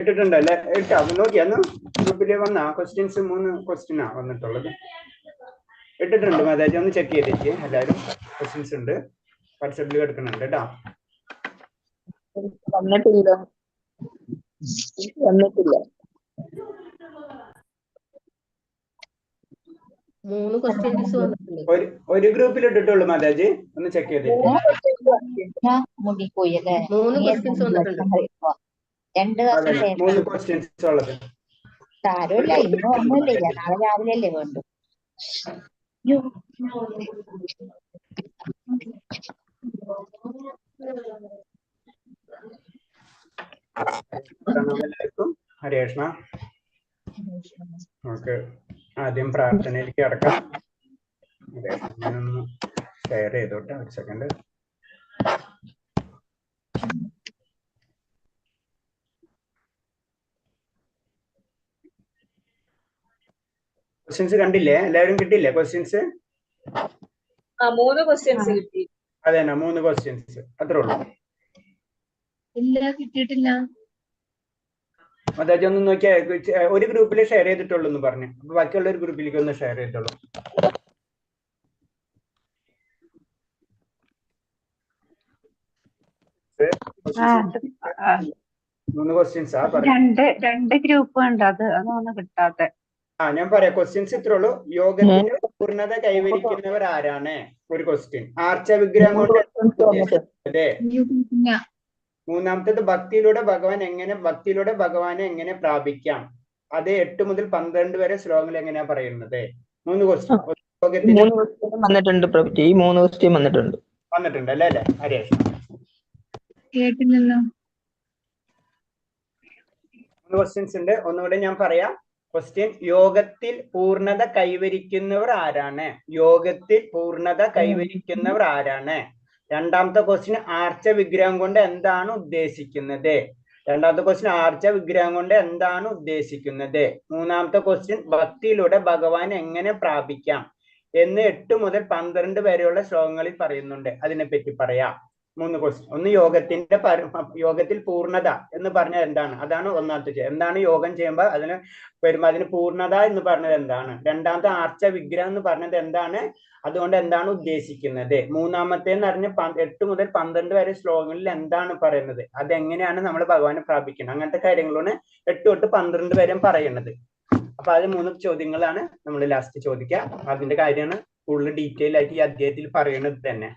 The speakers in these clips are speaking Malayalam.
ഇട്ടിട്ടുണ്ട് അല്ലെ? ഇട്ടാ നോക്കിയാന്ന് ഗ്രൂപ്പിൽ വന്ന ക്വസ്റ്റ്യൻസ് 3 ക്വസ്റ്റ്യനാ വന്നിട്ടുള്ളത്. ഇട്ടിട്ടുണ്ട് മാതാജി, ഒന്ന് ചെക്ക് ചെയ്തിട്ട് എല്ലാവരും. ക്വസ്റ്റ്യൻസ് ഉണ്ട്, വാട്സാപ്പിൽ കിടക്കുന്നുണ്ട് കേട്ടോ. വന്നിട്ടില്ല. ഒരു ഗ്രൂപ്പിൽ ഇട്ടിട്ടുള്ളൂ മാതാജി, ഒന്ന് ചെക്ക് ചെയ്തിട്ട്. 3 ക്വസ്റ്റ്യൻസ് ഉള്ളത്. സാരമില്ല, ഇന്ന് ഓർമ്മയില്ല, നാളെ രാവിലെ അല്ലേ വേണ്ടു. എല്ലാവർക്കും ഹരേ കൃഷ്ണ. നമുക്ക് ആദ്യം പ്രാർത്ഥനയിലേക്ക് കടക്കാം. ഞാനൊന്ന് ഷെയർ ചെയ്തോട്ടെ, ഒരു സെക്കൻഡ്. ക്വസ്റ്റ്യൻസ് കണ്ടില്ലേ? എല്ലാവരും കിട്ടില്ലേ ക്വസ്റ്റ്യൻസ്? 3 ക്വസ്റ്റ്യൻസ് കിട്ടി. അതെന്നാ 3 ക്വസ്റ്റ്യൻസ് അത്രേ ഉള്ളൂ? ഇല്ല, കിട്ടിയിട്ടില്ല. അതായത് ഒന്ന് നോക്കിയാ, ഒരു ഗ്രൂപ്പിൽ ഷെയർ ചെയ്തിട്ടുള്ളൂ എന്ന് പറഞ്ഞു. അപ്പൊ ബാക്കിയുള്ള ഒരു ഗ്രൂപ്പിലേക്ക് ഒന്ന് ഷെയർ ചെയ്തോളൂ. മൂന്ന് ക്വസ്റ്റ്യൻസ് രണ്ട് ഗ്രൂപ്പ് ഉണ്ട്, അതൊന്നും കിട്ടാതെ. ഞാൻ പറയാം. ക്വസ്റ്റ്യൻസ് ഇത്രേ ഉള്ളൂ. യോഗത്തിന്റെ പൂർണ്ണത കൈവരിക്കുന്നവർ ആരാണ്? ഒരു ക്വസ്റ്റ്യൻ. ആർച്ച വിഗ്രഹം കൊണ്ട് അതെ. മൂന്നാമത്തേത് ഭക്തിയിലൂടെ ഭഗവാനെ എങ്ങനെ പ്രാപിക്കാം? അത് 8 മുതൽ 12 വരെ ശ്ലോകങ്ങൾ എങ്ങനെയാ പറയുന്നത്? 3 ക്വസ്റ്റ്യൻ വന്നിട്ടുണ്ട് അല്ലേ? ഹരേഷ് കേട്ടില്ലല്ലോ. 3 ക്വസ്റ്റ്യൻസ് ഉണ്ട്. ഒന്നുകൂടെ ഞാൻ പറയാം. ക്വസ്റ്റ്യൻ: യോഗത്തിൽ പൂർണ്ണത കൈവരിക്കുന്നവർ ആരാണ്? യോഗത്തിൽ പൂർണ്ണത കൈവരിക്കുന്നവർ ആരാണ്? രണ്ടാമത്തെ ക്വസ്റ്റ്യൻ: ആർച്ച വിഗ്രഹം കൊണ്ട് എന്താണ് ഉദ്ദേശിക്കുന്നത്? രണ്ടാമത്തെ ക്വസ്റ്റ്യൻ: ആർച്ച വിഗ്രഹം കൊണ്ട് എന്താണ് ഉദ്ദേശിക്കുന്നത്? മൂന്നാമത്തെ ക്വസ്റ്റ്യൻ: ഭക്തിയിലൂടെ ഭഗവാൻ എങ്ങനെ പ്രാപിക്കാം എന്ന് 8 മുതൽ 12 വരെയുള്ള ശ്ലോകങ്ങളിൽ പറയുന്നുണ്ട്. അതിനെപ്പറ്റി പറയാം. 3 ക്വസ്റ്റ്യൻ. ഒന്ന് യോഗത്തിൽ പൂർണ്ണത എന്ന് പറഞ്ഞാൽ എന്താണ്? അതാണ് ഒന്നാമത്തെ. എന്താണ് യോഗം ചെയ്യുമ്പോൾ അതിന് വരുമ്പോൾ അതിന് പൂർണ്ണത എന്ന് പറഞ്ഞത് എന്താണ്? രണ്ടാമത്തെ ആർച്ച വിഗ്രഹം എന്ന് പറഞ്ഞത് എന്താണ്? അതുകൊണ്ട് എന്താണ് ഉദ്ദേശിക്കുന്നത്? മൂന്നാമത്തേന്ന് പറഞ്ഞ 8 മുതൽ 12 വരെ ശ്ലോകങ്ങളിൽ എന്താണ് പറയുന്നത്? അതെങ്ങനെയാണ് നമ്മൾ ഭഗവാനെ പ്രാപിക്കുന്നത്? അങ്ങനത്തെ കാര്യങ്ങളാണ് 8 തൊട്ട് 12 വരെ പറയുന്നത്. അപ്പൊ അത് 3 ചോദ്യങ്ങളാണ് നമ്മൾ ലാസ്റ്റ് ചോദിക്കുക. അതിന്റെ കാര്യമാണ് കൂടുതൽ ഡീറ്റെയിൽ ആയിട്ട് ഈ അധ്യായത്തിൽ പറയുന്നത് തന്നെ.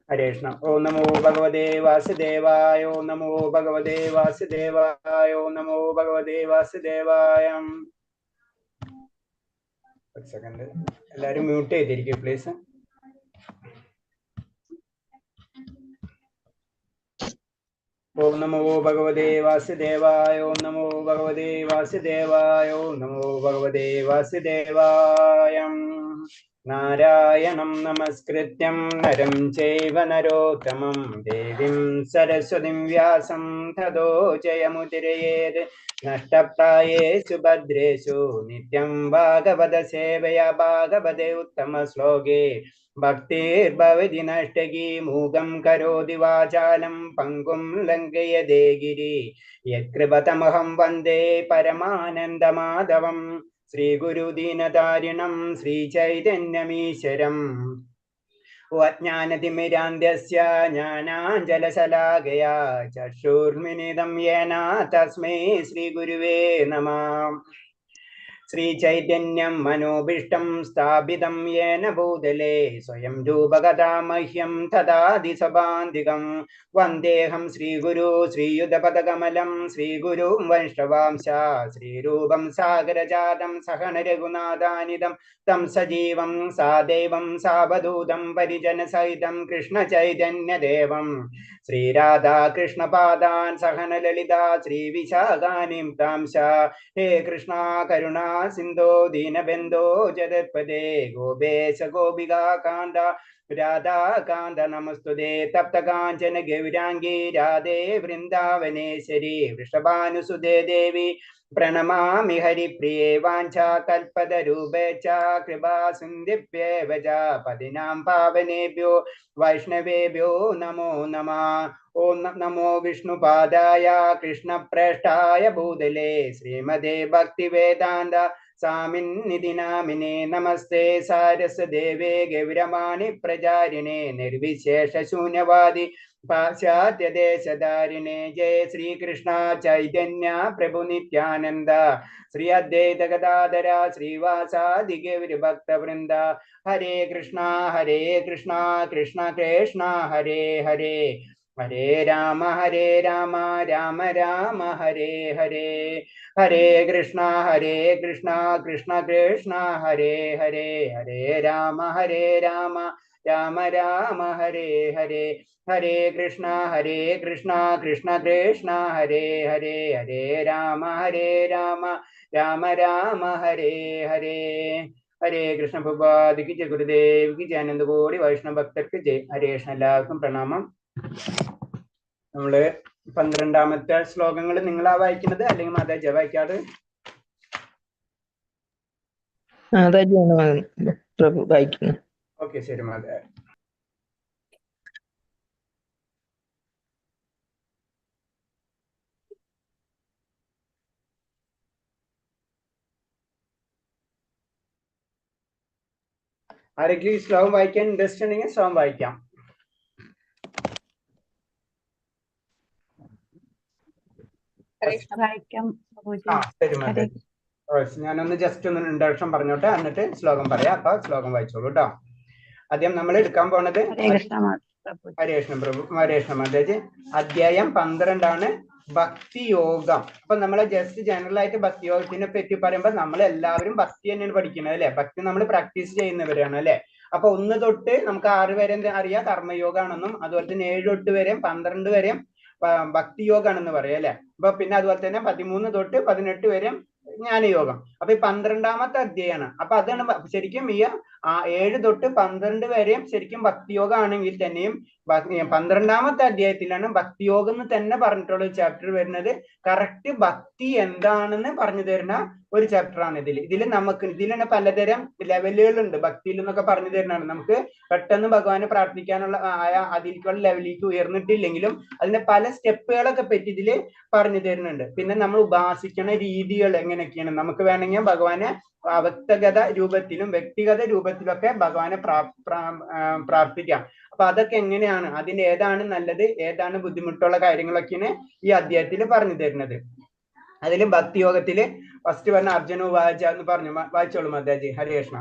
ഹരേ കൃഷ്ണ. ഓം നമോ ഭഗവതേ വാസുദേവായ. ഓം നമോ ഭഗവതേ വാസുദേവായ. ഓം നമോ ഭഗവതേ വാസുദേവായ. ഒരു സെക്കൻഡ്, എല്ലാരും മ്യൂട്ട് ചെയ്തിരിക്കും പ്ലീസ്. ഓം നമോ ഭഗവതേ വാസുദേവായ. ഓം നമോ ഭഗവതേ വാസുദേവായ. ഓം നമോ ഭഗവതേ വാസുദേവായ. നാരായണം നമസ്കൃത്യം നരം ചൈവ നരോത്തമം ദേവീം സരസ്വതിം വ്യാസം തതോ ജയമുദിരയേത്. നഷ്ടപ്രായേഷു ഭദ്രേഷു നിത്യം ഭാഗവത സേവയാ. ഭാഗവതേ ഉത്തമ ശ്ലോകേ ഭക്തിർഭവതി നഷ്ടകി. മൂകം കരോതി വാചാലം പങ്കും ലംഘയതേ ഗിരി. യത്കൃപതമഹം വന്ദേ പരമാനന്ദമാധവം. ശ്രീ ഗുരുദീനതാരിണം ശ്രീചൈതന്യമീശ്വരം. അജ്ഞാനതിമിരാന്ധ്യസ്യ ജ്ഞാനാഞ്ജലശലാകയാ ചക്ഷുർമിലിതം യേന തസ്മൈ ശ്രീ ഗുരുവേ നമഃ. ശ്രീചൈതന്യം മനോഭീഷ്ടം സ്ഥാപിതം യേന ഭൂതലേ സ്വയം രൂപകഥാ മഹ്യം ദദാതി സ്വഭാന്തികം. വന്ദേഹം ശ്രീഗുരു ശ്രീയുതപദകമലം. ശ്രീഗുരും വൈഷ്ണവാംശ ശ്രീരൂപം സാഗരജാതം സഹന രഘുനാഥാനിതം തം സജീവം സാദൈവം സാവധൂതം പരിജനസഹിതം കൃഷ്ണചൈതന്യദേവം. ശ്രീരാധാകൃഷ്ണപാദാൻ സഹന ലളിതാ ശ്രീവിശാഖാനിം താംശ. ഹേ കൃഷ്ണ കരുണാ സിന്ധോ ദീനബന്ധോ ജഗത്പദേ. ഗോപേശ ഗോപികാ കാന്ത രാധാകാന്ത നമസ്തുതേ. തപ്തകാഞ്ചന ഗൗരാംഗീ രാധേ വൃന്ദാവനേശ്വരി. വൃഷഭാനുസുതേ ദേവി പ്രണമാമി ഹരിപ്രിയേ. വാഞ്ചാകൽപതരൂപേച്ഛ കൃപാ സിന്ധിഭ്യേവ ച. പതിനാം പാവനേഭ്യോ വൈഷ്ണവേഭ്യോ നമോ നമഃ. ഓം നമോ വിഷ്ണുപാദായ കൃഷ്ണപ്രേഷ്ഠായ ഭൂതലേ ശ്രീമതേ ഭക്തിവേദാന്ത സ്വാമിന്നിധി നാമിനേ നമസ്തേ സാരസ്വദേവേ ഗൗരവാണി പ്രചാരിണേ നിർവിശേഷ ശൂന്യവാദി പാശ്ചാത്യദേശധാരിണേ ജയ ശ്രീകൃഷ്ണ ചൈതന്യ പ്രഭു നിത്യാനന്ദ ശ്രീ അദ്വൈത ഗദാധര ശ്രീവാസാദി ഗൗരഭക്തവൃന്ദ ഹരേ കൃഷ്ണ കൃഷ്ണ കൃഷ്ണ ഹരേ ഹരേ ഹരേ രാമ രാമ രാമ ഹരേ ഹരേ ഹരേ കൃഷ്ണ കൃഷ്ണ കൃഷ്ണ ഹരേ ഹരേ ഹരേ രാമ രാമ രാമ ഹരേ ഹരേ ഹരേ കൃഷ്ണ കൃഷ്ണ കൃഷ്ണ ഹരേ ഹരേ ഹരേ രാമ രാമ ഹരേ ഹരേ ഹരേ കൃഷ്ണ ഭഗവാദിക്ക് ജയ ഗുരുദേവിക്ക് ജയ അനന്തകോടി വൈഷ്ണവ ഭക്തർക്ക് ജയ ഹരേ കൃഷ്ണ. എല്ലാവർക്കും പ്രണാമം. നമ്മള് 12ാമത്തെ ശ്ലോകങ്ങൾ നിങ്ങളാ വായിക്കുന്നത് അല്ലെങ്കിൽ മാതാജി വായിക്കാറ്? പ്രഭു വായിക്കുന്നു. ഓക്കെ, ശരി മാതാ. ആരെങ്കിലും ഈ ശ്ലോകം വായിക്കാൻ ഇൻട്രസ്റ്റ് ഉണ്ടെങ്കിൽ ശ്ലോകം വായിക്കാം. വായിക്കാം പ്രഭുജി. ആ, ശരി മാതാജി. ഞാനൊന്ന് ജസ്റ്റ് ഒന്ന് ഇൻട്രൊഡക്ഷൻ പറഞ്ഞോട്ടെ, എന്നിട്ട് ശ്ലോകം പറയാം. അപ്പൊ ശ്ലോകം വായിച്ചോളൂ കേട്ടോ. ആദ്യം നമ്മൾ എടുക്കാൻ പോണത് ഹരേ കൃഷ്ണ പ്രഭുജി. ഹരേ കൃഷ്ണ പ്രഭു, ഹരേ കൃഷ്ണ മാതാജി. അധ്യായം 12 ഭക്തിയോഗം. അപ്പൊ നമ്മളെ ജസ്റ്റ് ജനറൽ ആയിട്ട് ഭക്തിയോഗത്തിനെ പറ്റി പറയുമ്പോൾ നമ്മൾ എല്ലാവരും ഭക്തി തന്നെയാണ് പഠിക്കുന്നത് അല്ലെ. ഭക്തി നമ്മൾ പ്രാക്ടീസ് ചെയ്യുന്നവരാണ് അല്ലെ. അപ്പൊ 1 തൊട്ട് നമുക്ക് 6 വരെ അറിയാം കർമ്മയോഗാണെന്നും, അതുപോലെ തന്നെ 7 തൊട്ട് വരെയും 12 വരെയും ഭക്തിയോഗാണെന്ന് പറയാം അല്ലെ. അപ്പൊ പിന്നെ അതുപോലെ തന്നെ 13 തൊട്ട് 18 വരെയും ജ്ഞാനയോഗം. അപ്പൊ ഈ 12ാമത്തെ അധ്യായമാണ്. അപ്പൊ അതാണ് ശരിക്കും ഈ 7 തൊട്ട് 12 വരെയും ശരിക്കും ഭക്തിയോഗം ആണെങ്കിൽ തന്നെയും 12ാമത്തെ അധ്യായത്തിലാണ് ഭക്തിയോഗം എന്ന് തന്നെ പറഞ്ഞിട്ടുള്ള ഒരു ചാപ്റ്റർ വരുന്നത്. കറക്റ്റ് ഭക്തി എന്താണെന്ന് പറഞ്ഞു തരുന്ന ഒരു ചാപ്റ്റർ ആണ് ഇതിൽ നമുക്ക് ഇതിലാണ് പലതരം ലെവലുകളുണ്ട് ഭക്തിയിൽ എന്നൊക്കെ പറഞ്ഞു തരുന്നതാണ്. നമുക്ക് പെട്ടെന്ന് ഭഗവാനെ പ്രാർത്ഥിക്കാനുള്ള അതിലേക്കുള്ള ലെവലിലേക്ക് ഉയർന്നിട്ടില്ലെങ്കിലും അതിന്റെ പല സ്റ്റെപ്പുകളൊക്കെ പറ്റി ഇതില് പറഞ്ഞു തരുന്നുണ്ട്. പിന്നെ നമ്മൾ ഉപാസിക്കുന്ന രീതികൾ എങ്ങനെയൊക്കെയാണ്, നമുക്ക് വേണമെങ്കിൽ ഭഗവാനെ വ്യക്തിഗത രൂപത്തിലും വ്യക്തിഗത രൂപത്തിലൊക്കെ ഭഗവാനെ പ്രാർത്ഥിക്കാം. അപ്പൊ അതൊക്കെ എങ്ങനെയാണ്, അതിന്റെ ഏതാണ് നല്ലത് ഏതാണ് ബുദ്ധിമുട്ടുള്ള കാര്യങ്ങളൊക്കെയാണ് ഈ അധ്യായത്തിൽ പറഞ്ഞു തരുന്നത്. അതിലും ഭക്തിയോഗത്തില് ഫസ്റ്റ് പറഞ്ഞ അർജുന ഉവാച എന്ന് പറഞ്ഞു. വായിച്ചോളൂ മാതാജി. ഹരേ കൃഷ്ണ.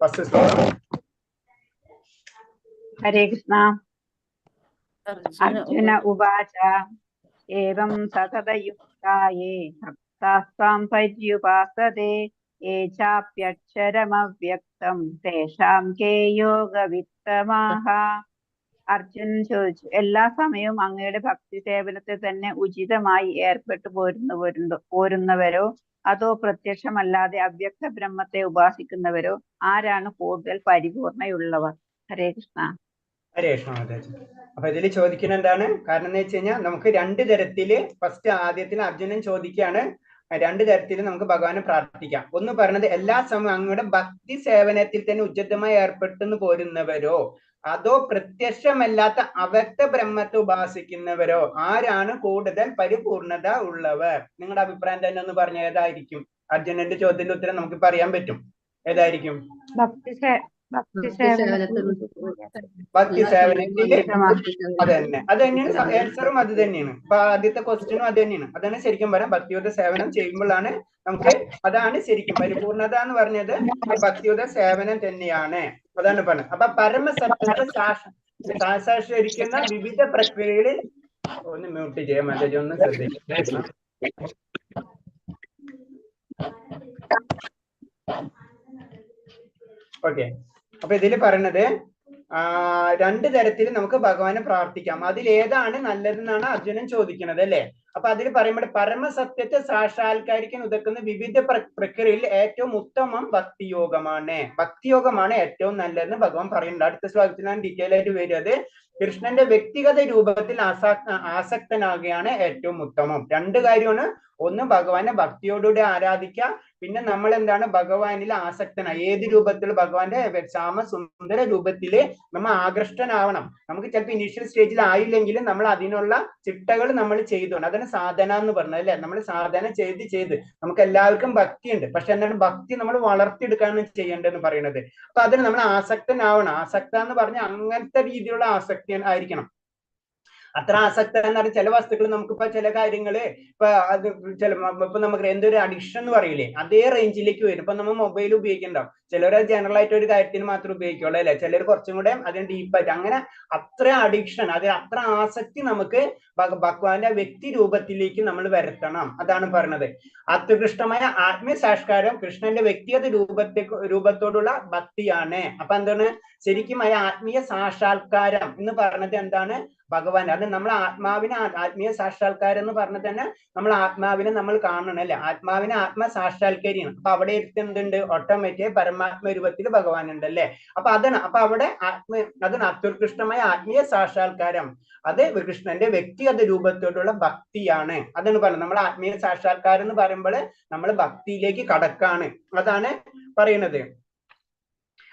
ഫസ്റ്റ് ശ്ലോകം. ഹരേ കൃഷ്ണ. അർജുന ഉവാച ഏവം സതതയുക്തായേ ഭക്താസ്ത്വാം പര്യുപാസതേ യേ ചാപ്യക്ഷരമവ്യക്തം തേഷാം കേ യോഗവിത്തമാഹ. അർജുനൻ ചോദിച്ചു, എല്ലാ സമയവും അങ്ങയുടെ ഭക്തി സേവനത്തെ തന്നെ ഉചിതമായി ഏർപ്പെട്ടു പോരുന്നവരോ അതോ പ്രത്യക്ഷമല്ലാതെ അവ്യക്ത ബ്രഹ്മത്തെ ഉപാസിക്കുന്നവരോ ആരാണ് കൂടുതൽ പരിപൂർണയുള്ളവർ? ഹരേ കൃഷ്ണ. ഹരേ കൃഷ്ണ മാതാജി. അപ്പൊ ഇതിൽ ചോദിക്കുന്ന എന്താണ് കാരണം എന്ന് വെച്ച് കഴിഞ്ഞാൽ നമുക്ക് 2 തരത്തില് ഫസ്റ്റ് ആദ്യത്തിൽ അർജുനൻ ചോദിക്കുകയാണ് 2 തരത്തിൽ നമുക്ക് ഭഗവാനെ പ്രാർത്ഥിക്കാം. ഒന്ന് പറഞ്ഞത് എല്ലാ സമയവും അങ്ങയുടെ ഭക്തി സേവനത്തിൽ തന്നെ ഉചിതമായി ഏർപ്പെട്ടു പോരുന്നവരോ അതോ പ്രത്യക്ഷമല്ലാത്ത അവ്യക്ത ബ്രഹ്മത്തെ ഉപാസിക്കുന്നവരോ ആരാണ് കൂടുതൽ പരിപൂർണത ഉള്ളവർ? നിങ്ങളുടെ അഭിപ്രായം തന്നെ ഒന്ന് പറഞ്ഞ ഏതായിരിക്കും? അർജുനന്റെ ചോദ്യത്തിന്റെ ഉത്തരം നമുക്ക് പറയാൻ പറ്റും. ഏതായിരിക്കും? ഭക്തി സേവനത്തില് അത് തന്നെയാണ് ആൻസറും അത് തന്നെയാണ്. അപ്പൊ ആദ്യത്തെ ക്വസ്റ്റ്യനും അത് തന്നെയാണ്. അതാണ് ശരിക്കും പറയാം ഭക്തിയുത സേവനം ചെയ്യുമ്പോഴാണ് നമുക്ക് അതാണ് ശരിക്കും പരിപൂർണത എന്ന് പറഞ്ഞത് ഭക്തിയുത സേവനം തന്നെയാണ്. അതാണ് പറഞ്ഞത്. അപ്പൊ പരമസത്യത്തെ സാക്ഷാത്കരിക്കുന്ന വിവിധ പ്രക്രിയകളിൽ ഒന്ന് മ്യൂട്ട് ചെയ്യാൻ മതി, ഒന്ന് ശ്രദ്ധിക്കണം. ഓക്കെ. അപ്പൊ ഇതിൽ പറയണത് 2 തരത്തിൽ നമുക്ക് ഭഗവാനെ പ്രാർത്ഥിക്കാം. അതിൽ ഏതാണ് നല്ലതെന്നാണ് അർജുനൻ ചോദിക്കുന്നത് അല്ലെ. അപ്പൊ അതിൽ പറയുമ്പോൾ പരമസത്യത്തെ സാക്ഷാത്കരിക്കാൻ ഉതക്കുന്ന വിവിധ പ്രക്രിയയിൽ ഏറ്റവും ഉത്തമം ഭക്തിയോഗമാണ്. ഭക്തിയോഗമാണ് ഏറ്റവും നല്ലതെന്ന് ഭഗവാൻ പറയുന്നുണ്ട്. അടുത്ത ശ്ലോകത്തിലാണ് ഡീറ്റെയിൽ ആയിട്ട് വരുന്നത്. കൃഷ്ണന്റെ വ്യക്തിഗത രൂപത്തിൽ ആസക്തനാകുകയാണ് ഏറ്റവും ഉത്തമം. 2 കാര്യമാണ്. ഒന്ന് ഭഗവാനെ ഭക്തിയോടുകൂടി ആരാധിക്കുക, പിന്നെ നമ്മൾ എന്താണ് ഭഗവാനിൽ ആസക്തനായി. ഏത് രൂപത്തിൽ? ഭഗവാന്റെ ശ്യാമ സുന്ദര രൂപത്തില് നമ്മൾ ആകൃഷ്ടനാവണം. നമുക്ക് ചിലപ്പോൾ ഇനീഷ്യൽ സ്റ്റേജിൽ ആയില്ലെങ്കിലും നമ്മൾ അതിനുള്ള ചിട്ടകൾ നമ്മൾ ചെയ്തോണം. അതാണ് സാധന എന്ന് പറഞ്ഞത് അല്ലെ. നമ്മൾ സാധന ചെയ്ത് നമുക്ക് എല്ലാവർക്കും ഭക്തിയുണ്ട്. പക്ഷെ എന്താണ് ഭക്തി നമ്മൾ വളർത്തിയെടുക്കാണ് ചെയ്യേണ്ടതെന്ന് പറയുന്നത്. അപ്പൊ അതിന് നമ്മൾ ആസക്തനാവണം. ആസക്ത എന്ന് പറഞ്ഞാൽ അങ്ങനത്തെ രീതിയിലുള്ള ആസക്തി ആയിരിക്കണം. അത്ര ആസക്ത എന്ന് പറഞ്ഞാൽ ചില വസ്തുക്കൾ നമുക്കിപ്പോ ചില കാര്യങ്ങള് ഇപ്പൊ അത് ഇപ്പൊ നമുക്ക് എന്തൊരു അഡിക്ഷൻ എന്ന് പറയില്ലേ, അതേ റേഞ്ചിലേക്ക് വരും. ഇപ്പൊ നമ്മൾ മൊബൈൽ ഉപയോഗിക്കണ്ടാവും. ചിലർ ജനറൽ ആയിട്ട് ഒരു കാര്യത്തിന് മാത്രം ഉപയോഗിക്കുള്ളൂ അല്ലെ, ചിലർ കുറച്ചും കൂടെ അതിന് ഡീപ്പായിട്ട്. അങ്ങനെ അത്ര അഡിക്ഷൻ, അത് അത്ര ആസക്തി നമുക്ക് ഭഗവാന്റെ വ്യക്തി രൂപത്തിലേക്ക് നമ്മൾ വരുത്തണം. അതാണ് പറഞ്ഞത്. അത്യുകൃഷ്ടമായ ആത്മീയ സാക്ഷാത്കാരം കൃഷ്ണന്റെ വ്യക്തിഗത രൂപത്തോടുള്ള ഭക്തിയാണ്. അപ്പൊ എന്താണ് ശരിക്കും ആ ആത്മീയ സാക്ഷാത്കാരം എന്ന് പറഞ്ഞത് എന്താണ്? ഭഗവാൻ. അത് നമ്മൾ ആത്മാവിനെ ആത്മീയ സാക്ഷാത്കാരം എന്ന് പറഞ്ഞാൽ തന്നെ നമ്മൾ ആത്മാവിനെ നമ്മൾ കാണണം അല്ലെ. ആത്മാവിനെ ആത്മ സാക്ഷാത്കരിയാണ്. അപ്പൊ അവിടെ എന്തുണ്ട്? ഓട്ടോമാറ്റിക് പരമാത്മ രൂപത്തിൽ ഭഗവാൻ ഉണ്ട് അല്ലെ. അപ്പൊ അതാണ്. അപ്പൊ അവിടെ അതാണ് അത്യുത്കൃഷ്ടമായ ആത്മീയ സാക്ഷാത്കാരം. അത് കൃഷ്ണന്റെ വ്യക്തിഗത രൂപത്തോടുള്ള ഭക്തിയാണ്. അതാണ് പറയുന്നത്. നമ്മൾ ആത്മീയ സാക്ഷാത്കാരം എന്ന് പറയുമ്പോൾ നമ്മൾ ഭക്തിയിലേക്ക് കടക്കാണ്. അതാണ് പറയുന്നത്.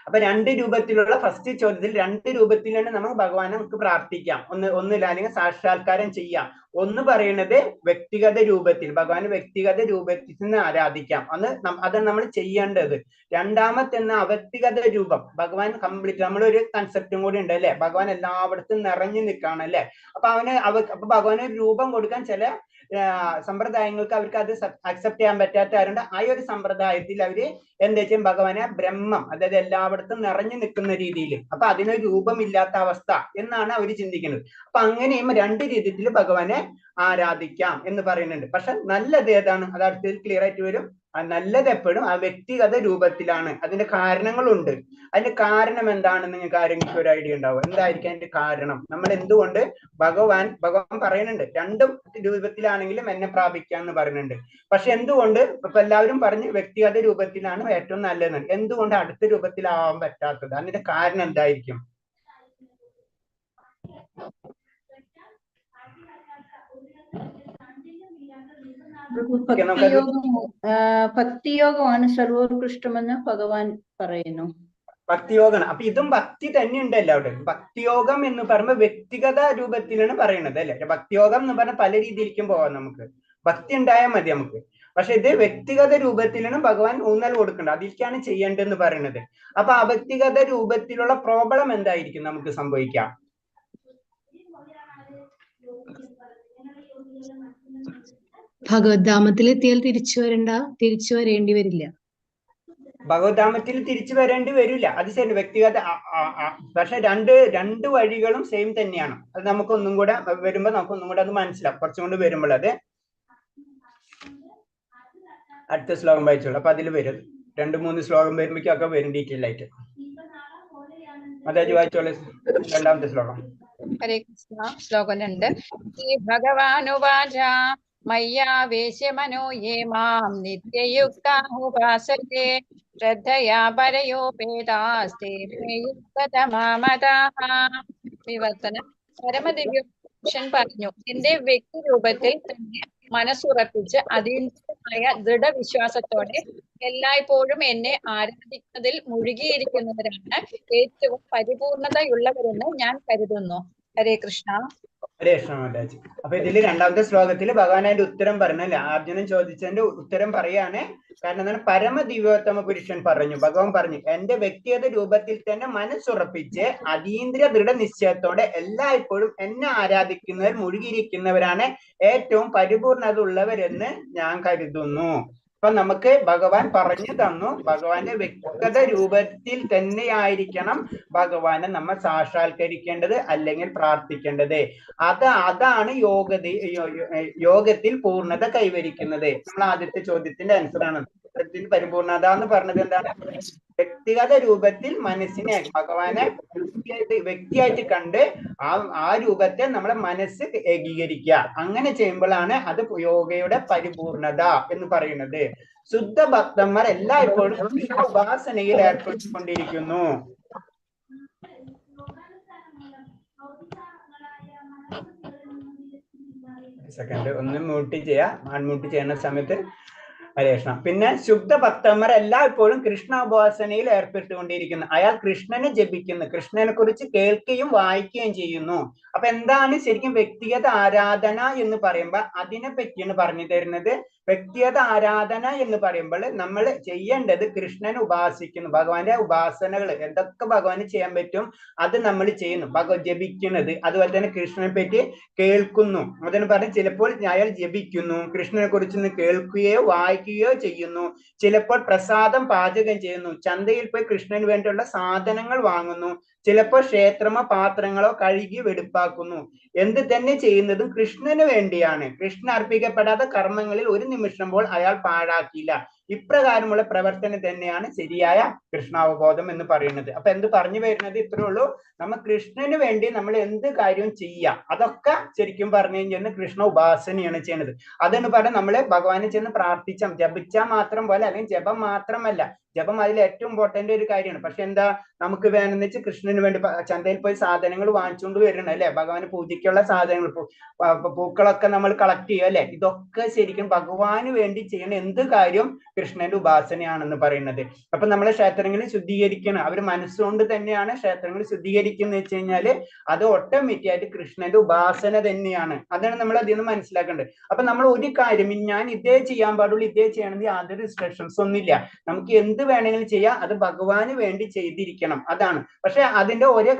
അപ്പൊ രണ്ട് രൂപത്തിലുള്ള ഫസ്റ്റ് ചോദ്യത്തിൽ രണ്ട് രൂപത്തിലാണ് നമ്മൾ ഭഗവാനെ നമുക്ക് പ്രാർത്ഥിക്കാം. ഒന്നില്ല അല്ലെങ്കിൽ സാക്ഷാത്കാരം ചെയ്യാം. ഒന്ന് പറയുന്നത് വ്യക്തിഗത രൂപത്തിൽ, ഭഗവാന് വ്യക്തിഗത രൂപത്തിൽ നിന്ന് ആരാധിക്കാം. അതാണ് നമ്മൾ ചെയ്യേണ്ടത്. രണ്ടാമത്തെ അവ്യക്തിഗത രൂപം. ഭഗവാൻ കംപ്ലീറ്റ്, നമ്മളൊരു കൺസെപ്റ്റും കൂടി ഉണ്ട് അല്ലെ. ഭഗവാൻ എല്ലായിടത്തും നിറഞ്ഞു നിൽക്കുകയാണ് അല്ലെ. അപ്പൊ ഭഗവാന് ഒരു രൂപം കൊടുക്കാൻ ചില സമ്പ്രദായങ്ങൾക്ക് അവർക്ക് അത് അക്സെപ്റ്റ് ചെയ്യാൻ പറ്റാത്തവരുണ്ട്. ആ ഒരു സമ്പ്രദായത്തിൽ അവര് എന്താ ചെയ്യും? ഭഗവാനെ ബ്രഹ്മം, അതായത് എല്ലായിടത്തും നിറഞ്ഞു നിൽക്കുന്ന രീതിയിൽ, അപ്പൊ അതിനൊരു രൂപമില്ലാത്ത അവസ്ഥ എന്നാണ് അവർ ചിന്തിക്കുന്നത്. അപ്പൊ അങ്ങനെയും രണ്ട് രീതിയിൽ ഭഗവാനെ ആരാധിക്കാം എന്ന് പറയുന്നുണ്ട്. പക്ഷെ നല്ലത് ഏതാണ്? അത് അടുത്തതിൽ ക്ലിയർ ആയിട്ട് വരും. നല്ലത് എപ്പോഴും ആ വ്യക്തിഗത രൂപത്തിലാണ്. അതിന്റെ കാരണങ്ങളുണ്ട്. അതിന്റെ കാരണം എന്താണെന്ന് നിങ്ങൾക്ക് ആരെങ്കിലും ഒരു ഐഡിയ ഉണ്ടാവും? എന്തായിരിക്കും അതിന്റെ കാരണം? നമ്മൾ എന്തുകൊണ്ട് ഭഗവാൻ പറയുന്നുണ്ട് രണ്ട് രൂപത്തിലാണെങ്കിലും എന്നെ പ്രാപിക്കാന്ന് പറയുന്നുണ്ട്. പക്ഷെ എന്തുകൊണ്ട് ഇപ്പൊ എല്ലാവരും പറഞ്ഞ് വ്യക്തിഗത രൂപത്തിലാണ് ഏറ്റവും നല്ലതെന്ന്, എന്തുകൊണ്ട് അടുത്ത രൂപത്തിലാവാൻ പറ്റാത്തത്? അതിന്റെ കാരണം എന്തായിരിക്കും? ഭക്തിയോഗമാണ് സർവോത്കൃഷ്ടമെന്ന് ഭഗവാൻ പറയുന്നു. ഭക്തിയോഗമാണ്. അപ്പൊ ഇതും ഭക്തി തന്നെ ഉണ്ട് എല്ലാവരും. ഭക്തിയോഗം എന്ന് പറയുമ്പോൾ വ്യക്തിഗത രൂപത്തിലാണ് പറയുന്നത് അല്ലെ. ഭക്തിയോഗം എന്ന് പറഞ്ഞാൽ പല രീതിയിലേക്കും പോവാം. നമുക്ക് ഭക്തി ഉണ്ടായാൽ മതി നമുക്ക്. പക്ഷെ ഇത് വ്യക്തിഗത രൂപത്തിലാണ് ഭഗവാൻ ഊന്നൽ കൊടുക്കേണ്ടത്. അതിലേക്കാണ് ചെയ്യേണ്ടതെന്ന് പറയുന്നത്. അപ്പൊ ആ വ്യക്തിഗത രൂപത്തിലുള്ള പ്രോബ്ലം എന്തായിരിക്കും നമുക്ക് സംഭവിക്കാം? ഭഗവദ്ധാമത്തിൽ എത്തിയാൽ തിരിച്ചു വരേണ്ടി വരില്ല. ഭഗവദ്ധാമത്തിൽ തിരിച്ചു വരേണ്ടി വരില്ല. അത് ശരി, വ്യക്തിഗത. പക്ഷെ രണ്ട് വഴികളും സെയിം തന്നെയാണ്. അത് നമുക്കൊന്നും കൂടെ വരുമ്പോ നമുക്കൊന്നും കൂടെ അത് മനസ്സിലാവും. കുറച്ചും കൂടി വരുമ്പോൾ അത് അടുത്ത ശ്ലോകം വായിച്ചോളൂ. അപ്പൊ അതിൽ വരും 2-3 ശ്ലോകം വരുമ്പോഴേക്കൊക്കെ വരും ഡീറ്റെയിൽ ആയിട്ട്. അതായത് വായിച്ചോളൂ രണ്ടാമത്തെ ശ്ലോകം. ഹരേ കൃഷ്ണ. ശ്ലോകം 2. ശ്രീ ഭഗവാനുവാച മയ്യാവേശ്യ മനോ യേ മാം നിത്യയുക്താ ഉപാസത്തെ ശ്രദ്ധയാ പരയോപേതാസ്തേ യുക്തതമാമതാഃ. വിവർത്തനം. പരമദിവ്യ പുരുഷൻ പറഞ്ഞു, എന്റെ വ്യക്തി രൂപത്തിൽ തന്നെ മനസ്സുറപ്പിച്ച് അതീന്ദ്രിയമായ ദൃഢവിശ്വാസത്തോടെ എല്ലായ്പ്പോഴും എന്നെ ആരാധിക്കുന്നതിൽ മുഴുകിയിരിക്കുന്നവരാണ് ഏറ്റവും പരിപൂർണതയുള്ളവരെന്ന് ഞാൻ കരുതുന്നു. ഹരേ കൃഷ്ണ. ഹരേ കൃഷ്ണ മാതാജി. അപ്പൊ ഇതില് രണ്ടാമത്തെ ശ്ലോകത്തിൽ ഭഗവാൻ അതിന്റെ ഉത്തരം പറഞ്ഞല്ലേ. അർജുനൻ ചോദിച്ചതിന്റെ ഉത്തരം പറയാണ്. കാരണം എന്താണ്? പരമദിവ്യോത്തമ പുരുഷൻ പറഞ്ഞു, ഭഗവാൻ പറഞ്ഞു, എന്റെ വ്യക്തിഗത രൂപത്തിൽ തന്നെ മനസ്സുറപ്പിച്ച് അതീന്ദ്രിയ ദൃഢനിശ്ചയത്തോടെ എല്ലായ്പ്പോഴും എന്നെ ആരാധിക്കുന്നവർ മുഴുകിയിരിക്കുന്നവരാണ് ഏറ്റവും പരിപൂർണത ഉള്ളവരെന്ന് ഞാൻ കരുതുന്നു. അപ്പൊ നമുക്ക് ഭഗവാൻ പറഞ്ഞു തന്നു, ഭഗവാന്റെ വ്യക്തിഗത രൂപത്തിൽ തന്നെയായിരിക്കണം ഭഗവാനെ നമ്മൾ സാക്ഷാത്കരിക്കേണ്ടത് അല്ലെങ്കിൽ പ്രാർത്ഥിക്കേണ്ടത്. അതാണ് യോഗത്തിൽ പൂർണ്ണത കൈവരിക്കുന്നത്. നമ്മൾ ആദ്യത്തെ ചോദ്യത്തിന്റെ ആൻസർ ആണ്. പരിപൂർണത എന്ന് പറഞ്ഞത് എന്താണ്? വ്യക്തിഗത രൂപത്തിൽ മനസ്സിനെ ഭഗവാനെ വ്യക്തിയായിട്ട് കണ്ട് ആ രൂപത്തെ നമ്മളെ മനസ്സ് ഏകീകരിക്കുക. അങ്ങനെ ചെയ്യുമ്പോഴാണ് അത് യോഗയുടെ പരിപൂർണത എന്ന് പറയുന്നത്. ശുദ്ധ ഭക്തന്മാർ എല്ലായ്പ്പോഴും ഉപാസനയിൽ ഏർപ്പെട്ടുകൊണ്ടിരിക്കുന്നു. സെക്കൻഡ് ഒന്ന് മ്യൂട്ട് ചെയ്യാം. അൺമ്യൂട്ട് ചെയ്യുന്ന സമയത്ത് ഹരേ കൃഷ്ണ. പിന്നെ ശുദ്ധ ഭക്തന്മാർ എല്ലായ്പ്പോഴും കൃഷ്ണ ഉപാസനയിൽ ഏർപ്പെട്ടുകൊണ്ടിരിക്കുന്നു. അയാൾ കൃഷ്ണനെ ജപിക്കുന്നു, കൃഷ്ണനെ കുറിച്ച് കേൾക്കുകയും വായിക്കുകയും ചെയ്യുന്നു. അപ്പൊ എന്താണ് ശരിക്കും വ്യക്തിഗത ആരാധന എന്ന് പറയുമ്പോൾ അതിനെ പറ്റിയാണ് പറഞ്ഞു തരുന്നത്. വ്യക്തിഗത ആരാധന എന്ന് പറയുമ്പോൾ നമ്മൾ ചെയ്യേണ്ടത് കൃഷ്ണനെ ഉപാസിക്കുന്നു, ഭഗവാന്റെ ഉപാസനകൾ എന്തൊക്കെ ഭഗവാന് ചെയ്യാൻ പറ്റും അത് നമ്മൾ ചെയ്യുന്നു, ജപിക്കുന്നത്, അതുപോലെ തന്നെ കൃഷ്ണനെ പറ്റി കേൾക്കുന്നു. അതിന് പറഞ്ഞ് ചിലപ്പോൾ അയാൾ ജപിക്കുന്നു, കൃഷ്ണനെ കുറിച്ച് കേൾക്കുകയോ വായിക്കുകയോ ചെയ്യുന്നു, ചിലപ്പോൾ പ്രസാദം പാചകം ചെയ്യുന്നു, ചന്തയിൽ പോയി കൃഷ്ണന് വേണ്ടിയുള്ള സാധനങ്ങൾ വാങ്ങുന്നു, ചിലപ്പോൾ ക്ഷേത്രമോ പാത്രങ്ങളോ കഴുകി വെടുപ്പാക്കുന്നു. എന്ത് തന്നെ ചെയ്യുന്നതും കൃഷ്ണന് വേണ്ടിയാണ്. കൃഷ്ണൻ അർപ്പിക്കപ്പെടാത്ത കർമ്മങ്ങളിൽ ഒരു നിമിഷം പോൽ അയാൾ പാഴാക്കിയില്ല. ഇപ്രകാരമുള്ള പ്രവർത്തനം തന്നെയാണ് ശരിയായ കൃഷ്ണാവബോധം എന്ന് പറയുന്നത്. അപ്പൊ എന്ത് പറഞ്ഞു വരുന്നത് ഇത്രേ ഉള്ളൂ, നമ്മ കൃഷ്ണന് വേണ്ടി നമ്മൾ എന്ത് കാര്യവും ചെയ്യാം, അതൊക്കെ ശരിക്കും പറഞ്ഞു കഴിഞ്ഞാൽ കൃഷ്ണ ഉപാസനയാണ് ചെയ്യുന്നത്. അതെന്ന് പറഞ്ഞാൽ നമ്മള് ഭഗവാനെ ചെന്ന് പ്രാർത്ഥിച്ചാൽ ജപിച്ചാൽ മാത്രം പോലെ, അല്ലെങ്കിൽ ജപം മാത്രമല്ല, ജപം അതിൽ ഏറ്റവും ഇമ്പോർട്ടന്റ് ഒരു കാര്യമാണ്. പക്ഷെ എന്താ, നമുക്ക് വേണമെന്ന് വെച്ചാൽ കൃഷ്ണന് വേണ്ടി ചന്തയിൽ പോയി സാധനങ്ങൾ വാങ്ങിച്ചുകൊണ്ട് വരണം അല്ലെ, ഭഗവാന് പൂജയ്ക്കുള്ള സാധനങ്ങൾ, പൂക്കളൊക്കെ നമ്മൾ കളക്ട് ചെയ്യും അല്ലെ. ഇതൊക്കെ ശരിക്കും ഭഗവാന് വേണ്ടി ചെയ്യുന്ന എന്ത് കാര്യവും കൃഷ്ണന്റെ ഉപാസനയാണെന്ന് പറയുന്നത്. അപ്പൊ നമ്മളെ ക്ഷേത്രങ്ങളിൽ ശുദ്ധീകരിക്കണം, അവർ മനസ്സുകൊണ്ട് തന്നെയാണ് ക്ഷേത്രങ്ങൾ ശുദ്ധീകരിക്കുന്നത് വെച്ച് കഴിഞ്ഞാല് അത് ഓട്ടോമാറ്റിക് ആയിട്ട് കൃഷ്ണന്റെ ഉപാസന തന്നെയാണ്. അതാണ് നമ്മൾ അതിൽ നിന്ന് മനസ്സിലാക്കേണ്ടത്. അപ്പൊ നമ്മൾ ഒരു കാര്യം ഞാൻ ഇതേ ചെയ്യാൻ പാടുള്ളൂ, ഇതേ ചെയ്യണമെങ്കിൽ യാതൊരു റിസ്ട്രിക്ഷൻസ് ഒന്നുമില്ല, നമുക്ക് എന്ത് വേണമെങ്കിലും ചെയ്യാം, അത് ഭഗവാന് വേണ്ടി ചെയ്തിരിക്കണം, അതാണ്. പക്ഷെ അതിന്റെ ഓരോ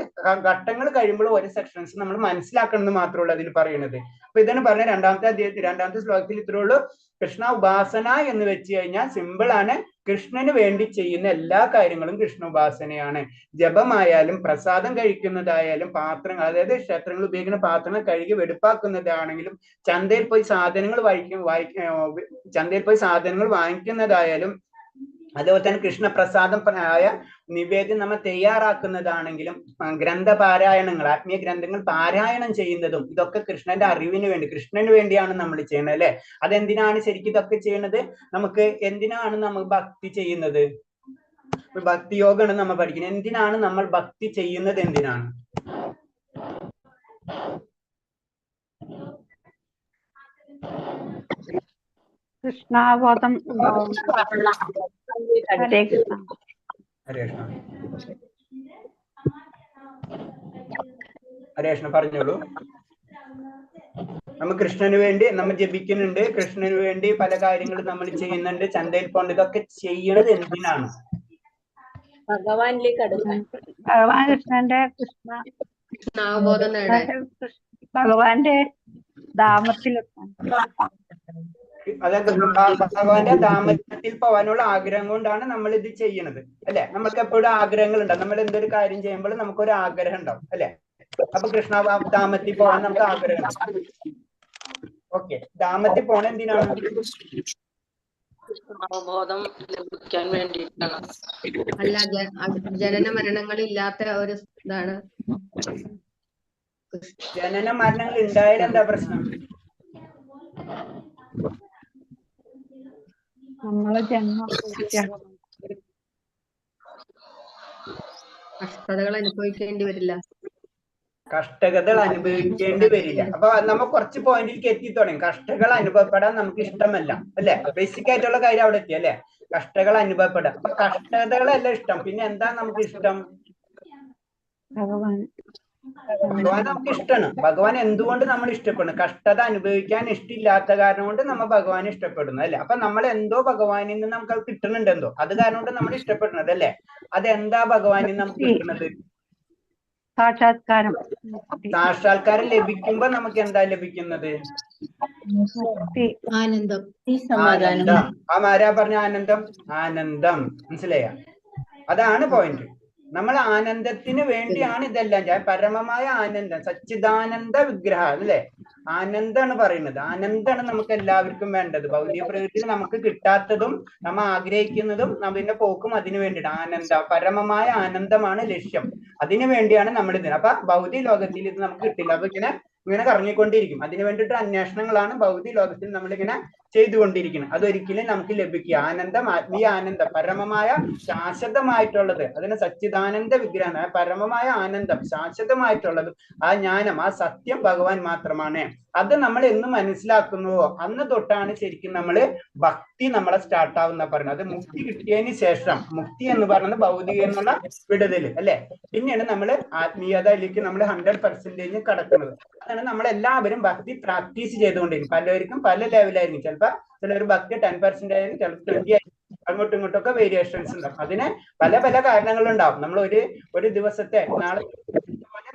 ഘട്ടങ്ങൾ കഴിയുമ്പോൾ ഓരോ സെക്ഷൻസ് നമ്മൾ മനസ്സിലാക്കണം എന്ന് മാത്രമേ അതിൽ പറയുന്നത്. അപ്പൊ ഇതാണ് പറഞ്ഞ രണ്ടാമത്തെ ശ്ലോകത്തിൽ ഇത്രേ ഉള്ളൂ. കൃഷ്ണ ഉപാസന എന്ന് വെച്ച് കഴിഞ്ഞാൽ സിമ്പിൾ ആണ്, കൃഷ്ണന് വേണ്ടി ചെയ്യുന്ന എല്ലാ കാര്യങ്ങളും കൃഷ്ണ ഉപാസനയാണ്. ജപമായാലും പ്രസാദം കഴിക്കുന്നതായാലും പാത്രങ്ങൾ, അതായത് ക്ഷേത്രങ്ങൾ ഉപയോഗിക്കുന്ന പാത്രങ്ങൾ കഴുകി വെടുപ്പാക്കുന്നതാണെങ്കിലും ചന്തയിൽ പോയി സാധനങ്ങൾ ചന്തയിൽ പോയി സാധനങ്ങൾ വാങ്ങിക്കുന്നതായാലും, അതുപോലെ തന്നെ കൃഷ്ണപ്രസാദം ആയ നിവേദ്യം നമ്മൾ തയ്യാറാക്കുന്നതാണെങ്കിലും, ഗ്രന്ഥപാരായണങ്ങൾ, ആത്മീയ ഗ്രന്ഥങ്ങൾ പാരായണം ചെയ്യുന്നതും, ഇതൊക്കെ കൃഷ്ണന്റെ അറിവിന് വേണ്ടി, കൃഷ്ണന് വേണ്ടിയാണ് നമ്മൾ ചെയ്യുന്നത് അല്ലെ. അതെന്തിനാണ് ശരിക്കും ഇതൊക്കെ ചെയ്യുന്നത്, നമുക്ക് എന്തിനാണ് നമ്മൾ ഭക്തി ചെയ്യുന്നത്, ഭക്തിയോഗമാണ് നമ്മൾ പഠിക്കുന്നത്. എന്തിനാണ് നമ്മൾ ഭക്തി ചെയ്യുന്നത്, എന്തിനാണ്? കൃഷ്ണാബോധം ഉണ്ടാവും. ഹരേ കൃഷ്ണ. ഹരേ കൃഷ്ണ. ഹരേ കൃഷ്ണ പറഞ്ഞോളൂ. നമ്മൾ കൃഷ്ണന് വേണ്ടി നമ്മൾ ജപിക്കുന്നുണ്ട്, കൃഷ്ണന് വേണ്ടി പല കാര്യങ്ങളും നമ്മൾ ചെയ്യുന്നുണ്ട്, ചന്തയിൽ പോണ്ട്, ഇതൊക്കെ ചെയ്യണത് എന്തിനാണ്? ഭഗവാനിലേക്ക് അടുക്കാൻ. ഭഗവാൻ കൃഷ്ണന്റെ കൃഷ്ണാവബോധം നേടാൻ, ഭഗവാന്റെ ധാമത്തിലെത്താൻ, അതായത് ഭഗവാന്റെ ധാമത്തിൽ പോകാനുള്ള ആഗ്രഹം കൊണ്ടാണ് നമ്മൾ ഇത് ചെയ്യണത് അല്ലെ. നമുക്ക് എപ്പോഴും ആഗ്രഹങ്ങൾ ഉണ്ടാവും, നമ്മൾ എന്തൊരു കാര്യം ചെയ്യുമ്പോൾ നമുക്കൊരു ആഗ്രഹം ഉണ്ടാവും അല്ലെ. അപ്പൊ കൃഷ്ണ ധാമത്തിൽ പോകാൻ നമുക്ക് ആഗ്രഹം ഉണ്ടാവും. ഓക്കെ, ധാമത്തിൽ പോണ എന്തിനാണ്? അവബോധം ലഭിക്കാൻ വേണ്ടിയിട്ടാണ്. അല്ല ജനന മരണങ്ങളില്ലാത്ത ഒരു ഇതാണ്. ജനന മരണങ്ങൾ ഉണ്ടായാലും എന്താ പ്രശ്നം? നമ്മളെ ജന്മം കഷ്ടതകൾ അനുഭവിക്കേണ്ടി വരില്ല. കഷ്ടതകൾ അനുഭവിക്കേണ്ടി വരില്ല. അപ്പൊ നമ്മൾ കുറച്ച് പോയിന്റിലേക്ക് എത്തി തുടങ്ങി. കഷ്ടതകൾ അനുഭവപ്പെടാൻ നമുക്ക് ഇഷ്ടമല്ല അല്ലെ, ബേസിക് ആയിട്ടുള്ള കാര്യം അവിടെ എത്തി അല്ലെ. കഷ്ടതകൾ അനുഭവപ്പെടാം. അപ്പൊ കഷ്ടതകളല്ല ഇഷ്ടം, പിന്നെ എന്താ നമുക്ക് ഇഷ്ടം? ഭഗവാൻ. ഭഗവാൻ നമുക്ക് ഇഷ്ടമാണ്. ഭഗവാൻ എന്തുകൊണ്ട് നമ്മൾ ഇഷ്ടപ്പെടുന്നു? കഷ്ടത അനുഭവിക്കാൻ ഇഷ്ടമില്ലാത്ത കാരണം കൊണ്ട് നമ്മൾ ഭഗവാനെ ഇഷ്ടപ്പെടുന്നു അല്ലെ. അപ്പൊ നമ്മൾ എന്തോ ഭഗവാനിൽ നിന്ന് നമുക്ക് അത് കിട്ടുന്നുണ്ട്, എന്തോ അത് കാരണം കൊണ്ട് നമ്മൾ ഇഷ്ടപ്പെടുന്നത് അല്ലെ. അതെന്താ ഭഗവാനിൽ നിന്ന് നമുക്ക് കിട്ടുന്നത്? സാക്ഷാത്കാരം. സാക്ഷാത്കാരം ലഭിക്കുമ്പോ നമുക്ക് എന്താ ലഭിക്കുന്നത്? ആനന്ദം. ആനന്ദം. ആരാ പറഞ്ഞ ആനന്ദം? ആനന്ദം. മനസ്സിലായ? അതാണ് പോയിന്റ്. നമ്മൾ ആനന്ദത്തിന് വേണ്ടിയാണ് ഇതെല്ലാം. പരമമായ ആനന്ദം, സച്ചിദാനന്ദ വിഗ്രഹം അല്ലെ. ആനന്ദാണ് പറയുന്നത്. ആനന്ദാണ് നമുക്ക് എല്ലാവർക്കും വേണ്ടത്. ഭൗതിക പ്രകൃതിയിൽ നമുക്ക് കിട്ടാത്തതും നമ്മൾ ആഗ്രഹിക്കുന്നതും നമ്മുടെ പോക്കും അതിനു വേണ്ടിയിട്ട്. ആനന്ദം, പരമമായ ആനന്ദമാണ് ലക്ഷ്യം. അതിനു വേണ്ടിയാണ് നമ്മൾ ഇത്. അപ്പൊ ഭൗതിക ലോകത്തിൽ ഇത് നമുക്ക് കിട്ടില്ല. അപ്പൊ ഇങ്ങനെ ഇങ്ങനെ കറങ്ങിക്കൊണ്ടിരിക്കും. അതിനു വേണ്ടിയിട്ട് അന്വേഷണങ്ങളാണ് ഭൗതിക ലോകത്തിൽ നമ്മളിങ്ങനെ ചെയ്തുകൊണ്ടിരിക്കുന്നത്. അതൊരിക്കലും നമുക്ക് ലഭിക്കുക ആനന്ദം, ആത്മീയ ആനന്ദം, പരമമായ ശാശ്വതമായിട്ടുള്ളത്, അതിന് സച്ചിദാനന്ദ വിഗ്രഹം, പരമമായ ആനന്ദം ശാശ്വതമായിട്ടുള്ളത്, ആ ജ്ഞാനം, ആ സത്യം ഭഗവാൻ മാത്രമാണ്. അത് നമ്മൾ എന്ന് മനസ്സിലാക്കുന്നുവോ അന്ന് തൊട്ടാണ് ശരിക്കും നമ്മള് ഭക്തി നമ്മളെ സ്റ്റാർട്ട് ആവുന്ന പറയുന്നത്. അത് മുക്തി കിട്ടിയതിന് ശേഷം, മുക്തി എന്ന് പറയുന്നത് ഭൗതിക എന്നുള്ള വിടുതല് അല്ലെ, പിന്നെയാണ് നമ്മൾ ആത്മീയതയിലേക്ക് നമ്മൾ 100% കടക്കുന്നത്. അതാണ് നമ്മളെല്ലാവരും ഭക്തി പ്രാക്ടീസ് ചെയ്തുകൊണ്ടിരിക്കും. പലർക്കും പല ലെവലായിരിക്കും. ചിലപ്പോൾ ചിലർ ഭക്തി 10% ആയിരിക്കും, ചിലപ്പോൾ 20 ആയിരിക്കും. അങ്ങോട്ടും ഇങ്ങോട്ടൊക്കെ വേരിയേഷൻസ് ഉണ്ടാവും. അതിന് പല പല കാരണങ്ങളുണ്ടാവും. നമ്മൾ ഒരു ദിവസത്തെ നാളെ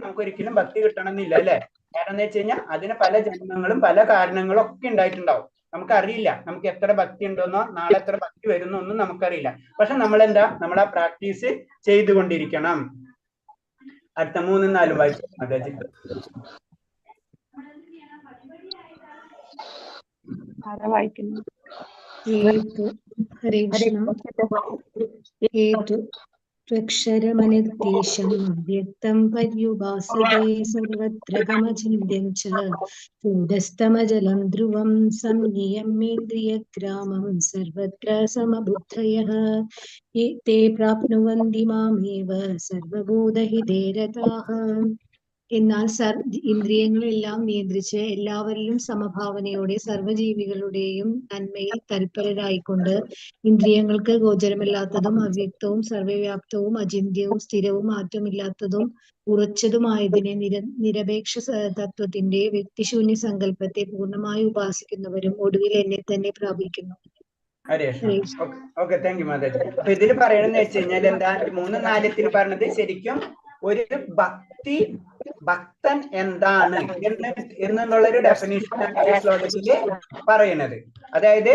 നമുക്ക് ഒരിക്കലും ഭക്തി കിട്ടണമെന്നില്ല അല്ലെ. കാരണം എന്ന് വെച്ച് കഴിഞ്ഞാൽ അതിന് പല ജന്മങ്ങളും പല കാരണങ്ങളും ഒക്കെ ഉണ്ടായിട്ടുണ്ടാവും. നമുക്കറിയില്ല നമുക്ക് എത്ര ഭക്തി ഉണ്ടോന്നോ നാളെ എത്ര ഭക്തി വരുന്നോ ഒന്നും നമുക്കറിയില്ല. പക്ഷെ നമ്മളെന്താ, നമ്മൾ ആ പ്രാക്ടീസ് ചെയ്തുകൊണ്ടിരിക്കണം. അടുത്ത 3, 4 വായിച്ചു മാതാജി. ആരാ വായിക്കുന്നു? ഹരേ കൃഷ്ണ. ക്ഷരമനിർദ്ദേശം അവ്യക്തം പര്യുപാസതേ സർവത്ര ഗമചിന്യം ച കൂടസ്ഥമജലം ധ്രുവം സംനിയമ്യേന്ദ്രിയഗ്രാമം സർവത്ര സമബുദ്ധയഃ തേ പ്രാപ്നുവന്തി മാമേവ സർവഭൂതഹിതേ രതാഃ. എന്നാൽ ഇന്ദ്രിയങ്ങളെല്ലാം നിയന്ത്രിച്ച് എല്ലാവരിലും സമഭാവനയോടെ സർവ്വജീവികളുടെയും നന്മയിൽ തൽപരരായിക്കൊണ്ട് ഇന്ദ്രിയങ്ങൾക്ക് ഗോചരമില്ലാത്തതും അവ്യക്തവും സർവ്വവ്യാപ്തവും അചിന്ത്യവും സ്ഥിരവും മാറ്റമില്ലാത്തതും ഉറച്ചതുമായതിനെ നിരപേക്ഷ തത്വത്തിന്റെ വ്യക്തിശൂന്യ സങ്കല്പത്തെ പൂർണ്ണമായി ഉപാസിക്കുന്നവരും ഒടുവിൽ എന്നെ തന്നെ പ്രാപിക്കുന്നു. Okay, thank you Mataji. അപ്പൊ ഇതിൽ പറയണെന്ന് വെച്ച് കഴിഞ്ഞാൽ എന്താ, 3, 4 പറഞ്ഞത് ശരിക്കും ഒരു ഭക്തൻ എന്താണ് എന്നുള്ളൊരു ഡെഫിനിഷനാണ് ഈ ശ്ലോകത്തില് പറയുന്നത്. അതായത്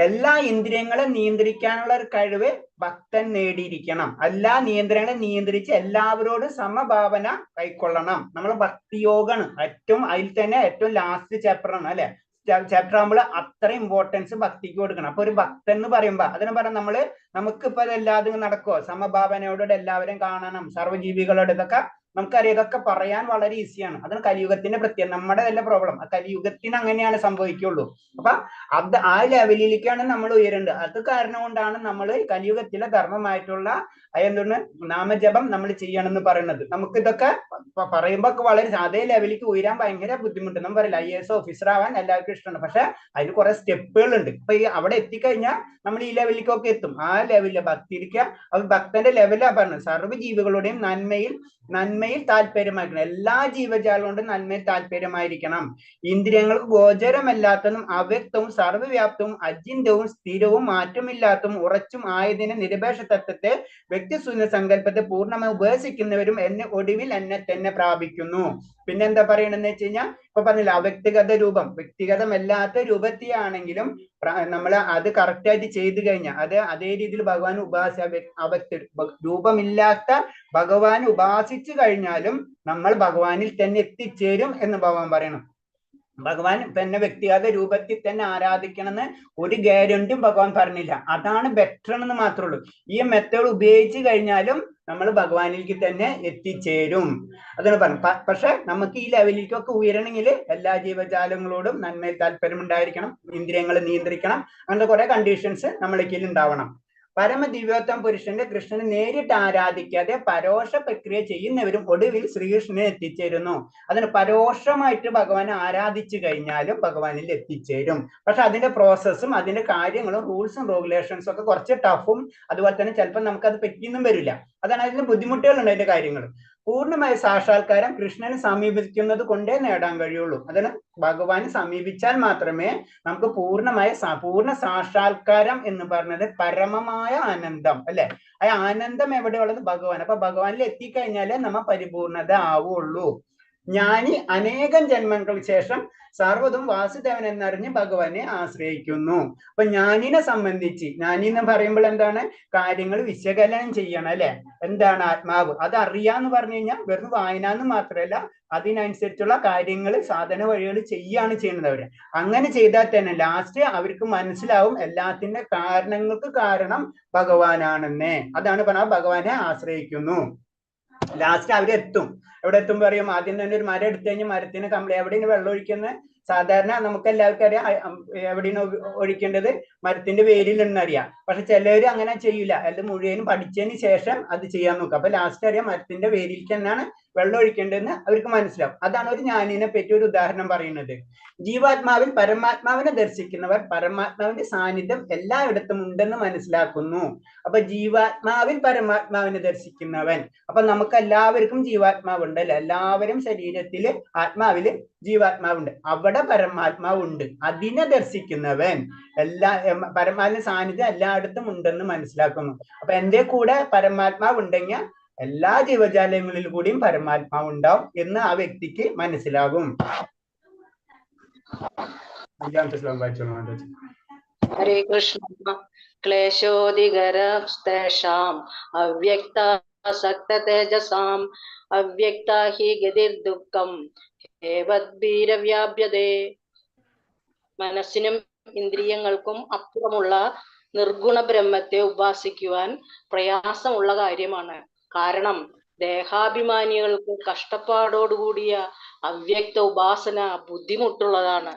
എല്ലാ ഇന്ദ്രിയങ്ങളെ നിയന്ത്രിക്കാനുള്ള ഒരു കഴിവ് ഭക്തൻ നേടിയിരിക്കണം. എല്ലാ നിയന്ത്രണങ്ങളെ നിയന്ത്രിച്ച് എല്ലാവരോടും സമഭാവന കൈക്കൊള്ളണം. നമ്മൾ ഭക്തിയോഗമാണ് ഏറ്റവും, അതിൽ തന്നെ ഏറ്റവും ലാസ്റ്റ് ചാപ്റ്ററാണ് അല്ലെ. ചാപ്റ്റർ ആകുമ്പോൾ അത്ര ഇമ്പോർട്ടൻസ് ഭക്തിക്ക് കൊടുക്കണം. അപ്പൊ ഒരു ഭക്തൻ എന്ന് പറയുമ്പോ അതിന് പറഞ്ഞ നമുക്കിപ്പോ എല്ലാതും നടക്കുമോ, സമഭാവനയോടെ എല്ലാവരും കാണണം, സർവ്വജീവികളോട്, ഇതൊക്കെ നമുക്കറിയാം. ഇതൊക്കെ പറയാൻ വളരെ ഈസിയാണ്. അതാണ് കലിയുഗത്തിന്റെ പ്രത്യേകത. നമ്മുടെ വല്ല പ്രോബ്ലം കലിയുഗത്തിന് അങ്ങനെയാണ് സംഭവിക്കുള്ളൂ. അപ്പൊ അത് ആ ലെവലിലേക്കാണ് നമ്മൾ ഉയരേണ്ടത്. അത് കാരണം കൊണ്ടാണ് നമ്മൾ കലിയുഗത്തിലെ ധർമ്മമായിട്ടുള്ള എന്താണ് നാമജപം നമ്മൾ ചെയ്യണമെന്ന് പറയുന്നത്. നമുക്ക് ഇതൊക്കെ പറയുമ്പോ വളരെ അതേ ലെവലിലേക്ക് ഉയരാൻ ഭയങ്കര ബുദ്ധിമുട്ട്. നമ്മൾ പറയില്ല IAS ഓഫീസർ ആവാൻ എല്ലാവർക്കും ഇഷ്ടമാണ്, പക്ഷെ അതിന് കുറെ സ്റ്റെപ്പുകൾ ഉണ്ട്. ഇപ്പൊ ഈ അവിടെ എത്തിക്കഴിഞ്ഞാൽ നമ്മൾ ഈ ലെവലിലേക്കൊക്കെ എത്തും. ആ ലെവലില് ഭക്തിരിക്കുക, അത് ഭക്തന്റെ ലെവലാ പറഞ്ഞത്. സർവ്വജീവികളുടെയും നന്മയിൽ താല്പര്യമായിരിക്കണം. എല്ലാ ജീവജാലങ്ങളുടെയും നന്മയിൽ താല്പര്യമായിരിക്കണം. ഇന്ദ്രിയങ്ങൾക്ക് ഗോചരമല്ലാത്തതും അവ്യക്തവും സർവ്വവ്യാപ്തവും അചിന്ത്യവും സ്ഥിരവും മാറ്റമില്ലാത്തതും ഉറച്ചും ആയതിനെ നിരപേക്ഷ തത്വത്തെ വ്യക്തിശൂന്യ സങ്കല്പത്തെ പൂർണ്ണമായി ഉപേക്ഷിക്കുന്നവരും ഒടുവിൽ എന്നെ തന്നെ പ്രാപിക്കുന്നു. പിന്നെന്താ പറയണെന്ന് വെച്ച് കഴിഞ്ഞാൽ ഇപ്പൊ പറഞ്ഞില്ല, അവ്യക്തിഗത രൂപം, വ്യക്തിഗതമല്ലാത്ത രൂപത്തെയാണെങ്കിലും നമ്മൾ അത് കറക്റ്റായിട്ട് ചെയ്തു കഴിഞ്ഞാൽ അത് അതേ രീതിയിൽ ഭഗവാൻ രൂപമില്ലാത്ത ഭഗവാൻ ഉപാസിച്ചു കഴിഞ്ഞാലും നമ്മൾ ഭഗവാനിൽ തന്നെ എത്തിച്ചേരും എന്ന് ഭഗവാൻ പറയണം. ഭഗവാൻ തന്നെ വ്യക്തിഗത രൂപത്തിൽ തന്നെ ആരാധിക്കണമെന്ന് ഒരു ഗ്യാരണ്ടിയും ഭഗവാൻ പറഞ്ഞില്ല. അതാണ് ബെറ്റർ എന്ന് മാത്രമേ ഉള്ളൂ. ഈ മെത്തേഡ് ഉപയോഗിച്ച് കഴിഞ്ഞാലും നമ്മൾ ഭഗവാനിലേക്ക് തന്നെ എത്തിച്ചേരും. അതാണ് പറഞ്ഞു. പക്ഷെ നമുക്ക് ഈ ലെവലിലേക്കൊക്കെ ഉയരണമെങ്കിൽ എല്ലാ ജീവജാലങ്ങളോടും നന്മയിൽ താല്പര്യം ഉണ്ടായിരിക്കണം, ഇന്ദ്രിയങ്ങളെ നിയന്ത്രിക്കണം, അങ്ങനത്തെ കുറെ കണ്ടീഷൻസ് നമ്മളിൽ ഉണ്ടാവണം. പരമദിവ്യോത്തമ പുരുഷന്റെ കൃഷ്ണനെ നേരിട്ട് ആരാധിക്കാതെ പരോക്ഷ പ്രക്രിയ ചെയ്യുന്നവരും ഒടുവിൽ ശ്രീകൃഷ്ണനെ എത്തിച്ചേരുന്നു. അതിന് പരോക്ഷമായിട്ട് ഭഗവാനെ ആരാധിച്ചു കഴിഞ്ഞാലും ഭഗവാനിൽ എത്തിച്ചേരും. പക്ഷെ അതിന്റെ പ്രോസസ്സും അതിന്റെ കാര്യങ്ങളും റൂൾസും റെഗുലേഷൻസും ഒക്കെ കുറച്ച് ടഫും അതുപോലെ തന്നെ ചിലപ്പോൾ നമുക്കത് പറ്റിയൊന്നും വരില്ല. അതാണ് അതിന്റെ ബുദ്ധിമുട്ടുകളുണ്ട്. അതിന്റെ കാര്യങ്ങൾ പൂർണ്ണമായ സാക്ഷാത്കാരം കൃഷ്ണനെ സമീപിക്കുന്നത് കൊണ്ടേ നേടാൻ കഴിയുള്ളൂ. അതിന് ഭഗവാനെ സമീപിച്ചാൽ മാത്രമേ നമുക്ക് പൂർണ്ണ സാക്ഷാത്കാരം എന്ന് പറഞ്ഞത് പരമമായ ആനന്ദം അല്ലെ. ആ ആനന്ദം എവിടെയുള്ളത്? ഭഗവാൻ. അപ്പൊ ഭഗവാനിൽ എത്തിക്കഴിഞ്ഞാലേ നമ്മ പരിപൂർണത ആവുള്ളൂ. ജ്ഞാനി അനേകം ജന്മങ്ങൾക്ക് ശേഷം സർവ്വതും വാസുദേവൻ എന്നറിഞ്ഞ് ഭഗവാനെ ആശ്രയിക്കുന്നു. അപ്പൊ ജ്ഞാനിനെ സംബന്ധിച്ച്, ജ്ഞാനി എന്ന് പറയുമ്പോൾ എന്താണ്? കാര്യങ്ങൾ വിശകലനം ചെയ്യണം അല്ലെ. എന്താണ് ആത്മാവ്? അത് അറിയാന്ന് പറഞ്ഞു കഴിഞ്ഞാൽ വെറും വായന എന്ന് മാത്രമല്ല, അതിനനുസരിച്ചുള്ള കാര്യങ്ങൾ സാധന വഴികൾ ചെയ്യാണ് ചെയ്യുന്നത്. അവര് അങ്ങനെ ചെയ്താൽ തന്നെ ലാസ്റ്റ് അവർക്ക് മനസ്സിലാവും എല്ലാത്തിന്റെ കാരണങ്ങൾക്ക് കാരണം ഭഗവാനാണെന്നേ. അതാണ് പറഞ്ഞാൽ ഭഗവാനെ ആശ്രയിക്കുന്നു. ലാസ്റ്റ് അവരെത്തും. എവിടെ എത്തുമ്പോൾ അറിയാം, ആദ്യം തന്നെ ഒരു മരം എടുത്തു കഴിഞ്ഞാൽ മരത്തിന് എവിടെയാണ് വെള്ളം ഒഴിക്കുന്നത്? സാധാരണ നമുക്ക് എല്ലാവർക്കും അറിയാം എവിടെയാണ് ഒഴിക്കേണ്ടത്, മരത്തിന്റെ വേരിൽ നിന്നറിയാം. പക്ഷെ ചിലവര് അങ്ങനെ ചെയ്യില്ല, അത് മുഴുവനും പഠിച്ചതിന് ശേഷം അത് ചെയ്യാൻ നോക്കുക. അപ്പൊ ലാസ്റ്റ് അറിയാം മരത്തിന്റെ വേരിലേക്ക് തന്നെയാണ് വെള്ളം ഒഴിക്കേണ്ടതെന്ന് അവർക്ക് മനസ്സിലാവും. അതാണ് ഒരു ജ്ഞാനിനെ പറ്റി ഒരു ഉദാഹരണം പറയുന്നത്. ജീവാത്മാവിൽ പരമാത്മാവിനെ ദർശിക്കുന്നവർ പരമാത്മാവിന്റെ സാന്നിധ്യം എല്ലായിടത്തും ഉണ്ടെന്ന് മനസ്സിലാക്കുന്നു. അപ്പൊ ജീവാത്മാവിൽ പരമാത്മാവിനെ ദർശിക്കുന്നവൻ, അപ്പൊ നമുക്ക് എല്ലാവർക്കും ജീവാത്മാവുണ്ട് അല്ലെ, എല്ലാവരും ശരീരത്തില് ആത്മാവില് ജീവാത്മാവുണ്ട്, അവിടെ പരമാത്മാവുണ്ട്. അതിനെ ദർശിക്കുന്നവൻ പരമാത്മാവിന്റെ സാന്നിധ്യം എല്ലായിടത്തും ഉണ്ടെന്ന് മനസ്സിലാക്കുന്നു. അപ്പൊ എന്റെ കൂടെ പരമാത്മാവ് ഉണ്ടെങ്കിൽ എല്ലാ ജീവജാലങ്ങളിൽ കൂടിയും പരമാത്മാവ് ഉണ്ടാവും എന്ന് ആ വ്യക്തിക്ക് മനസ്സിലാകും. അഞ്ചാമത്തെ ശ്ലോകം വായിച്ചോളൂ. ഹരേ കൃഷ്ണ. ക്ലേശോദികരസ്തേഷാം അവ്യക്താസക്ത തേജസാം അവ്യക്ത ഹി ഗതിർദുഃഖം ഹേവദ്ഭീരവ്യാപ്യതേ. മനസ്സിനും ഇന്ദ്രിയങ്ങൾക്കും അപ്പുറമുള്ള നിർഗുണ ബ്രഹ്മത്തെ ഉപാസിക്കുവാൻ പ്രയാസമുള്ള കാര്യമാണ്. കാരണം ദേഹാഭിമാനികൾക്ക് കഷ്ടപ്പാടോടുകൂടിയ അവ്യക്ത ഉപാസന ബുദ്ധിമുട്ടുള്ളതാണ്.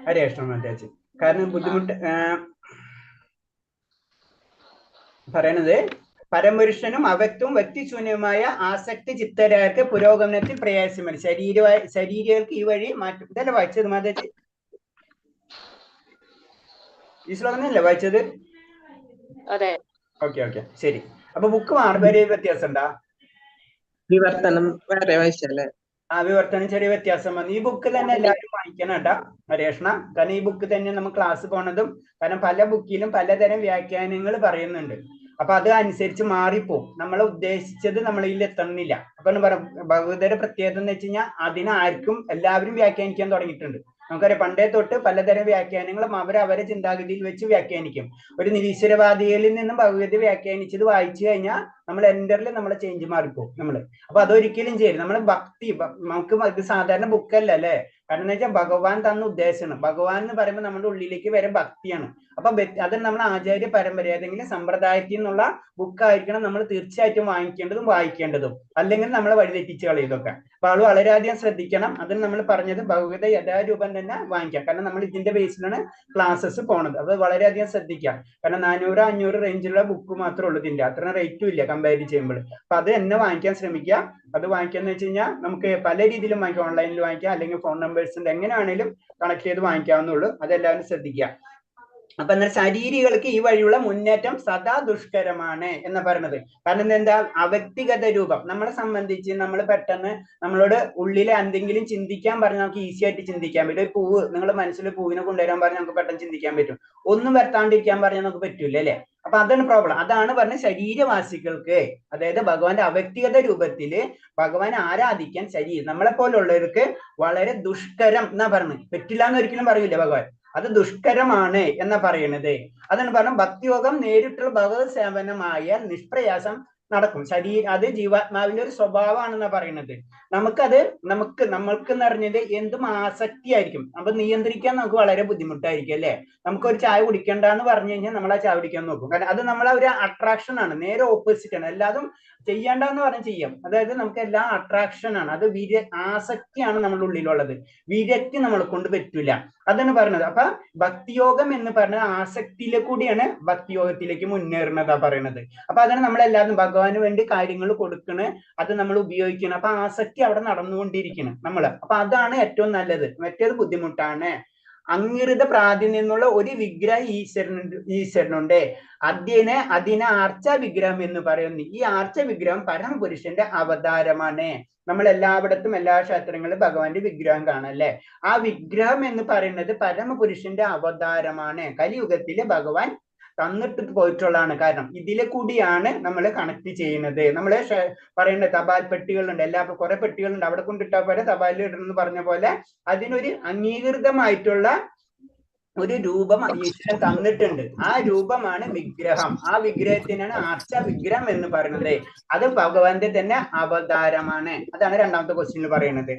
ഹരേ കൃഷ്ണ. കാരണം ബുദ്ധിമുട്ട് പറയണത് പരമപുരുഷനും അവ്യക്തവും വ്യക്തിശൂന്യവുമായ ആസക്തി ചിത്തരാർക്ക് പുരോഗമനത്തിൽ പ്രയാസമാണ്. ശരീരങ്ങൾക്ക് ഈ വഴി മാറ്റും. ഇതല്ലേ വായിച്ചത് മാതാജി? ഈ ശ്ലോകം തന്നെയല്ലേ വായിച്ചത്? അതെ. ഓക്കെ ഓക്കെ ശരി. അപ്പൊ ബുക്ക് മാറുമ്പോൾ വ്യത്യാസം ഉണ്ടാ? വിവർത്തനം വേറെ വായിച്ചല്ലേ? വിവർത്തനം ചെറിയ വ്യത്യാസം വന്നു. ഈ ബുക്ക് തന്നെ എല്ലാവരും വായിക്കണം കേട്ടാ ഹരേഷ്ണ. കാരണം ഈ ബുക്ക് തന്നെ നമ്മൾ ക്ലാസ് പോണതും, കാരണം പല ബുക്കിലും പലതരം വ്യാഖ്യാനങ്ങൾ പറയുന്നുണ്ട്. അപ്പൊ അത് അനുസരിച്ച് മാറിപ്പോവും. നമ്മൾ ഉദ്ദേശിച്ചത് നമ്മളിൽ എത്തണമെന്നില്ല. അപ്പൊ ഭഗവതയുടെ പ്രത്യേകത എന്ന് വെച്ച് കഴിഞ്ഞാൽ അതിനാർക്കും എല്ലാവരും വ്യാഖ്യാനിക്കാൻ തുടങ്ങിയിട്ടുണ്ട്. നമുക്കറിയാം പണ്ടേ തൊട്ട് പലതരം വ്യാഖ്യാനങ്ങളും അവരെ ചിന്താഗതിയിൽ വെച്ച് വ്യാഖ്യാനിക്കും. ഒരു നിരീശ്വരവാദികളിൽ നിന്നും ഭഗവത് വ്യാഖ്യാനിച്ചത് വായിച്ചു കഴിഞ്ഞാൽ നമ്മൾ എൻ്ററിൽ നമ്മളെ ചേഞ്ച് മാറിപ്പോകും നമ്മള്. അപ്പൊ അതൊരിക്കലും ചെയ്യും. നമ്മൾ ഭക്തി നമുക്ക് ഇത് സാധാരണ ബുക്കല്ല അല്ലെ. കാരണം എന്ന് വെച്ചാൽ ഭഗവാൻ തന്ന ഉദ്ദേശമാണ്. ഭഗവാൻ എന്ന് പറയുമ്പോൾ നമ്മുടെ ഉള്ളിലേക്ക് വരെ ഭക്തിയാണ്. അപ്പൊ അത് നമ്മൾ ആചാര്യ പരമ്പര ഏതെങ്കിലും സമ്പ്രദായത്തിൽ നിന്നുള്ള ബുക്കായിരിക്കണം നമ്മൾ തീർച്ചയായിട്ടും വായിക്കേണ്ടതും. അല്ലെങ്കിൽ നമ്മളെ വഴിതെറ്റിച്ച് കളയതൊക്കെ. അപ്പൊ ആള് വളരെയധികം ശ്രദ്ധിക്കണം. അതിന് നമ്മൾ പറഞ്ഞത് ഭഗവത യഥാരൂപം തന്നെ വാങ്ങിക്കാം. കാരണം നമ്മൾ ഇതിന്റെ ബേസിലാണ് ക്ലാസ്സസ് പോണത്. അത് വളരെയധികം ശ്രദ്ധിക്കാം. കാരണം 400-500 റേഞ്ചിലുള്ള ബുക്ക് മാത്രമേ ഉള്ളൂ ഇതിന്റെ. അത്ര റേറ്റും ഇല്ല കമ്പയർ ചെയ്യുമ്പോൾ. അപ്പൊ അത് തന്നെ വാങ്ങിക്കാൻ ശ്രമിക്കുക. അത് വാങ്ങിക്കാന്ന് വെച്ച് കഴിഞ്ഞാൽ നമുക്ക് പല രീതിയിലും വാങ്ങിക്കാം. ഓൺലൈനിൽ വാങ്ങിക്കാം, അല്ലെങ്കിൽ ഫോൺ നമ്പേഴ്സിന്റെ എങ്ങനെ വേണേലും കണക്ട് ചെയ്ത് വാങ്ങിക്കാവുന്നുള്ളൂ. അതെല്ലാവരും ശ്രദ്ധിക്കുക. അപ്പൊ എന്നാൽ ശരീരികൾക്ക് ഈ വഴിയുള്ള മുന്നേറ്റം സദാ ദുഷ്കരമാണ് എന്ന് പറയുന്നത്. കാരണം എന്താ? അവ്യക്തിഗത രൂപം നമ്മളെ സംബന്ധിച്ച് നമ്മൾ പെട്ടെന്ന് നമ്മളോട് ഉള്ളിലെ എന്തെങ്കിലും ചിന്തിക്കാൻ പറഞ്ഞാൽ നമുക്ക് ഈസി ആയിട്ട് ചിന്തിക്കാൻ പറ്റും. ഒരു പൂവ് നിങ്ങൾ മനസ്സിൽ പൂവിനെ കൊണ്ടുവരാൻ പറഞ്ഞാൽ നമുക്ക് പെട്ടെന്ന് ചിന്തിക്കാൻ പറ്റും. ഒന്നും വരുത്താണ്ടിരിക്കാൻ പറഞ്ഞാൽ നമുക്ക് പറ്റൂല അല്ലെ. അപ്പൊ അതാണ് പ്രോബ്ലം. അതാണ് പറഞ്ഞ ശരീരവാസികൾക്ക്, അതായത് ഭഗവാന്റെ അവ്യക്തിഗത രൂപത്തില് ഭഗവാനെ ആരാധിക്കാൻ നമ്മളെ പോലുള്ളവർക്ക് വളരെ ദുഷ്കരം എന്നാ പറഞ്ഞത്. പറ്റില്ല എന്ന് ഒരിക്കലും പറയൂല ഭഗവാൻ. അത് ദുഷ്കരമാണ് എന്നാ പറയണത്. അതാണ് പറഞ്ഞ ഭക്തിയോഗം നേരിട്ടുള്ള ഭഗവത് സേവനമായ നിഷ്പ്രയാസം നടക്കും. അത് ജീവാത്മാവിന്റെ ഒരു സ്വഭാവമാണെന്നാ പറയുന്നത്. നമ്മൾക്ക് നിറഞ്ഞത് എന്തും ആസക്തി ആയിരിക്കും. അപ്പൊ നിയന്ത്രിക്കാൻ നമുക്ക് വളരെ ബുദ്ധിമുട്ടായിരിക്കും അല്ലെ. നമുക്കൊരു ചായ കുടിക്കണ്ടെന്ന് പറഞ്ഞു കഴിഞ്ഞാൽ നമ്മൾ ആ ചായ കുടിക്കാൻ നോക്കും. കാരണം അത് നമ്മളെ ഒരു അട്രാക്ഷൻ ആണ്, നേരെ ഓപ്പോസിറ്റ് ആണ്. എല്ലാതും ചെയ്യണ്ടെന്ന് പറഞ്ഞ് ചെയ്യും. അതായത് നമുക്ക് എല്ലാം അട്രാക്ഷൻ ആണ്. അത് ആസക്തിയാണ് നമ്മുടെ ഉള്ളിലുള്ളത്. വിരക്തി നമ്മളെ കൊണ്ട് പറ്റൂല. അതാണ് പറഞ്ഞത്. അപ്പൊ ഭക്തിയോഗം എന്ന് പറഞ്ഞ ആസക്തിയിലെ കൂടിയാണ് ഭക്തിയോഗത്തിലേക്ക് മുന്നേറുന്നതാ പറയണത്. അപ്പൊ അതാണ് നമ്മളെല്ലാവരും ഭഗവാന് വേണ്ടി കാര്യങ്ങൾ കൊടുക്കണ്, അത് നമ്മൾ ഉപയോഗിക്കണം. അപ്പൊ ആസക്തി അവിടെ നടന്നുകൊണ്ടിരിക്കണം നമ്മള്. അപ്പൊ അതാണ് ഏറ്റവും നല്ലത്. മറ്റേത് ബുദ്ധിമുട്ടാണ്. അംഗീകൃത പ്രാതിനിധ്യം എന്നുള്ള ഒരു വിഗ്രഹം ഈശ്വരനുണ്ട്. അതിനെ ആർച്ച വിഗ്രഹം എന്ന് പറയുന്നു. ഈ ആർച്ച വിഗ്രഹം പരമപുരുഷന്റെ അവതാരമാണ്. നമ്മൾ എല്ലായിടത്തും എല്ലാ ക്ഷേത്രങ്ങളിലും ഭഗവാന്റെ വിഗ്രഹം കാണല്ലേ. ആ വിഗ്രഹം എന്ന് പറയുന്നത് പരമപുരുഷന്റെ അവതാരമാണ്. കലിയുഗത്തിലെ ഭഗവാൻ തന്നിട്ട് പോയിട്ടുള്ളതാണ്. കാരണം ഇതിലെ കൂടിയാണ് നമ്മൾ കണക്ട് ചെയ്യുന്നത്. നമ്മള് പറയുന്ന തപാൽ പെട്ടികളുണ്ട്, കുറെ പെട്ടികളുണ്ട്, അവിടെ കൊണ്ടിട്ടാ പോലെ തപാലിൽ ഇടണമെന്ന് പറഞ്ഞ പോലെ അതിനൊരു അംഗീകൃതമായിട്ടുള്ള ഒരു രൂപം ഈശ്വരൻ തന്നിട്ടുണ്ട്. ആ രൂപമാണ് വിഗ്രഹം. ആ വിഗ്രഹത്തിനാണ് ആർച്ച വിഗ്രഹം എന്ന് പറയുന്നത്. അത് ഭഗവാന്റെ തന്നെ അവതാരമാണ്. അതാണ് രണ്ടാമത്തെ ക്വസ്റ്റ്യനിൽ പറയുന്നത്.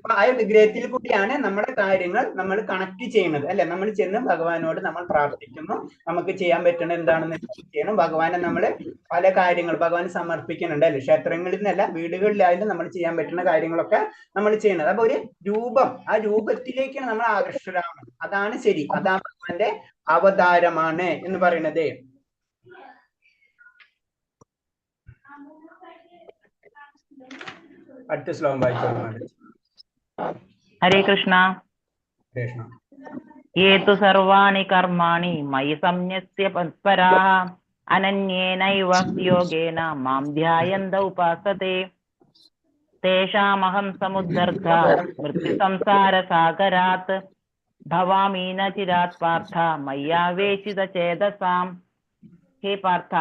അപ്പൊ ആ വിഗ്രഹത്തിൽ കൂടിയാണ് നമ്മുടെ കാര്യങ്ങൾ നമ്മൾ കണക്ട് ചെയ്യുന്നത് അല്ലെ. നമ്മൾ ചെന്ന് ഭഗവാനോട് നമ്മൾ പ്രാർത്ഥിക്കുന്നു. നമുക്ക് ചെയ്യാൻ പറ്റുന്നത് എന്താണെന്ന് ചെയ്യണം. ഭഗവാനെ നമ്മൾ പല കാര്യങ്ങൾ ഭഗവാന് സമർപ്പിക്കുന്നുണ്ട് അല്ലെ. ക്ഷേത്രങ്ങളിൽ നിന്നല്ല, വീടുകളിലായാലും നമ്മൾ ചെയ്യാൻ പറ്റുന്ന കാര്യങ്ങളൊക്കെ നമ്മൾ ചെയ്യുന്നത്. അപ്പൊ ഒരു രൂപം, ആ രൂപത്തിലേക്കാണ് നമ്മൾ ആകർഷകരാകുന്നത്. അതാണ് ശരി. അതാണ് ഭഗവാന്റെ അവതാരമാണ് എന്ന് പറയുന്നത്. അടുത്ത ശ്ലോകം വായിച്ചോളൂ. ഹരേ കൃഷ്ണ. കൃഷ്ണ. ഏതു സർവാണി കർമാണി മയി സംന്യസ്യ പരസ്പരാഃ അനന്യേനൈവ യോഗേന മാം ധ്യായന്ത ഉപാസതേ തേഷാമഹം സമുദ്ധർത്ത മൃത്യു സംസാര സാഗരാത് ഭവാമീന ചിരാത് പാർത്ഥ മയ്യാവേശിത ചേതസാം. ഹേ പാർത്ഥ,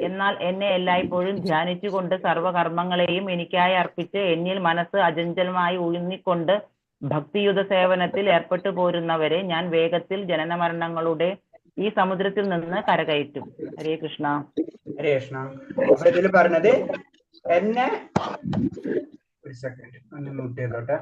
എന്നാൽ എന്നെ എല്ലായ്പ്പോഴും ധ്യാനിച്ചുകൊണ്ട് സർവകർമ്മങ്ങളെയും എനിക്കായി അർപ്പിച്ച് എന്നിൽ മനസ്സ് അചഞ്ചലമായി ഊന്നിക്കൊണ്ട് ഭക്തിയുത സേവനത്തിൽ ഏർപ്പെട്ടു പോരുന്നവരെ ഞാൻ വേഗത്തിൽ ജനന മരണങ്ങളുടെ ഈ സമുദ്രത്തിൽ നിന്ന് കരകയറ്റും. ഹരേ കൃഷ്ണ. ഹരേ കൃഷ്ണ. അപ്പൊ ഇതിൽ പറഞ്ഞത് എന്നെ ഒരു സെക്കൻഡ് ഒന്ന് മ്യൂട്ട് ചെയ്തോട്ടെ.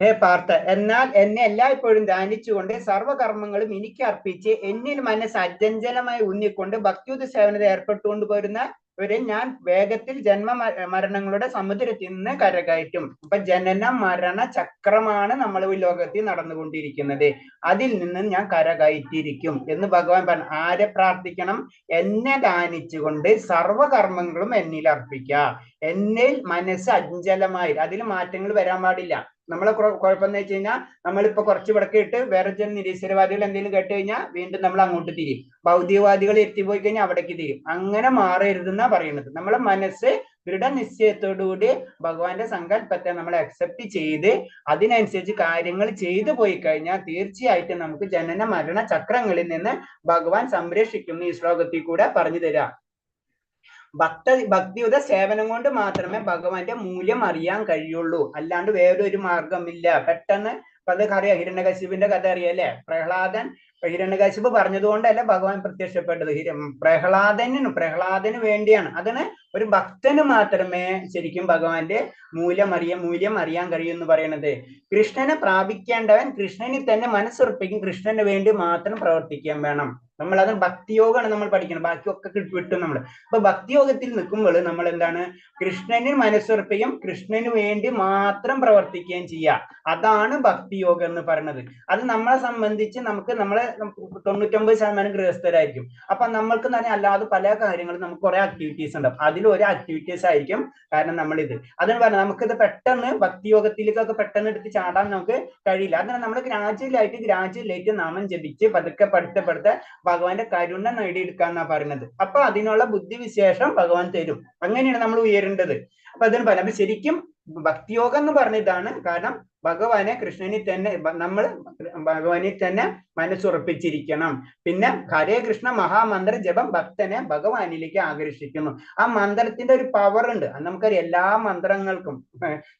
ഹേ പാർത്ഥ, എന്നാൽ എന്നെ എല്ലായ്പ്പോഴും ധ്യാനിച്ചുകൊണ്ട് സർവകർമ്മങ്ങളും എനിക്ക് അർപ്പിച്ച് എന്നിൽ മനസ്സ് അചഞ്ചലമായി ഊന്നിക്കൊണ്ട് ഭക്തിയുത സേവനത്തിൽ ഏർപ്പെട്ടുകൊണ്ട് പോരുന്നവരെ ഞാൻ വേഗത്തിൽ ജന്മ മരണങ്ങളുടെ സമുദ്രത്തിൽ നിന്ന് കരകയറ്റും. അപ്പൊ ജനന മരണ ചക്രമാണ് നമ്മൾ ഈ ലോകത്തിൽ നടന്നുകൊണ്ടിരിക്കുന്നത്. അതിൽ നിന്ന് ഞാൻ കരകയറ്റിയിരിക്കും എന്ന് ഭഗവാൻ പറഞ്ഞു. ആരെ പ്രാർത്ഥിക്കണം? എന്നെ ധ്യാനിച്ചുകൊണ്ട് സർവകർമ്മങ്ങളും എന്നിൽ അർപ്പിക്കുക. എന്നിൽ മനസ്സ് അചഞ്ചലമായി, അതിൽ മാറ്റങ്ങൾ വരാൻ പാടില്ല. നമ്മളെ കുഴപ്പമെന്ന് വെച്ച് കഴിഞ്ഞാൽ നമ്മളിപ്പോ കുറച്ച് വിടക്കിട്ട് വേറെ ചില നിരീശ്വരവാദികൾ എന്തെങ്കിലും കേട്ട് കഴിഞ്ഞാൽ വീണ്ടും നമ്മൾ അങ്ങോട്ട് തിരിയും. ഭൗതികവാദികൾ എത്തിപ്പോയി കഴിഞ്ഞാൽ അവിടേക്ക് തിരിയും. അങ്ങനെ മാറരുതെന്നാ പറയുന്നത്. നമ്മളെ മനസ്സ് ദൃഢനിശ്ചയത്തോടുകൂടി ഭഗവാന്റെ സങ്കല്പത്തെ നമ്മൾ അക്സെപ്റ്റ് ചെയ്ത് അതിനനുസരിച്ച് കാര്യങ്ങൾ ചെയ്തു പോയി കഴിഞ്ഞാൽ തീർച്ചയായിട്ടും നമുക്ക് ജനന മരണ ചക്രങ്ങളിൽ നിന്ന് ഭഗവാൻ സംരക്ഷിക്കുന്നു. ഈ ശ്ലോകത്തിൽ കൂടെ പറഞ്ഞു തരാം. ഭക്തിയുത സേവനം കൊണ്ട് മാത്രമേ ഭഗവാന്റെ മൂല്യം അറിയാൻ കഴിയുള്ളൂ. അല്ലാണ്ട് വേറൊരു മാർഗമില്ല. പെട്ടെന്ന് അത് അറിയാം. ഹിരണ്യകശിപിന്റെ കഥ അറിയാല്ലേ. ഹിരണ്യകശിപ് പറഞ്ഞതുകൊണ്ടല്ല ഭഗവാൻ പ്രത്യക്ഷപ്പെട്ടത്. പ്രഹ്ലാദന് വേണ്ടിയാണ്. അതിന് ഒരു ഭക്തന് മാത്രമേ ശരിക്കും ഭഗവാന്റെ മൂല്യം അറിയാൻ കഴിയും എന്ന് പറയുന്നത്. കൃഷ്ണനെ പ്രാപിക്കേണ്ടവൻ കൃഷ്ണനിൽ തന്നെ മനസ്സുറപ്പിക്കും. കൃഷ്ണന് വേണ്ടി മാത്രം പ്രവർത്തിക്കാൻ വേണം. നമ്മൾ അത് ഭക്തിയോഗമാണ് നമ്മൾ പഠിക്കണം. ബാക്കിയൊക്കെ വിട്ടു നമ്മൾ. അപ്പൊ ഭക്തിയോഗത്തിൽ നിൽക്കുമ്പോൾ നമ്മൾ എന്താണ്? കൃഷ്ണന് മനസ്സുറപ്പിക്കും, കൃഷ്ണന് വേണ്ടി മാത്രം പ്രവർത്തിക്കുകയും ചെയ്യുക. അതാണ് ഭക്തിയോഗം എന്ന് പറയുന്നത്. അത് നമ്മളെ സംബന്ധിച്ച് നമ്മളെ 99% ഗൃഹസ്ഥരായിരിക്കും. അപ്പൊ നമ്മൾക്ക് തന്നെ അല്ലാതെ പല കാര്യങ്ങളും നമുക്ക് കുറെ ആക്ടിവിറ്റീസ് ഉണ്ടാവും. അതിലൊരു ആക്ടിവിറ്റീസ് ആയിരിക്കും കാരണം നമ്മളിത്. അതെന്ന് പറഞ്ഞാൽ നമുക്കിത് പെട്ടെന്ന് ഭക്തിയോഗത്തിലേക്കൊക്കെ പെട്ടെന്ന് എടുത്ത് ചാടാൻ നമുക്ക് കഴിയില്ല. അതിന് നമ്മൾ ഗ്രാജുവലായിട്ട് നാമം ജപിച്ച് പതുക്കെ പടുത്ത ഭഗവാന്റെ കരുണ നേടിയെടുക്കാന്നാ പറയുന്നത്. അപ്പൊ അതിനുള്ള ബുദ്ധിവിശേഷം ഭഗവാൻ തരും. അങ്ങനെയാണ് നമ്മൾ ഉയരേണ്ടത്. അപ്പൊ അതിന് പറയാം. അപ്പൊ ശരിക്കും ഭക്തിയോഗം എന്ന് പറഞ്ഞതാണ്. കാരണം ഭഗവാനെ കൃഷ്ണനിൽ തന്നെ നമ്മൾ ഭഗവാനിൽ തന്നെ മനസ്സുറപ്പിച്ചിരിക്കണം. പിന്നെ ഹരേ കൃഷ്ണ മഹാമന്ത്ര ജപം ഭക്തനെ ഭഗവാനിലേക്ക് ആകർഷിക്കുന്നു. ആ മന്ത്രത്തിന്റെ ഒരു പവർ ഉണ്ട്. നമുക്കറിയാം എല്ലാ മന്ത്രങ്ങൾക്കും,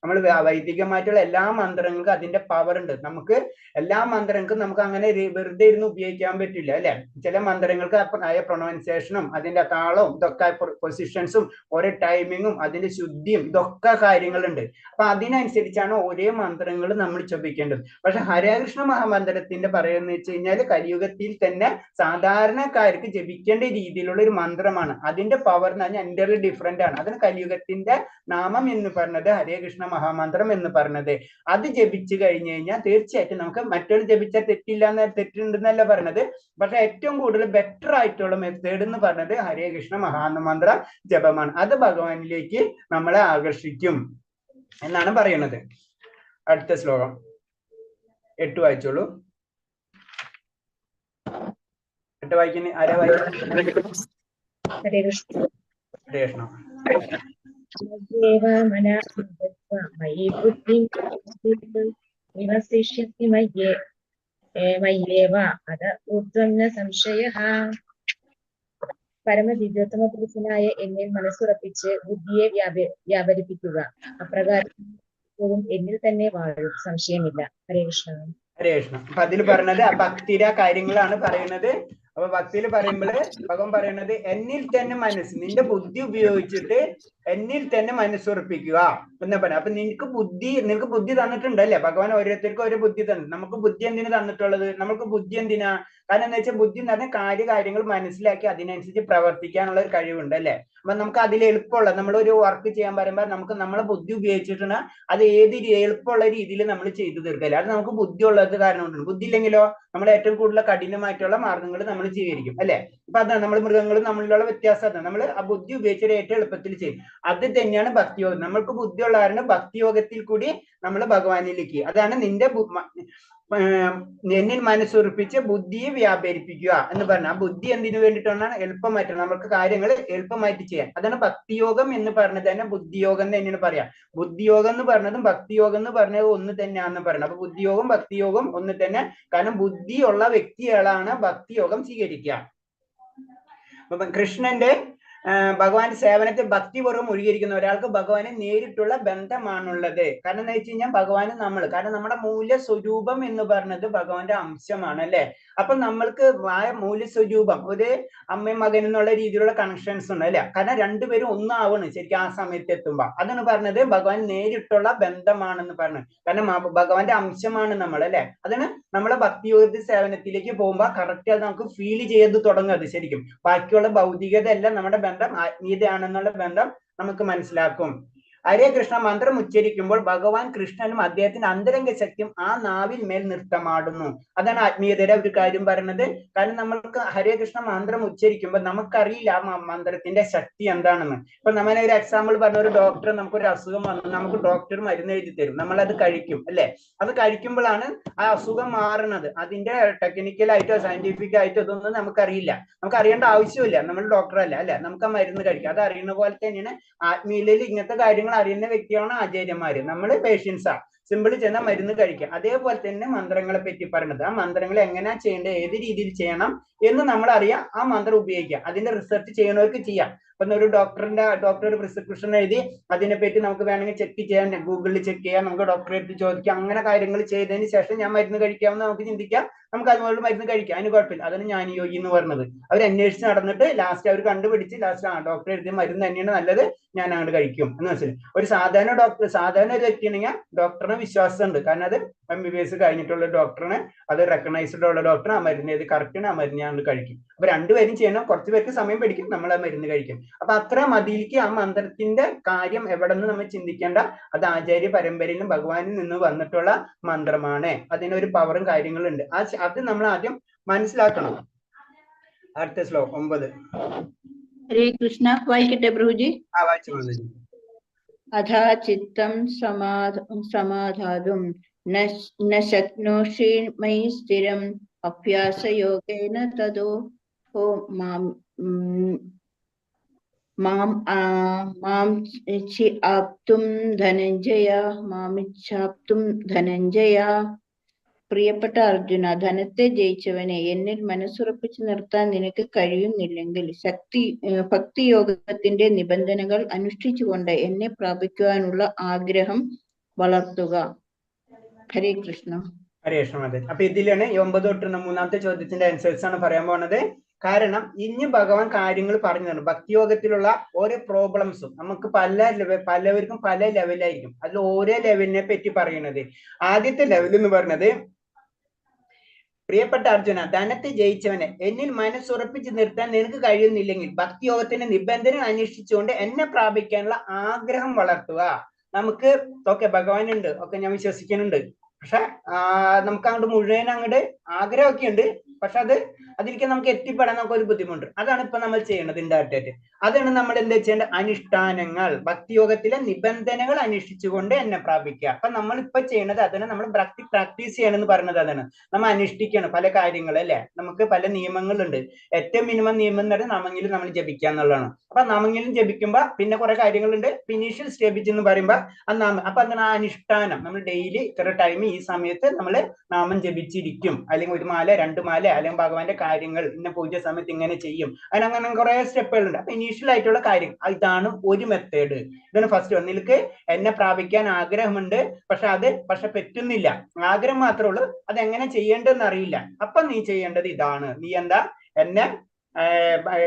നമ്മൾ വൈദികമായിട്ടുള്ള എല്ലാ മന്ത്രങ്ങൾക്കും അതിന്റെ പവർ ഉണ്ട്. നമുക്ക് എല്ലാ മന്ത്രങ്ങൾക്കും നമുക്ക് അങ്ങനെ വെറുതെ ഇരുന്ന് ഉപയോഗിക്കാൻ പറ്റില്ല അല്ലെ. ചില മന്ത്രങ്ങൾക്ക് ആയ പ്രൊണൗൺസിയേഷനും അതിന്റെ താളവും ഇതൊക്കെ പൊസിഷൻസും ഓരോ ടൈമിങ്ങും അതിന്റെ ശുദ്ധിയും ഇതൊക്കെ കാര്യങ്ങളുണ്ട്. അപ്പൊ അതിനനുസരിച്ചാണ് ഓരോ മന്ത്രങ്ങൾ നമ്മൾ ജപിക്കേണ്ടത്. പക്ഷെ ഹരേകൃഷ്ണ മഹാമന്ത്രത്തിന്റെ പറയുന്നത് വെച്ച് കഴിഞ്ഞാൽ കലിയുഗത്തിൽ തന്നെ സാധാരണക്കാർക്ക് ജപിക്കേണ്ട രീതിയിലുള്ള ഒരു മന്ത്രമാണ്. അതിന്റെ പവർ എന്ന് പറഞ്ഞാൽ എൻ്റർലി ഡിഫറെന്റ് ആണ്. അതിന് കലിയുഗത്തിന്റെ നാമം എന്ന് പറഞ്ഞത് ഹരേ കൃഷ്ണ മഹാമന്ത്രം എന്ന് പറഞ്ഞത്. അത് ജപിച്ചു കഴിഞ്ഞു കഴിഞ്ഞാൽ തീർച്ചയായിട്ടും നമുക്ക് മറ്റൊരു ജപിച്ചാൽ തെറ്റുണ്ടെന്നല്ല പറഞ്ഞത്. പക്ഷെ ഏറ്റവും കൂടുതൽ ബെറ്റർ ആയിട്ടുള്ള മെത്തേഡ് എന്ന് പറഞ്ഞത് ഹരേ കൃഷ്ണ മഹാമന്ത്ര ജപമാണ്. അത് ഭഗവാനിലേക്ക് നമ്മളെ ആകർഷിക്കും എന്നാണ് പറയുന്നത്. അടുത്ത ശ്ലോകം 8 വായിച്ചോളൂ. 8 വായിക്കുന്ന ആരാ വായിക്കുന്നത്? ഹരേ കൃഷ്ണ. ഹരേ കൃഷ്ണ. മയി ബുദ്ധിം നിവസിഷ്യസി മയ്യേവ അത ഊർധ്വം ന സംശയഃ. പരമദിവ്യോത്തമ പുരുഷനായ എന്നിൽ മനസ്സുറപ്പിച്ച് ബുദ്ധിയെ വ്യാപരിപ്പിക്കുക. അപ്രകാരം എപ്പോഴും എന്നിൽ തന്നെ വാഴും, സംശയമില്ല. ഹരേ കൃഷ്ണ. ഹരേ കൃഷ്ണ. അപ്പൊ അതിൽ പറഞ്ഞത് ആ ഭക്തിയുടെ കാര്യങ്ങളാണ് പറയുന്നത്. അപ്പൊ ഭക്തിയിൽ പറയുമ്പോള് ഭഗവാൻ പറയുന്നത് എന്നിൽ തന്നെ മനസ്സ്, നിന്റെ ബുദ്ധി ഉപയോഗിച്ചിട്ട് എന്നിൽ തന്നെ മനസ്സുറപ്പിക്കുക എന്നാ പറയാം. അപ്പൊ നിനക്ക് ബുദ്ധി തന്നിട്ടുണ്ടല്ലേ ഭഗവാൻ, ഓരോരുത്തർക്കും ഓരോ ബുദ്ധി തന്നു. നമുക്ക് ബുദ്ധി എന്തിനു തന്നിട്ടുള്ളത്? നമുക്ക് ബുദ്ധി എന്തിനാ? കാരണം എന്താ വെച്ചാൽ ബുദ്ധി എന്ന് പറഞ്ഞാൽ കാര്യങ്ങൾ മനസ്സിലാക്കി അതിനനുസരിച്ച് പ്രവർത്തിക്കാനുള്ള ഒരു കഴിവുണ്ട് അല്ലെ. അപ്പൊ നമുക്ക് അതിൽ എളുപ്പമുള്ള, നമ്മളൊരു വർക്ക് ചെയ്യാൻ പറയുമ്പോൾ നമുക്ക് നമ്മളെ ബുദ്ധി ഉപയോഗിച്ചിട്ടാണ് അത് ഏത് എളുപ്പമുള്ള രീതിയിൽ നമ്മൾ ചെയ്തു തീർക്കല്ലേ. അത് നമുക്ക് ബുദ്ധി ഉള്ളത് കാരണം കൊണ്ടാണ്. ബുദ്ധി ഇല്ലെങ്കിലോ നമ്മൾ ഏറ്റവും കൂടുതൽ കഠിനമായിട്ടുള്ള മാർഗങ്ങൾ നമ്മൾ സ്വീകരിക്കും അല്ലെ. ഇപ്പൊ അതാണ് നമ്മൾ മൃഗങ്ങളും നമ്മളിലുള്ള വ്യത്യാസം. അതാണ് നമ്മൾ ആ ബുദ്ധി ഉപയോഗിച്ചിട്ട് ഏറ്റവും എളുപ്പത്തിൽ ചെയ്യും. അത് തന്നെയാണ് ഭക്തിയോഗം. നമ്മൾക്ക് ബുദ്ധിയുള്ള കാരണം ഭക്തിയോഗത്തിൽ കൂടി നമ്മൾ ഭഗവാനിലേക്ക്, അതാണ് നിന്റെ എന്നിൽ മനസ്സുറപ്പിച്ച് ബുദ്ധിയെ വ്യാപരിപ്പിക്കുക എന്ന് പറഞ്ഞ ആ ബുദ്ധി എന്തിനു വേണ്ടിയിട്ടാണ്? എളുപ്പമായിട്ട് നമുക്ക് കാര്യങ്ങൾ എളുപ്പമായിട്ട് ചെയ്യാൻ. അതാണ് ഭക്തിയോഗം എന്ന് പറഞ്ഞത് തന്നെ ബുദ്ധിയോഗം തന്നെയാണ് പറയാം. ബുദ്ധിയോഗം എന്ന് പറഞ്ഞതും ഭക്തിയോഗം എന്ന് പറഞ്ഞത് ഒന്ന് തന്നെയാണെന്ന് പറയുന്നത്. അപ്പൊ ബുദ്ധിയോഗം ഭക്തിയോഗം ഒന്ന് തന്നെ. കാരണം ബുദ്ധിയുള്ള വ്യക്തികളാണ് ഭക്തിയോഗം സ്വീകരിക്കുക. അപ്പൊ കൃഷ്ണന്റെ ഭഗവാന്റെ സേവനത്തിൽ ഭക്തിപൂർവ്വം ഒഴുകിയിരിക്കുന്ന ഒരാൾക്ക് ഭഗവാനെ നേരിട്ടുള്ള ബന്ധമാണുള്ളത്. കാരണം എന്താ വെച്ച് കഴിഞ്ഞാൽ ഭഗവാന് കാരണം നമ്മുടെ മൂല്യ സ്വരൂപം എന്ന് പറഞ്ഞത് ഭഗവാന്റെ അംശമാണ് അല്ലെ. അപ്പൊ നമ്മൾക്ക് ആ മൂല്യ സ്വരൂപം ഒരു അമ്മയും മകൻ എന്നുള്ള രീതിയിലുള്ള കണക്ഷൻസ് ഉണ്ട് അല്ലെ. കാരണം രണ്ടുപേരും ഒന്നാവണ് ശരിക്കും ആ സമയത്ത് എത്തുമ്പോ. അതാണ് പറഞ്ഞത് ഭഗവാൻ നേരിട്ടുള്ള ബന്ധമാണെന്ന് പറഞ്ഞത്. കാരണം ഭഗവാന്റെ അംശമാണ് നമ്മൾ അല്ലെ. അതാണ് നമ്മളെ ഭക്തിയോഗ സേവനത്തിലേക്ക് പോകുമ്പോ കറക്റ്റ് അത് നമുക്ക് ഫീൽ ചെയ്ത് തുടങ്ങുന്നത് ശരിക്കും. ബാക്കിയുള്ള ഭൗതികത എല്ലാം നമ്മുടെ ബന്ധം ആത്മീയതയാണെന്നുള്ള ബന്ധം നമുക്ക് മനസ്സിലാക്കും. ഹരേ കൃഷ്ണ മന്ത്രം ഉച്ചരിക്കുമ്പോൾ ഭഗവാൻ കൃഷ്ണനും അദ്ദേഹത്തിന്റെ അന്തരംഗ ശക്തിയും ആ നാവിൽ മേൽ നൃത്തമാടുന്നു. അതാണ് ആത്മീയതയുടെ ഒരു കാര്യം പറയുന്നത്. കാരണം നമ്മൾക്ക് ഹരേ കൃഷ്ണ മന്ത്രം ഉച്ചരിക്കുമ്പോൾ നമുക്കറിയില്ല ആ മന്ത്രത്തിന്റെ ശക്തി എന്താണെന്ന്. ഇപ്പൊ നമ്മളെ ഒരു എക്സാമ്പിൾ പറഞ്ഞ ഒരു ഡോക്ടർ നമുക്കൊരു അസുഖം വന്നു, നമുക്ക് ഡോക്ടർ മരുന്ന് എഴുതി തരും, നമ്മൾ അത് കഴിക്കും അല്ലെ. അത് കഴിക്കുമ്പോഴാണ് ആ അസുഖം മാറുന്നത്. അതിന്റെ ടെക്നിക്കലായിട്ടോ സയന്റിഫിക് ആയിട്ടോ ഇതൊന്നും നമുക്കറിയില്ല, നമുക്ക് അറിയേണ്ട ആവശ്യമില്ല, നമ്മൾ ഡോക്ടറല്ല അല്ലെ. നമുക്ക് ആ മരുന്ന് കഴിക്കാം. അത് അറിയുന്ന പോലെ തന്നെയാണ് ആത്മീയതയിൽ ഇങ്ങനത്തെ കാര്യങ്ങൾ അറിയുന്ന വ്യക്തിയാണ് ആചാര്യന്മാര്. നമ്മള് പേഷ്യൻസാ, സിമ്പിൾ ചെന്ന മരുന്ന് കഴിക്കുക. അതേപോലെ തന്നെ മന്ത്രങ്ങളെ പറ്റി പറയുന്നത്, ആ മന്ത്രങ്ങൾ എങ്ങനെയാ ചെയ്യേണ്ടത്, ഏത് രീതിയിൽ ചെയ്യണം എന്ന് നമ്മൾ അറിയാം. ആ മന്ത്രം ഉപയോഗിക്കുക. അതിന്റെ റിസർച്ച് ചെയ്യുന്നവർക്ക് ചെയ്യാം. ഇപ്പൊ ഒരു ഡോക്ടർ ഒരു പ്രിസ്ക്രിപ്ഷൻ എഴുതി അതിനെപ്പറ്റി നമുക്ക് വേണമെങ്കിൽ ചെക്ക് ചെയ്യാൻ, ഗൂഗിളിൽ ചെക്ക് ചെയ്യാം, നമുക്ക് ഡോക്ടറെ അടുത്ത് ചോദിക്കാം. അങ്ങനെ കാര്യങ്ങൾ ചെയ്തതിന് ശേഷം ഞാൻ മരുന്ന് കഴിക്കാമെന്ന് നമുക്ക് ചിന്തിക്കാം. നമുക്ക് അതുപോലെ മരുന്ന് കഴിക്കാം, അതിന് കുഴപ്പമില്ല. അതാണ് ഞാൻ യോഗി എന്ന് പറഞ്ഞത്. അവർ അന്വേഷിച്ച് നടന്നിട്ട് ലാസ്റ്റ് അവർ കണ്ടുപിടിച്ച് ലാസ്റ്റ് ഡോക്ടർ എഴുതിയ മരുന്ന് തന്നെയാണ് നല്ലത്, ഞാൻ അങ്ങോട്ട് കഴിക്കും എന്ന് മനസ്സിലായി. ഒരു സാധാരണ ഒരു വ്യക്തിയാണെങ്കിൽ ഡോക്ടറിന് വിശ്വാസം ഉണ്ട്. കാരണം അത് MBBS കഴിഞ്ഞിട്ടുള്ള ഡോക്ടറിന്, അത് റെക്കഗ്നൈസ്ഡ് ഉള്ള ഡോക്ടർ ആ മരുന്ന് ഏത് കറക്റ്റാണ് ആ മരുന്ന് ഞാൻ കഴിക്കും. അപ്പൊ രണ്ടുപേരും ചെയ്യണം. കുറച്ച് പേർക്ക് സമയം പിടിക്കും, നമ്മൾ ആ മരുന്ന് കഴിക്കും. അപ്പൊ അത്ര മതിയിലേക്ക് ആ മന്ത്രത്തിന്റെ കാര്യം എവിടെ നിന്ന് നമ്മൾ ചിന്തിക്കേണ്ട, അത് ആചാര്യ പരമ്പരയിലും ഭഗവാനിൽ നിന്ന് വന്നിട്ടുള്ള മന്ത്രമാണ്. അതിനൊരു പവറും കാര്യങ്ങളുണ്ട്. അത് നമ്മൾ ആദ്യം മനസ്സിലാക്കണം. അടുത്ത ശ്ലോകം 9. ഹരേ കൃഷ്ണ. വായിക്കട്ടെ പ്രഭുജി. വായിച്ചു. അഥാ ചിത്തം സമാധാതും ന ശക്നോഷി മയി സ്ഥിരം അഭ്യാസയോഗേന തതോ മാമിച്ഛാപ്തും ധനഞ്ജയ. പ്രിയപ്പെട്ട അർജുന, ധനത്തെ ജയിച്ചവനെ, എന്നിൽ മനസ്സുറപ്പിച്ചു നിർത്താൻ നിനക്ക് കഴിയുന്നില്ലെങ്കിൽ ഭക്തിയോഗത്തിന്റെ നിബന്ധനകൾ അനുഷ്ഠിച്ചുകൊണ്ട് എന്നെ പ്രാപിക്കുവാനുള്ള ആഗ്രഹം വളർത്തുക. ഹരേ കൃഷ്ണ. ഹരേ കൃഷ്ണ. അതെ. അപ്പൊ ഇതിലാണ് 9 തൊട്ട് 3ാമത്തെ ചോദ്യത്തിന്റെ ആൻസേഴ്സ് ആണ് പറയാൻ പോണത്. കാരണം ഇനി ഭഗവാൻ കാര്യങ്ങൾ പറഞ്ഞു തരണം. ഭക്തിയോഗത്തിലുള്ള ഓരോ പ്രോബ്ലംസും നമുക്ക് പലവർക്കും പല ലെവലായിരിക്കും. അതിൽ ഓരോ ലെവലിനെ പറ്റി പറയുന്നത്. ആദ്യത്തെ ലെവൽ എന്ന് പറഞ്ഞത്, പ്രിയപ്പെട്ട അർജുന, ധനത്തെ ജയിച്ചവനെ, എന്നിൽ മനസ്സുറപ്പിച്ച് നിർത്താൻ നിനക്ക് കഴിയുന്നില്ലെങ്കിൽ ഭക്തിയോഗത്തിന്റെ നിബന്ധന അന്വേഷിച്ചുകൊണ്ട് എന്നെ പ്രാപിക്കാനുള്ള ആഗ്രഹം വളർത്തുക. നമുക്ക് ഭഗവാൻ ഉണ്ട്, ഞാൻ വിശ്വസിക്കുന്നുണ്ട്. പക്ഷെ നമുക്ക് അങ്ങോട്ട് മുഴുവൻ ആഗ്രഹമൊക്കെ ഉണ്ട്. പക്ഷെ അതിലേക്ക് നമുക്ക് എത്തിപ്പെടാൻ നമുക്ക് ഒരു ബുദ്ധിമുട്ട്. അതാണ് ഇപ്പൊ നമ്മൾ ചെയ്യേണ്ടത് ഇൻഡയറക്റ്റ്. അതാണ് നമ്മൾ എന്താ ചെയ്യേണ്ടത്? അനുഷ്ഠാനങ്ങൾ, ഭക്തിയോഗത്തിലെ നിബന്ധനകൾ അനുഷ്ഠിച്ചുകൊണ്ട് എന്നെ പ്രാപിക്കുക. അപ്പൊ നമ്മൾ ഇപ്പൊ ചെയ്യണത് അതാണ്. നമ്മൾ പ്രാക്ടീസ് ചെയ്യണമെന്ന് പറയുന്നത് അതാണ്. നമ്മൾ അനുഷ്ഠിക്കണം പല കാര്യങ്ങൾ അല്ലെ. നമുക്ക് പല നിയമങ്ങളുണ്ട്. ഏറ്റവും മിനിമം നിയമം എന്ന് പറഞ്ഞാൽ നാമെങ്കിലും നമ്മൾ ജപിക്കുക എന്നുള്ളതാണ്. അപ്പൊ നാമെങ്കിലും ജപിക്കുമ്പോ പിന്നെ കുറെ കാര്യങ്ങളുണ്ട്. ഇനീഷ്യൽ സ്റ്റേജ് എന്ന് പറയുമ്പോ അപ്പൊ എന്താണ് അനുഷ്ഠാനം. നമ്മൾ ഡെയിലി ഇത്ര ടൈം ഈ സമയത്ത് നമ്മൾ നാമം ജപിച്ചിരിക്കും. അല്ലെങ്കിൽ 1 മാല 2 മാല അല്ലെങ്കിൽ ഭഗവാന്റെ കാര്യങ്ങൾ, ഇന്ന പൂജ സമയത്ത് ഇങ്ങനെ ചെയ്യും, അതിനങ്ങനെ കുറെ സ്റ്റെപ്പുകളുണ്ട്. അപ്പൊ ഇനീഷ്യൽ ആയിട്ടുള്ള കാര്യം ഇതാണ് ഒരു മെത്തേഡ്. ഇതാണ് ഫസ്റ്റ് വൺ. നിനക്ക് എന്നെ പ്രാപിക്കാൻ ആഗ്രഹമുണ്ട്, പക്ഷെ പറ്റുന്നില്ല, ആഗ്രഹം മാത്രമേ ഉള്ളൂ, അത് എങ്ങനെ ചെയ്യേണ്ടതെന്ന് അറിയില്ല. അപ്പൊ നീ ചെയ്യേണ്ടത് ഇതാണ്. നീ എന്താ എന്നെ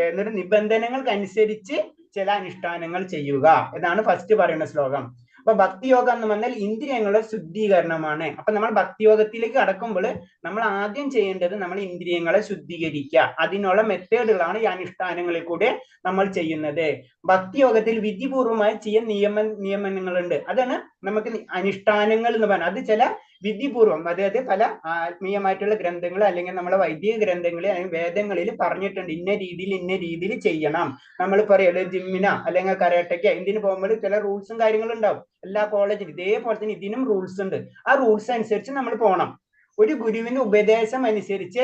എന്നൊരു നിബന്ധനകൾക്ക് അനുസരിച്ച് ചില അനുഷ്ഠാനങ്ങൾ ചെയ്യുക. ഇതാണ് ഫസ്റ്റ് പറയുന്ന ശ്ലോകം. അപ്പൊ ഭക്തിയോഗം എന്ന് പറഞ്ഞാൽ ഇന്ദ്രിയങ്ങളുടെ ശുദ്ധീകരണമാണ്. അപ്പൊ നമ്മൾ ഭക്തിയോഗത്തിലേക്ക് കടക്കുമ്പോൾ നമ്മൾ ആദ്യം ചെയ്യേണ്ടത് നമ്മൾ ഇന്ദ്രിയങ്ങളെ ശുദ്ധീകരിക്കുക. അതിനുള്ള മെത്തേഡുകളാണ് ഈ അനുഷ്ഠാനങ്ങളിൽ കൂടെ നമ്മൾ ചെയ്യുന്നത്. ഭക്തിയോഗത്തിൽ വിധിപൂർവമായി ചെയ്യാൻ നിയമനങ്ങളുണ്ട്. അതാണ് നമുക്ക് അനുഷ്ഠാനങ്ങൾ എന്ന് പറഞ്ഞാൽ. അത് ചില വിധിപൂർവം, അതായത് പല ആത്മീയമായിട്ടുള്ള ഗ്രന്ഥങ്ങൾ അല്ലെങ്കിൽ നമ്മളെ വൈദിക ഗ്രന്ഥങ്ങളിൽ അല്ലെങ്കിൽ വേദങ്ങളിൽ പറഞ്ഞിട്ടുണ്ട്, ഇന്ന രീതിയിൽ ചെയ്യണം. നമ്മൾ പറയല്ലോ ജിമ്മിന അല്ലെങ്കിൽ കരാട്ടയ്ക്ക് ഇതിന് പോകുമ്പോൾ ചില റൂൾസും കാര്യങ്ങളും ഉണ്ടാവും. എല്ലാ കോളേജിലും ഇതേപോലെ തന്നെ ഇതിനും റൂൾസ് ഉണ്ട്. ആ റൂൾസ് അനുസരിച്ച് നമ്മൾ പോകണം. ഒരു ഗുരുവിന്റെ ഉപദേശം അനുസരിച്ച്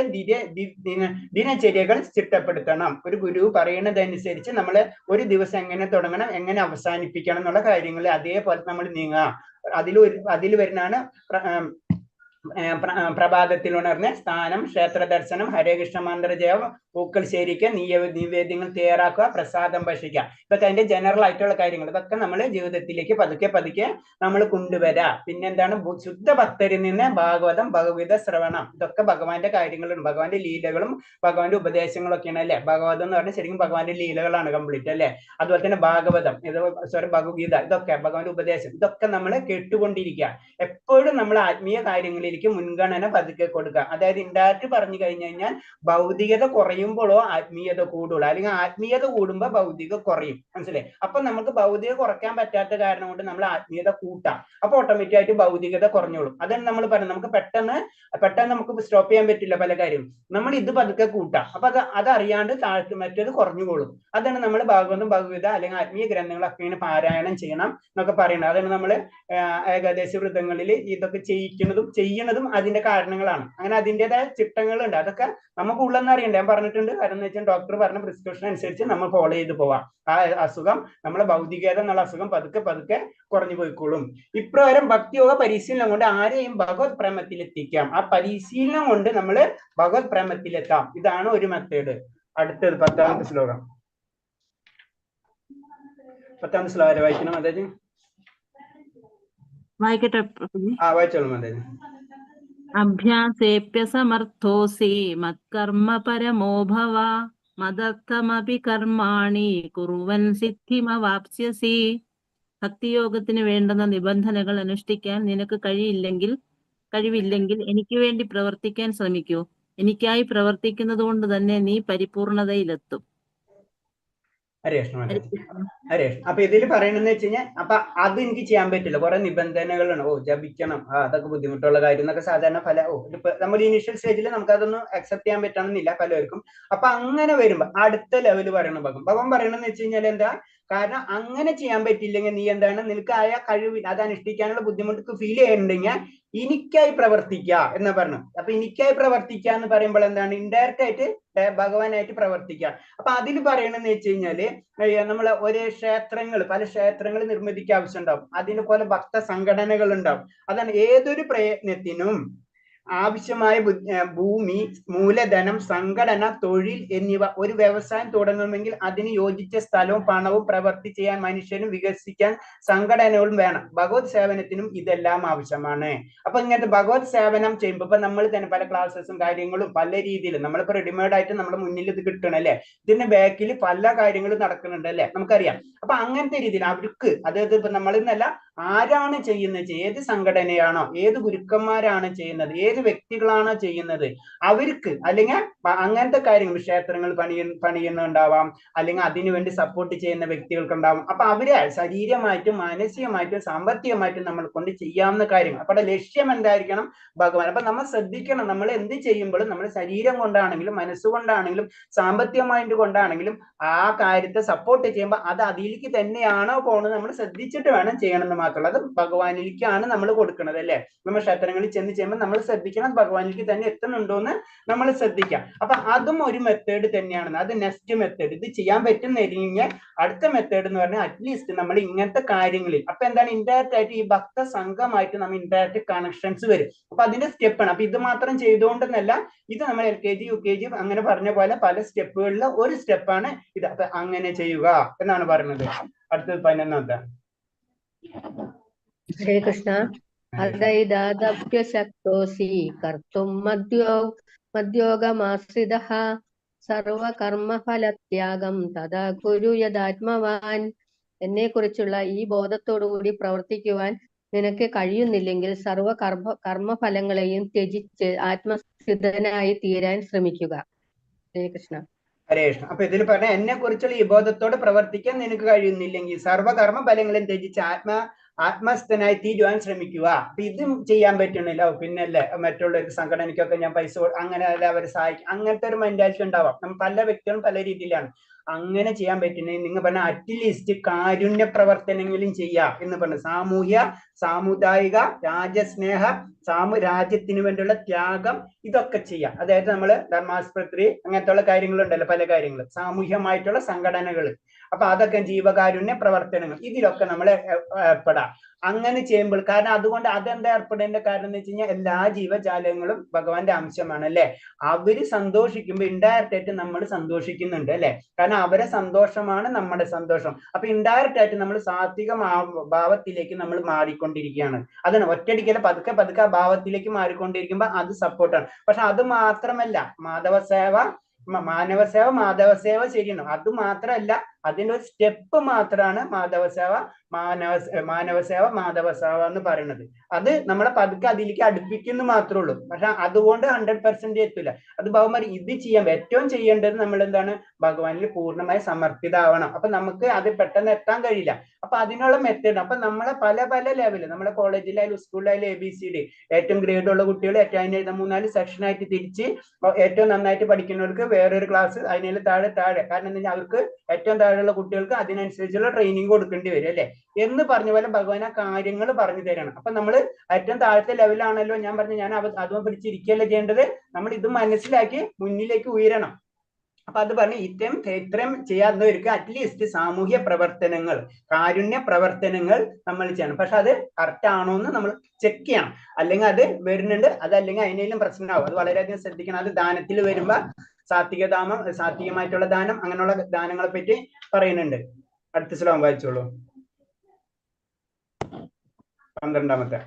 ദിനചര്യകൾ ചിട്ടപ്പെടുത്തണം. ഒരു ഗുരു പറയുന്നതനുസരിച്ച് നമ്മൾ ഒരു ദിവസം എങ്ങനെ തുടങ്ങണം, എങ്ങനെ അവസാനിപ്പിക്കണം എന്നുള്ള കാര്യങ്ങൾ അതേപോലെ നമ്മൾ നീങ്ങുക. അതിൽ വരുന്നതാണ് പ്രഭാതത്തിൽ ഉണർന്ന് സ്ഥാനം, ക്ഷേത്ര ദർശനം, ഹരേകൃഷ്ണ മന്ത്രജപം, പൂക്കൾ ശേഖരിക്കുക, നിവേദ്യങ്ങൾ തയ്യാറാക്കുക, പ്രസാദം ഭക്ഷിക്കുക. ഇതൊക്കെ അതിന്റെ ജനറൽ ആയിട്ടുള്ള കാര്യങ്ങൾ. ഇതൊക്കെ നമ്മൾ ജീവിതത്തിലേക്ക് പതുക്കെ നമ്മൾ കൊണ്ടുവരാ. പിന്നെ എന്താണ്, ശുദ്ധ ഭക്തരിൽ നിന്ന് ഭാഗവതം, ഭഗവത ശ്രവണം, ഇതൊക്കെ ഭഗവാന്റെ കാര്യങ്ങളുണ്ട്. ഭഗവാന്റെ ലീലകളും ഭഗവാന്റെ ഉപദേശങ്ങളും ഒക്കെയാണ് അല്ലെ. ഭഗവതം എന്ന് പറഞ്ഞാൽ ശരിക്കും ഭഗവാന്റെ ലീലകളാണ് കംപ്ലീറ്റ് അല്ലെ. അതുപോലെ തന്നെ ഭാഗവതം, ഭഗവത്ഗീത, ഇതൊക്കെ ഭഗവാന്റെ ഉപദേശം. ഇതൊക്കെ നമ്മൾ കേട്ടുകൊണ്ടിരിക്കുക. എപ്പോഴും നമ്മൾ ആത്മീയ കാര്യങ്ങളിൽ മുൻഗണന പതുക്കെ കൊടുക്കുക. അതായത് ഇൻഡയറക്റ്റ് പറഞ്ഞു കഴിഞ്ഞാൽ ഭൗതികത കുറയുമ്പോഴോ ആത്മീയത കൂടുള്ളൂ, അല്ലെങ്കിൽ ആത്മീയത കൂടുമ്പോ ഭൗതിക കുറയും. മനസ്സിലായി? അപ്പൊ നമുക്ക് ഭൗതിക കുറയ്ക്കാൻ പറ്റാത്ത കാരണം കൊണ്ട് നമ്മൾ ആത്മീയത കൂട്ടാം. അപ്പൊ ഓട്ടോമാറ്റിക് ആയിട്ട് ഭൗതികത കുറഞ്ഞോളും. അതാണ് നമ്മൾ പറയുന്നത്. നമുക്ക് പെട്ടെന്ന് നമുക്ക് സ്റ്റോപ്പ് ചെയ്യാൻ പറ്റില്ല പല കാര്യം. നമ്മൾ ഇത് പതുക്കെ കൂട്ടാം. അപ്പൊ അതറിയാണ്ട് മറ്റേത് കുറഞ്ഞുകൊള്ളും. അതാണ് നമ്മൾ ഭാഗവതം, ഭഗവത അല്ലെങ്കിൽ ആത്മീയ ഗ്രന്ഥങ്ങളൊക്കെ ഇങ്ങനെ പാരായണം ചെയ്യണം എന്നൊക്കെ പറയുന്നത്. അതാണ് നമ്മൾ ഏകാദശി വ്രതങ്ങളിൽ ഇതൊക്കെ ചെയ്യണതും അതിന്റെ കാരണങ്ങളാണ്. അങ്ങനെ അതിൻ്റെതായ ചിട്ടങ്ങളുണ്ട്. അതൊക്കെ നമുക്ക് ഉള്ളെന്ന് അറിയണ്ട. ഞാൻ പറഞ്ഞിട്ടുണ്ട്. കാരണം എന്ന് വെച്ചാൽ ഡോക്ടർ പറഞ്ഞ പ്രിസ്ക്രിപ്ഷൻ അനുസരിച്ച് നമ്മൾ ഫോളോ ചെയ്ത് പോവാം. ആ അസുഖം, നമ്മളെ ഭൗതികത എന്നുള്ള അസുഖം പതുക്കെ കുറഞ്ഞു പോയിക്കോളും. ഇപ്രകാരം ഭക്തിയോഗ പരിശീലനം കൊണ്ട് ആരെയും ഭഗവത് പ്രേമത്തിലെത്തിക്കാം. ആ പരിശീലനം കൊണ്ട് നമ്മൾ ഭഗവത് പ്രേമത്തിലെത്താം. ഇതാണ് ഒരു മെത്തേഡ്. അടുത്തത് 10ാമത്തെ ശ്ലോകം. 10ാമത്തെ ശ്ലോകം വായിക്കണം. അതായത് വായിക്കട്ടെ. വായിച്ചോളൂ. അതായത് അഭ്യാസേപ്യസമർത്ഥോസി മത്കർമ്മ പരമോ ഭവ മദർത്ഥമപി കർമാണി കുറുവൻ സിദ്ധിമവാപ്സ്യസി. ഭക്തിയോഗത്തിന് വേണ്ടുന്ന നിബന്ധനകൾ അനുഷ്ഠിക്കാൻ നിനക്ക് കഴിവില്ലെങ്കിൽ എനിക്ക് വേണ്ടി പ്രവർത്തിക്കാൻ ശ്രമിക്കൂ. എനിക്കായി പ്രവർത്തിക്കുന്നത് കൊണ്ട് തന്നെ നീ പരിപൂർണതയിലെത്തും. ഹരേഷ്, അപ്പൊ ഇതിൽ പറയണെന്ന് വെച്ച് കഴിഞ്ഞാൽ, അപ്പൊ അത് എനിക്ക് ചെയ്യാൻ പറ്റില്ല, കുറെ നിബന്ധനകളാണ്. ജപിക്കണം, അതൊക്കെ ബുദ്ധിമുട്ടുള്ള കാര്യം എന്നൊക്കെ സാധാരണ നമ്മൾ ഇനീഷ്യൽ സ്റ്റേജിൽ നമുക്ക് അതൊന്നും അക്സെപ്റ്റ് ചെയ്യാൻ പറ്റണമെന്നില്ല പലർക്കും. അപ്പൊ അങ്ങനെ വരുമ്പോ അടുത്ത ലെവൽ പറയണം ഭഗവാൻ പറയണെന്ന് വെച്ച് കഴിഞ്ഞാൽ എന്താ, കാരണം അങ്ങനെ ചെയ്യാൻ പറ്റില്ലെങ്കിൽ നീ എന്താണ്, നിനക്ക് ആയ കഴിവില്ല, അത് അനുഷ്ഠിക്കാനുള്ള ബുദ്ധിമുട്ട് ഫീൽ ചെയ്യുന്നുണ്ടെങ്കിൽ എനിക്കായി പ്രവർത്തിക്കുക എന്ന് പറഞ്ഞു. അപ്പൊ എനിക്കായി പ്രവർത്തിക്കുക എന്ന് പറയുമ്പോൾ എന്താണ്, ഇൻഡയറക്റ്റ് ആയിട്ട് ഭഗവാനായിട്ട് പ്രവർത്തിക്കുക. അപ്പൊ അതിൽ പറയണെന്ന് വെച്ച് കഴിഞ്ഞാല്, നമ്മള് പല ക്ഷേത്രങ്ങൾ നിർമ്മിതിക്ക് ആവശ്യം ഉണ്ടാവും. അതിന് പോലെ ഭക്ത സംഘടനകൾ ഉണ്ടാവും. അതാണ് ഏതൊരു പ്രയത്നത്തിനും ആവശ്യമായ ഭൂമി, മൂലധനം, സംഘടന, തൊഴിൽ എന്നിവ. ഒരു വ്യവസായം തുടങ്ങണമെങ്കിൽ അതിന് യോജിച്ച സ്ഥലവും പണവും, പ്രവൃത്തി ചെയ്യാൻ മനുഷ്യനും വികസിക്കാൻ സംഘടനകളും വേണം. ഭഗവത് സേവനത്തിനും ഇതെല്ലാം ആവശ്യമാണ്. അപ്പൊ ഇങ്ങനത്തെ ഭഗവത് സേവനം ചെയ്യുമ്പോൾ ഇപ്പൊ നമ്മൾ തന്നെ പല ക്ലാസ്സസും കാര്യങ്ങളും പല രീതിയിലും നമ്മളിപ്പോ റെഡിമെയ്ഡ് ആയിട്ട് നമ്മുടെ മുന്നിൽ ഇത് കിട്ടണം അല്ലെ. ഇതിന്റെ ബാക്കിൽ പല കാര്യങ്ങളും നടക്കുന്നുണ്ട് അല്ലെ, നമുക്കറിയാം. അപ്പൊ അങ്ങനത്തെ രീതിയിൽ അവർക്ക്, അതായത് ഇപ്പൊ നമ്മളിന്നല്ല, ആരാണ് ചെയ്യുന്നത്, ഏത് സംഘടനയാണോ, ഏത് ഗുരുക്കന്മാരാണ് ചെയ്യുന്നത്, ഏത് വ്യക്തികളാണോ ചെയ്യുന്നത്, അവർക്ക് അല്ലെങ്കിൽ അങ്ങനത്തെ കാര്യങ്ങൾ, ക്ഷേത്രങ്ങൾ പണിയുന്നുണ്ടാവാം, അല്ലെങ്കിൽ അതിനുവേണ്ടി സപ്പോർട്ട് ചെയ്യുന്ന വ്യക്തികൾക്ക് ഉണ്ടാവാം. അപ്പൊ അവരെ ശരീരമായിട്ടും മാനസികമായിട്ടും സാമ്പത്തികമായിട്ടും നമ്മൾ കൊണ്ട് ചെയ്യാവുന്ന കാര്യങ്ങൾ. അപ്പൊ ലക്ഷ്യം എന്തായിരിക്കണം, ഭഗവാൻ. അപ്പൊ നമ്മൾ ശ്രദ്ധിക്കണം, നമ്മൾ എന്ത് ചെയ്യുമ്പോഴും നമ്മൾ ശരീരം കൊണ്ടാണെങ്കിലും മനസ്സുകൊണ്ടാണെങ്കിലും സാമ്പത്തികമായിട്ട് കൊണ്ടാണെങ്കിലും ആ കാര്യത്തെ സപ്പോർട്ട് ചെയ്യുമ്പോൾ അത് അതിലേക്ക് തന്നെയാണോ പോകുന്നത് നമ്മൾ ശ്രദ്ധിച്ചിട്ട് വേണം ചെയ്യണമെന്ന് മാത്രം. മാത്രമല്ല, അത് ഭഗവാനിലേക്കാണ് നമ്മൾ കൊടുക്കുന്നത് അല്ലെ. നമ്മൾ ക്ഷേത്രങ്ങളിൽ ചെന്ന് ചെയ്യുമ്പോൾ നമ്മൾ ശ്രദ്ധിക്കണം ഭഗവാനിലേക്ക് തന്നെ എത്തുന്നുണ്ടോ എന്ന് നമ്മൾ ശ്രദ്ധിക്കാം. അപ്പൊ അതും ഒരു മെത്തേഡ് തന്നെയാണ്. അത് നെക്സ്റ്റ് മെത്തേഡ്. ഇത് ചെയ്യാൻ പറ്റുന്ന അടുത്ത മെത്തേഡ് എന്ന് പറഞ്ഞാൽ അറ്റ്ലീസ്റ്റ് നമ്മൾ ഇങ്ങനത്തെ കാര്യങ്ങളിൽ അപ്പൊ എന്താണ് ഇൻഡയറക്റ്റ് ആയിട്ട് ഈ ഭക്ത സംഘമായിട്ട് നമ്മൾ ഇൻഡയറക്റ്റ് കണക്ഷൻസ് വരും. അപ്പൊ അതിന്റെ സ്റ്റെപ്പാണ്. അപ്പൊ ഇത് മാത്രം ചെയ്തുകൊണ്ടെന്നല്ല, ഇത് നമ്മൾ LKG UKG അങ്ങനെ പറഞ്ഞ പോലെ പല സ്റ്റെപ്പുകളിലെ ഒരു സ്റ്റെപ്പാണ് ഇത്. അപ്പൊ അങ്ങനെ ചെയ്യുക എന്നാണ് പറയുന്നത്. അടുത്തത് 11ാമത്തെ. ഹരേ കൃഷ്ണ. അദൈദാദപ്യശക്തോസി കർത്തും മദ്യോഗമാശ്രിതഃ സർവകർമ്മഫലത്യാഗം തഥാ കുരു യദാത്മവാൻ. എന്നെ കുറിച്ചുള്ള ഈ ബോധത്തോടുകൂടി പ്രവർത്തിക്കുവാൻ നിനക്ക് കഴിയുന്നില്ലെങ്കിൽ സർവ കർമ്മഫലങ്ങളെയും ത്യജിച്ച് ആത്മസ്ഥിതനായി തീരാൻ ശ്രമിക്കുക. ഹരേ കൃഷ്ണ. ഹരേ കൃഷ്ണ. അപ്പൊ ഇതിൽ പറഞ്ഞ എന്നെ കുറിച്ചുള്ള ഈ ബോധത്തോടെ പ്രവർത്തിക്കാൻ നിനക്ക് കഴിയുന്നില്ലെങ്കിൽ സർവകർമ്മ ഫലങ്ങളും ത്യജിച്ച് ആത്മസ്ഥനായി തീരുവാൻ ശ്രമിക്കുക. അപ്പൊ ഇതും ചെയ്യാൻ പറ്റണില്ല, പിന്നല്ലേ മറ്റുള്ള ഒരു സംഘടനയ്ക്കൊക്കെ ഞാൻ പൈസ അങ്ങനെ അല്ല അവരെ സഹായിക്കും, അങ്ങനത്തെ ഒരു മെന്റാലിറ്റി ഉണ്ടാവാം. നമ്മൾ പല വ്യക്തികളും പല രീതിയിലാണ്. അങ്ങനെ ചെയ്യാൻ പറ്റുന്നെങ്കിൽ നിങ്ങൾ പറഞ്ഞ അറ്റ്ലീസ്റ്റ് കാരുണ്യ പ്രവർത്തനങ്ങളും ചെയ്യാം എന്ന് പറഞ്ഞു. സാമുദായിക രാജ്യസ്നേഹ രാജ്യത്തിന് വേണ്ടിയുള്ള ത്യാഗം ഇതൊക്കെ ചെയ്യാം. അതായത് നമ്മള് ധർമാസ്പത്രി അങ്ങനത്തെ ഉള്ള കാര്യങ്ങളുണ്ടല്ലോ, പല കാര്യങ്ങൾ സാമൂഹ്യമായിട്ടുള്ള സംഘടനകൾ. അപ്പൊ അതൊക്കെ ജീവകാരുണ്യ പ്രവർത്തനങ്ങൾ ഇതിലൊക്കെ നമ്മൾ ഏർപ്പെടാം. അങ്ങനെ ചെയ്യുമ്പോൾ കാരണം അതുകൊണ്ട് അതെന്താ ഏർപ്പെടേണ്ട കാരണം എന്ന് വെച്ച് കഴിഞ്ഞാൽ എല്ലാ ജീവജാലങ്ങളും ഭഗവാന്റെ അംശമാണ് അല്ലെ. അവര് സന്തോഷിക്കുമ്പോൾ ഇൻഡയറക്റ്റ് ആയിട്ട് നമ്മൾ സന്തോഷിക്കുന്നുണ്ട് അല്ലെ. കാരണം അവരെ സന്തോഷമാണ് നമ്മുടെ സന്തോഷം. അപ്പൊ ഇൻഡയറക്റ്റ് ആയിട്ട് നമ്മൾ സാത്വിക ഭാവത്തിലേക്ക് നമ്മൾ മാറിക്കൊണ്ടിരിക്കുകയാണ്. അതാണ് ഒറ്റയടിക്കല പതുക്കെ പതുക്കെ ആ ഭാവത്തിലേക്ക് മാറിക്കൊണ്ടിരിക്കുമ്പോൾ അത് സപ്പോർട്ടാണ്. പക്ഷെ അത് മാത്രമല്ല, മാധവസേവ ശരിയാണ്. അത് മാത്രമല്ല, അതിന്റെ ഒരു സ്റ്റെപ്പ് മാത്രമാണ് മാനവസേവ മാധവസേവ എന്ന് പറയുന്നത്. അത് നമ്മളെ പതുക്കെ അതിലേക്ക് അടുപ്പിക്കുന്നു മാത്രമേ ഉള്ളൂ. പക്ഷെ അതുകൊണ്ട് 100% എത്തില്ല. അത് ഭഗവാൻ ഇത് ചെയ്യാൻ ഏറ്റവും ചെയ്യേണ്ടത് നമ്മൾ എന്താണ്, ഭഗവാനിൽ പൂർണ്ണമായി സമർപ്പിതാവണം. അപ്പൊ നമുക്ക് അത് പെട്ടെന്ന് എത്താൻ കഴിയില്ല. അപ്പൊ അതിനുള്ള മെത്തേഡ് അപ്പൊ നമ്മളെ പല പല ലെവല് നമ്മളെ കോളേജിലായാലും സ്കൂളിലായാലും ABCD ഏറ്റവും ഗ്രേഡ് ഉള്ള കുട്ടികൾ ഏറ്റവും അതിന് 3-4 സെക്ഷനായിട്ട് തിരിച്ച് ഏറ്റവും നന്നായിട്ട് പഠിക്കുന്നവർക്ക് വേറൊരു ക്ലാസ്, അതിന് താഴെ. കാരണം എന്താ വെച്ചാൽ അവർക്ക് ഏറ്റവും താഴെയുള്ള കുട്ടികൾക്ക് അതിനനുസരിച്ചുള്ള ട്രെയിനിങ് കൊടുക്കേണ്ടി വരും അല്ലെ. എന്ന് പറഞ്ഞ പോലെ ഭഗവാൻ ആ കാര്യങ്ങൾ പറഞ്ഞു തരണം. അപ്പൊ നമ്മൾ ഏറ്റവും താഴത്തെ ലെവലാണല്ലോ ഞാൻ പറഞ്ഞു, ഞാൻ അതും പിടിച്ചിരിക്കുകയല്ലേ ചെയ്യേണ്ടത്. നമ്മൾ ഇത് മനസ്സിലാക്കി മുന്നിലേക്ക് ഉയരണം. അപ്പൊ അത് പറഞ്ഞ് ഇത്രയും ചെയ്യാവുന്നവർക്ക് അറ്റ്ലീസ്റ്റ് സാമൂഹ്യ പ്രവർത്തനങ്ങൾ, കാരുണ്യ പ്രവർത്തനങ്ങൾ നമ്മൾ ചെയ്യണം. പക്ഷെ അത് കറക്റ്റ് ആണോ എന്ന് നമ്മൾ ചെക്ക് ചെയ്യണം. അല്ലെങ്കിൽ അത് വരുന്നുണ്ട്, അതല്ലെങ്കിൽ അതിനേലും പ്രശ്നമാവും. അത് വളരെയധികം ശ്രദ്ധിക്കണം. അത് ദാനത്തിൽ വരുമ്പോ സാത്വികമായിട്ടുള്ള ദാനം, അങ്ങനെയുള്ള ദാനങ്ങളെ പറ്റി പറയുന്നുണ്ട്. അടുത്ത ശ്ലോകം വായിച്ചോളൂ. 12ാമത്തെ.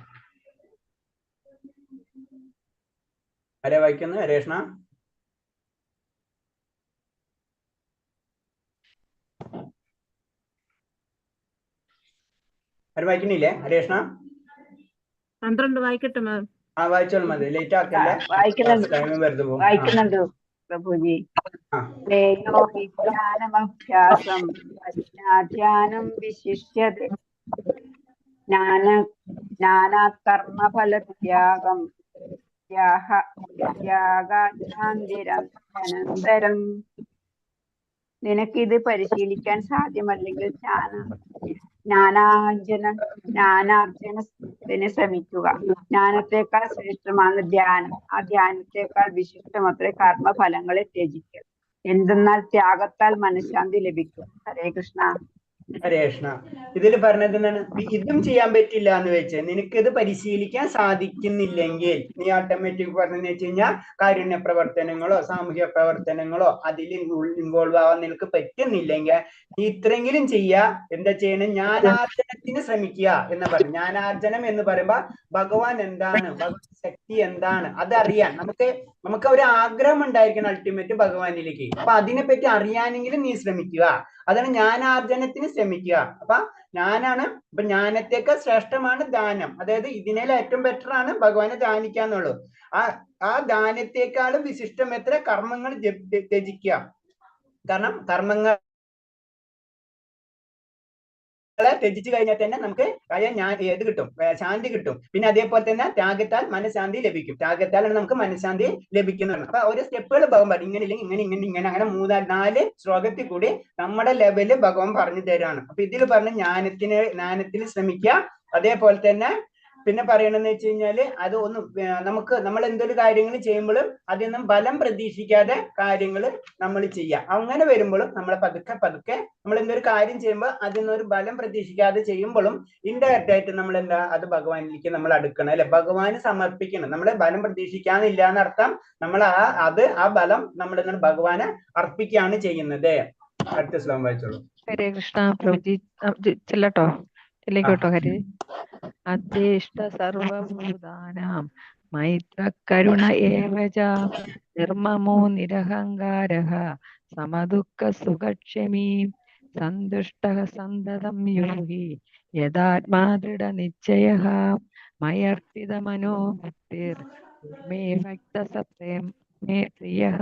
ആരെ വായിക്കുന്നു? ഹരേഷ്ണ. ആരും വായിക്കുന്നില്ലേ? ഹരേഷ്ണ 12 വായിക്കട്ടെ മാം. ആ വായിച്ചോളൂ മതി, ലേറ്റ് ആക്കല്ലേ. വെറുതെ പോകും. വായിക്കുന്നുണ്ട് പ്രഭുജി. ജ്ഞാനമഭ്യാസം ജ്ഞാനം വിശിഷ്യതേ ജ്ഞാനാകർമ്മഫലത്യാഗം ത്യാഗാനന്തരം. നിനക്കിത് പരിശീലിക്കാൻ സാധ്യമല്ലെങ്കിൽ ജ്ഞാനാർജനത്തിന് ശ്രമിക്കുക. ജ്ഞാനത്തെക്കാൾ ശ്രേഷ്ഠമാണ് ധ്യാനം. ആ ധ്യാനത്തെക്കാൾ വിശിഷ്ടമത്രേ കർമ്മഫലങ്ങളെ ത്യജിക്കുക. എന്തെന്നാൽ ത്യാഗത്താൽ മനഃശാന്തി ലഭിക്കും. ഹരേ കൃഷ്ണ. ഹരേ കൃഷ്ണ. ഇതിൽ പറഞ്ഞത് എന്താണ്? ഇതും ചെയ്യാൻ പറ്റില്ല എന്ന് വെച്ച് നിനക്കിത് പരിശീലിക്കാൻ സാധിക്കുന്നില്ലെങ്കിൽ നീ ഓട്ടോമാറ്റിക് പറഞ്ഞെന്ന് വെച്ച് കഴിഞ്ഞാൽ കാരുണ്യ പ്രവർത്തനങ്ങളോ സാമൂഹ്യ പ്രവർത്തനങ്ങളോ അതിൽ ഇൻവോൾവ് ആവാൻ നിനക്ക് പറ്റുന്നില്ലെങ്കിൽ നീ ഇത്രയെങ്കിലും ചെയ്യാ. എന്താ ചെയ്യണം? ജ്ഞാനാർജനത്തിന് ശ്രമിക്കുക എന്ന് പറയും. ജ്ഞാനാർജനം എന്ന് പറയുമ്പോ ഭഗവാൻ എന്താണ്, ഭഗവാൻ ശക്തി എന്താണ് അതറിയാൻ നമുക്ക് ഒരു ആഗ്രഹം ഉണ്ടായിരിക്കണം അൾട്ടിമേറ്റ് ഭഗവാനിലേക്ക്. അപ്പൊ അതിനെപ്പറ്റി അറിയാനെങ്കിലും നീ ശ്രമിക്കുക. അതാണ് ജ്ഞാനാർജനത്തിന് ശ്രമിക്കുക. അപ്പൊ ഇപ്പൊ ജ്ഞാനത്തേക്കാൾ ശ്രേഷ്ഠമാണ് ദാനം. അതായത് ഇതിനേൽ ഏറ്റവും ബെറ്റർ ആണ് ഭഗവാനെ ധ്യാനിക്കാന്നുള്ളൂ. ആ ദാനത്തെക്കാളും വിശിഷ്ടം എത്ര കർമ്മങ്ങൾ ത്യജിക്കുക. കാരണം കർമ്മങ്ങൾ ത്യജിച്ചു കഴിഞ്ഞാൽ തന്നെ നമുക്ക് ഏത് കിട്ടും? ശാന്തി കിട്ടും. പിന്നെ അതേപോലെ തന്നെ ത്യാഗത്താൽ മനഃശാന്തി ലഭിക്കും. ത്യാഗത്താലാണ് നമുക്ക് മനഃശാന്തി ലഭിക്കുന്നത്. അപ്പൊ ഓരോ സ്റ്റെപ്പുകൾ ഭഗവാൻ പറയും. ഇങ്ങനെ ഇല്ലെങ്കിൽ ഇങ്ങനെ അങ്ങനെ 3-4 ശ്ലോകത്തിൽ കൂടി നമ്മുടെ ലെവല് ഭഗവാൻ പറഞ്ഞു തരാണ്. അപ്പൊ ഇതിൽ പറഞ്ഞ ജ്ഞാനത്തിൽ ശ്രമിക്കുക, അതേപോലെ തന്നെ പിന്നെ പറയണെന്ന് വെച്ച് കഴിഞ്ഞാല് അത് ഒന്ന് നമ്മൾ എന്തൊരു കാര്യങ്ങൾ ചെയ്യുമ്പോഴും അതിൽ നിന്നും ഫലം പ്രതീക്ഷിക്കാതെ കാര്യങ്ങൾ നമ്മൾ ചെയ്യുക. അങ്ങനെ വരുമ്പോഴും നമ്മൾ പതുക്കെ നമ്മൾ എന്തൊരു കാര്യം ചെയ്യുമ്പോൾ അതിൽ നിന്നൊരു ഫലം പ്രതീക്ഷിക്കാതെ ചെയ്യുമ്പോഴും ഇൻഡയറക്റ്റ് ആയിട്ട് നമ്മൾ എന്താ അത് ഭഗവാനിലേക്ക് നമ്മൾ അടുക്കണം അല്ലെ, ഭഗവാന് സമർപ്പിക്കണം. നമ്മൾ ഫലം പ്രതീക്ഷിക്കാനില്ല എന്നർത്ഥം. നമ്മൾ ആ ഫലം നമ്മൾ ഭഗവാന് അർപ്പിക്കുകയാണ് ചെയ്യുന്നത്. അടുത്ത ശ്ലോകം വായിച്ചോളൂ. ഹരേ കൃഷ്ണ പ്രഭുജി. ചെല്ലട്ടോ, ചെല്ലിക്കോട്ടോ. ഹരേ അദ്വേഷ്ട സർവഭൂതാനാം മൈത്ര കരുണ ഏവച നിർമ്മമോ നിരഹങ്കാരഃ സമദുഃഖ സുഖക്ഷമീ സന്തുഷ്ടഃ സന്തതം യോഗി യഥാത്മാ ദൃഢ നിശ്ചയഃ മയർപ്പിത മനോഭക്തിർ മേ ഭക്ത സപ്രേം മേ പ്രിയഃ.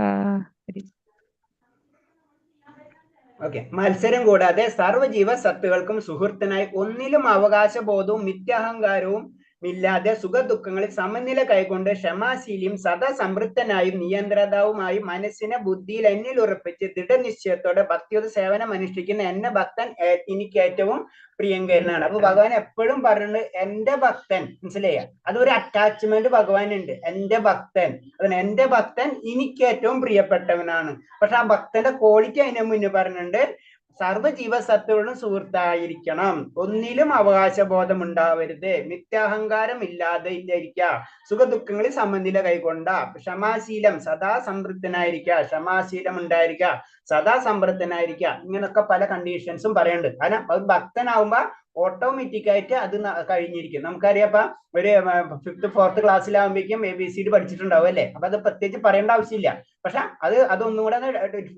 ഓക്കെ. മത്സരം കൂടാതെ സർവ്വജീവ സത്തുകൾക്കും സുഹൃത്തിനായി ഒന്നിലും അവകാശബോധവും മിഥ്യാഹങ്കാരവും ഇല്ലാതെ സുഖദുഃഖങ്ങളിൽ സമനില കൈക്കൊണ്ട് ക്ഷമാശീലിയും സദാ സംതൃപ്തനായും നിയന്ത്രതാവുമായി മനസ്സിനെ ബുദ്ധിയിൽ എന്നിൽ ഉറപ്പിച്ച് ദൃഢനിശ്ചയത്തോടെ ഭക്തിയുടെ സേവനം അനുഷ്ഠിക്കുന്ന എന്നെ ഭക്തൻ എനിക്ക് ഏറ്റവും പ്രിയങ്കരനാണ്. അപ്പൊ ഭഗവാൻ എപ്പോഴും പറയുന്നത് എന്റെ ഭക്തൻ, മനസ്സിലായ? അതൊരു അറ്റാച്ച്മെന്റ് ഭഗവാനുണ്ട്. എന്റെ ഭക്തൻ, അതിന് എന്റെ ഭക്തൻ എനിക്ക് ഏറ്റവും പ്രിയപ്പെട്ടവനാണ്. പക്ഷെ ആ ഭക്തന്റെ ക്വാളിറ്റി അതിനെ മുന്നേ പറഞ്ഞിട്ടുണ്ട്. സർവ്വജീവസത്തുകളും സുഹൃത്തായിരിക്കണം, ഒന്നിലും അവകാശബോധം ഉണ്ടാവരുത്, മിഥ്യാഹങ്കാരം ഇല്ലാതെ ഇരിക്കുക, സുഖദുഃഖങ്ങളിൽ സമനില കൈകൊണ്ട, ക്ഷമാശീലം സദാ സംതൃപ്തനായിരിക്കുക, ക്ഷമാശീലം ഉണ്ടായിരിക്കുക, സദാ സംതൃപ്തനായിരിക്കുക. ഇങ്ങനൊക്കെ പല കണ്ടീഷൻസും പറയുന്നുണ്ട്. കാരണം ഒരു ഭക്തനാവുമ്പോ ഓട്ടോമാറ്റിക് ആയിട്ട് അത് കഴിഞ്ഞിരിക്കും. നമുക്കറിയാം, ഇപ്പൊ ഒരു 5th 4th ക്ലാസ്സിലാവുമ്പോഴേക്കും ABCD പഠിച്ചിട്ടുണ്ടാവും അല്ലെ. അപ്പൊ അത് പ്രത്യേകിച്ച് പറയേണ്ട ആവശ്യമില്ല. പക്ഷെ അതൊന്നും കൂടെ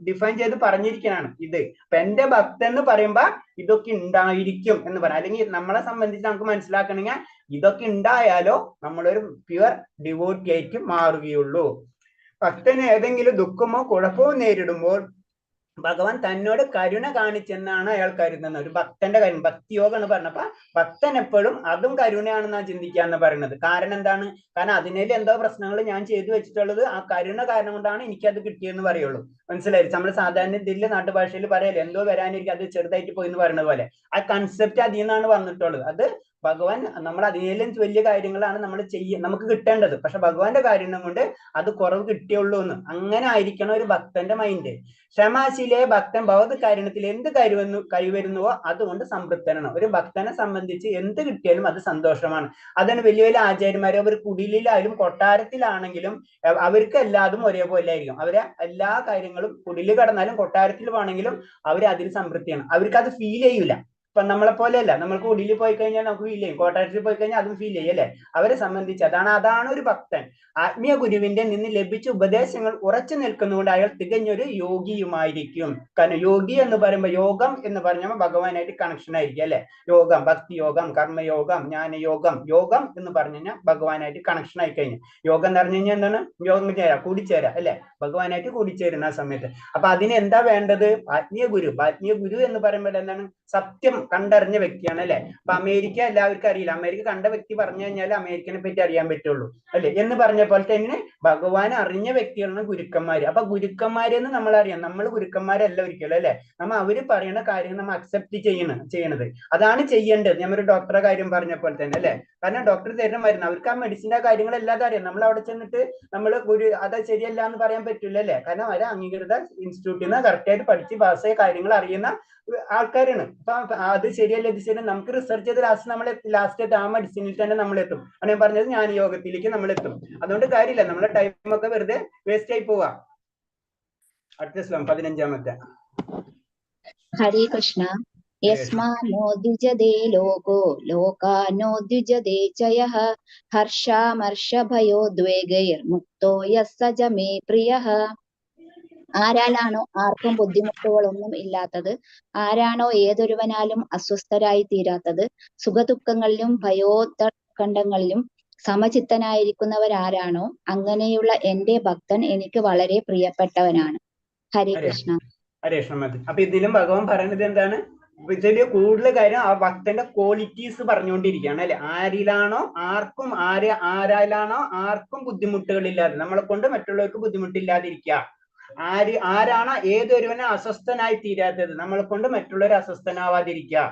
ഡിഫൈൻ ചെയ്ത് പറഞ്ഞിരിക്കണാണ് ഇത്. അപ്പൊ എന്റെ ഭക്തൻ എന്ന് പറയുമ്പോ ഇതൊക്കെ ഉണ്ടായിരിക്കും എന്ന് പറയാം. അല്ലെങ്കിൽ നമ്മളെ സംബന്ധിച്ച് നമുക്ക് മനസ്സിലാക്കണമെങ്കിൽ ഇതൊക്കെ ഉണ്ടായാലോ നമ്മളൊരു പ്യുവർ ഡിവോട്ടി ആയിട്ട് മാറുകയുള്ളൂ. ഭക്തന് ഏതെങ്കിലും ദുഃഖമോ കുഴപ്പമോ നേരിടുമ്പോൾ ഭഗവാൻ തന്നോട് കരുണ കാണിച്ചെന്നാണ് അയാൾ കരുതുന്നത്. ഒരു ഭക്തന്റെ കാര്യം ഭക്തിയോഗമാണ് പറഞ്ഞപ്പോ ഭക്തൻ എപ്പോഴും അതും കരുണയാണെന്നാണ് ചിന്തിക്കാന്ന് പറയുന്നത്. കാരണം എന്താണ്? കാരണം അതിനേലും എന്തോ പ്രശ്നങ്ങൾ ഞാൻ ചെയ്തു വെച്ചിട്ടുള്ളത്, ആ കരുണ കാരണം കൊണ്ടാണ് എനിക്കത് കിട്ടിയെന്ന് പറയുള്ളൂ. മനസ്സിലായി? നമ്മൾ സാധാരണ ഇതിൽ നാട്ടുഭാഷയിൽ പറയല്ലേ, എന്തോ വരാനിരിക്കും അത് ചെറുതായിട്ട് പോയി എന്ന് പറയുന്നത് പോലെ ആ കൺസെപ്റ്റ് അതിൽ നിന്നാണ് വന്നിട്ടുള്ളത്. അത് ഭഗവാൻ നമ്മൾ അതിനേലും വലിയ കാര്യങ്ങളാണ് നമ്മൾ നമുക്ക് കിട്ടേണ്ടത്. പക്ഷെ ഭഗവാന്റെ കാര്യം കൊണ്ട് അത് കുറവ് കിട്ടിയുള്ളൂ എന്ന്. അങ്ങനെ ആയിരിക്കണം ഒരു ഭക്തന്റെ മൈൻഡ്. ക്ഷമാശീലയെ ഭക്തൻ ഭഗവത് കാരുണ്യത്തിൽ എന്ത് കൈവരുന്നുവോ അതുകൊണ്ട് സംതൃപ്തനാണ്. ഒരു ഭക്തനെ സംബന്ധിച്ച് എന്ത് കിട്ടിയാലും അത് സന്തോഷമാണ്. അതാണ് വലിയ വലിയ ആചാര്യന്മാരെ അവർ കുടിലായാലും കൊട്ടാരത്തിലാണെങ്കിലും അവർക്ക് എല്ലാതും ഒരേപോലെ ആയിരിക്കും. അവരെ എല്ലാ കാര്യങ്ങളും കുടില് കടന്നാലും കൊട്ടാരത്തിൽ വേണമെങ്കിലും അവർ അതിൽ സംതൃപ്തിയാണ്. അവർക്ക് അത് ഫീൽ ചെയ്യൂല. ഇപ്പൊ നമ്മളെ പോലെയല്ല, നമ്മൾ കുടിയിൽ പോയി കഴിഞ്ഞാൽ നമുക്ക് ഫീൽ ചെയ്യും, കോട്ടാരത്തിൽ പോയി കഴിഞ്ഞാൽ അതും ഫീൽ ചെയ്യും അല്ലെ. അവരെ സംബന്ധിച്ച് അതാണ് ഒരു ഭക്തൻ. ആത്മീയ ഗുരുവിന്റെ നിന്ന് ലഭിച്ച ഉപദേശങ്ങൾ ഉറച്ചു നിൽക്കുന്നതുകൊണ്ട് അയാൾ തികഞ്ഞൊരു യോഗിയുമായിരിക്കും. കാരണം യോഗി എന്ന് പറയുമ്പോൾ യോഗം എന്ന് പറഞ്ഞാൽ ഭഗവാനായിട്ട് കണക്ഷൻ ആയിരിക്കും അല്ലെ. യോഗം, ഭക്തി യോഗം, കർമ്മയോഗം, ജ്ഞാനയോഗം. യോഗം എന്ന് പറഞ്ഞു കഴിഞ്ഞാൽ ഭഗവാനായിട്ട് കണക്ഷൻ ആയി കഴിഞ്ഞു. യോഗം എന്ന് പറഞ്ഞു കഴിഞ്ഞാൽ എന്താണ്? യോഗം കൂടിച്ചേരാ അല്ലെ, ഭഗവാനായിട്ട് കൂടിച്ചേരുന്ന ആ സമയത്ത്. അപ്പൊ അതിന് എന്താ വേണ്ടത്? ആത്മീയ ഗുരു. ആത്മീയ ഗുരു എന്ന് പറയുമ്പോൾ എന്താണ്? സത്യം കണ്ടറിഞ്ഞ വ്യക്തിയാണ് അല്ലെ. അപ്പൊ അമേരിക്ക എല്ലാവർക്കും അറിയില്ല. അമേരിക്ക കണ്ട വ്യക്തി പറഞ്ഞു കഴിഞ്ഞാൽ അമേരിക്കനെ പറ്റി അറിയാൻ പറ്റുള്ളൂ അല്ലെ. എന്ന് പറഞ്ഞ പോലെ തന്നെ ഭഗവാൻ അറിഞ്ഞ വ്യക്തികളാണ് ഗുരുക്കന്മാര്. അപ്പൊ ഗുരുക്കന്മാരെന്ന് നമ്മൾ അറിയാം. നമ്മൾ ഗുരുക്കന്മാരല്ല ഒരിക്കലും അല്ലെ. അവര് പറയുന്ന കാര്യങ്ങൾ നമ്മൾ അക്സെപ്റ്റ് ചെയ്യണത്. അതാണ് ചെയ്യേണ്ടത്. ഞാൻ ഒരു ഡോക്ടറെ കാര്യം പറഞ്ഞ പോലെ തന്നെ അല്ലെ. കാരണം ഡോക്ടർ തരുന്ന മരുന്ന് അവർക്ക് ആ മെഡിസിന്റെ കാര്യങ്ങളെല്ലാം അറിയാം. നമ്മൾ അവിടെ ചെന്നിട്ട് നമ്മൾ അത് ശരിയല്ല എന്ന് പറയാൻ പറ്റില്ല അല്ലെ. കാരണം അവർ അംഗീകൃത ഇൻസ്റ്റിറ്റ്യൂട്ടിൽ നിന്ന് കറക്റ്റായിട്ട് പഠിച്ച് പാസ്സായ കാര്യങ്ങൾ അറിയുന്ന ആൾക്കാരാണ്. അപ്പൊ അത് ശരിയല്ല ഇത് ശരി നമുക്ക് റിസർച്ച് ചെയ്ത് ലാസ്റ്റ് ആ മെഡിസിനിൽ തന്നെ നമ്മൾ എത്തും. ആണ് ഞാൻ പറഞ്ഞത്, ഞാൻ യോഗത്തിലേക്ക് നമ്മൾ എത്തും. അതുകൊണ്ട് കാര്യമില്ല, നമ്മളെ ടൈം ഒക്കെ വെറുതെ വേസ്റ്റ് ആയി പോവാ. അടുത്ത ശ്ലോകം 15-ാമത്തെ. ഹരേ കൃഷ്ണ. യസ്മാനോദ്വിജതേ ലോകോ ലോകാനോദ്വിജതേ ചയഃ ഹർഷാമർഷഭയോദ്വേഗൈർമുക്തോ യസ്സ മേ പ്രിയഃ. ആരാലാണോ ആർക്കും ബുദ്ധിമുട്ടുകളൊന്നും ഇല്ലാത്തത്, ആരാണോ ഏതൊരുവനാലും അസ്വസ്ഥരായി തീരാത്തത്, സുഖദുഃഖങ്ങളിലും ഭയോത്കണ്ഠങ്ങളിലും സമചിത്തനായിരിക്കുന്നവരാരാണോ അങ്ങനെയുള്ള എന്റെ ഭക്തൻ എനിക്ക് വളരെ പ്രിയപ്പെട്ടവനാണ്. ഹരേ കൃഷ്ണ. ഹരേ കൃഷ്ണ. അപ്പൊ ഇതിലും ഭഗവാൻ പറയുന്നത് എന്താണ്? ഇതില് കൂടുതൽ കാര്യം ആ ഭക്തന്റെ ക്വാളിറ്റീസ് പറഞ്ഞുകൊണ്ടിരിക്കുകയാണ് അല്ലെ. ആരാലാണോ ആർക്കും ബുദ്ധിമുട്ടുകളില്ലാതെ, നമ്മളെ കൊണ്ട് മറ്റുള്ളവർക്ക് ബുദ്ധിമുട്ടില്ലാതിരിക്കുക. ആരാണോ ഏതൊരുവനെ അസ്വസ്ഥനായി തീരാത്തത്, നമ്മളെ കൊണ്ട് മറ്റുള്ളവർ അസ്വസ്ഥനാവാതിരിക്കുക.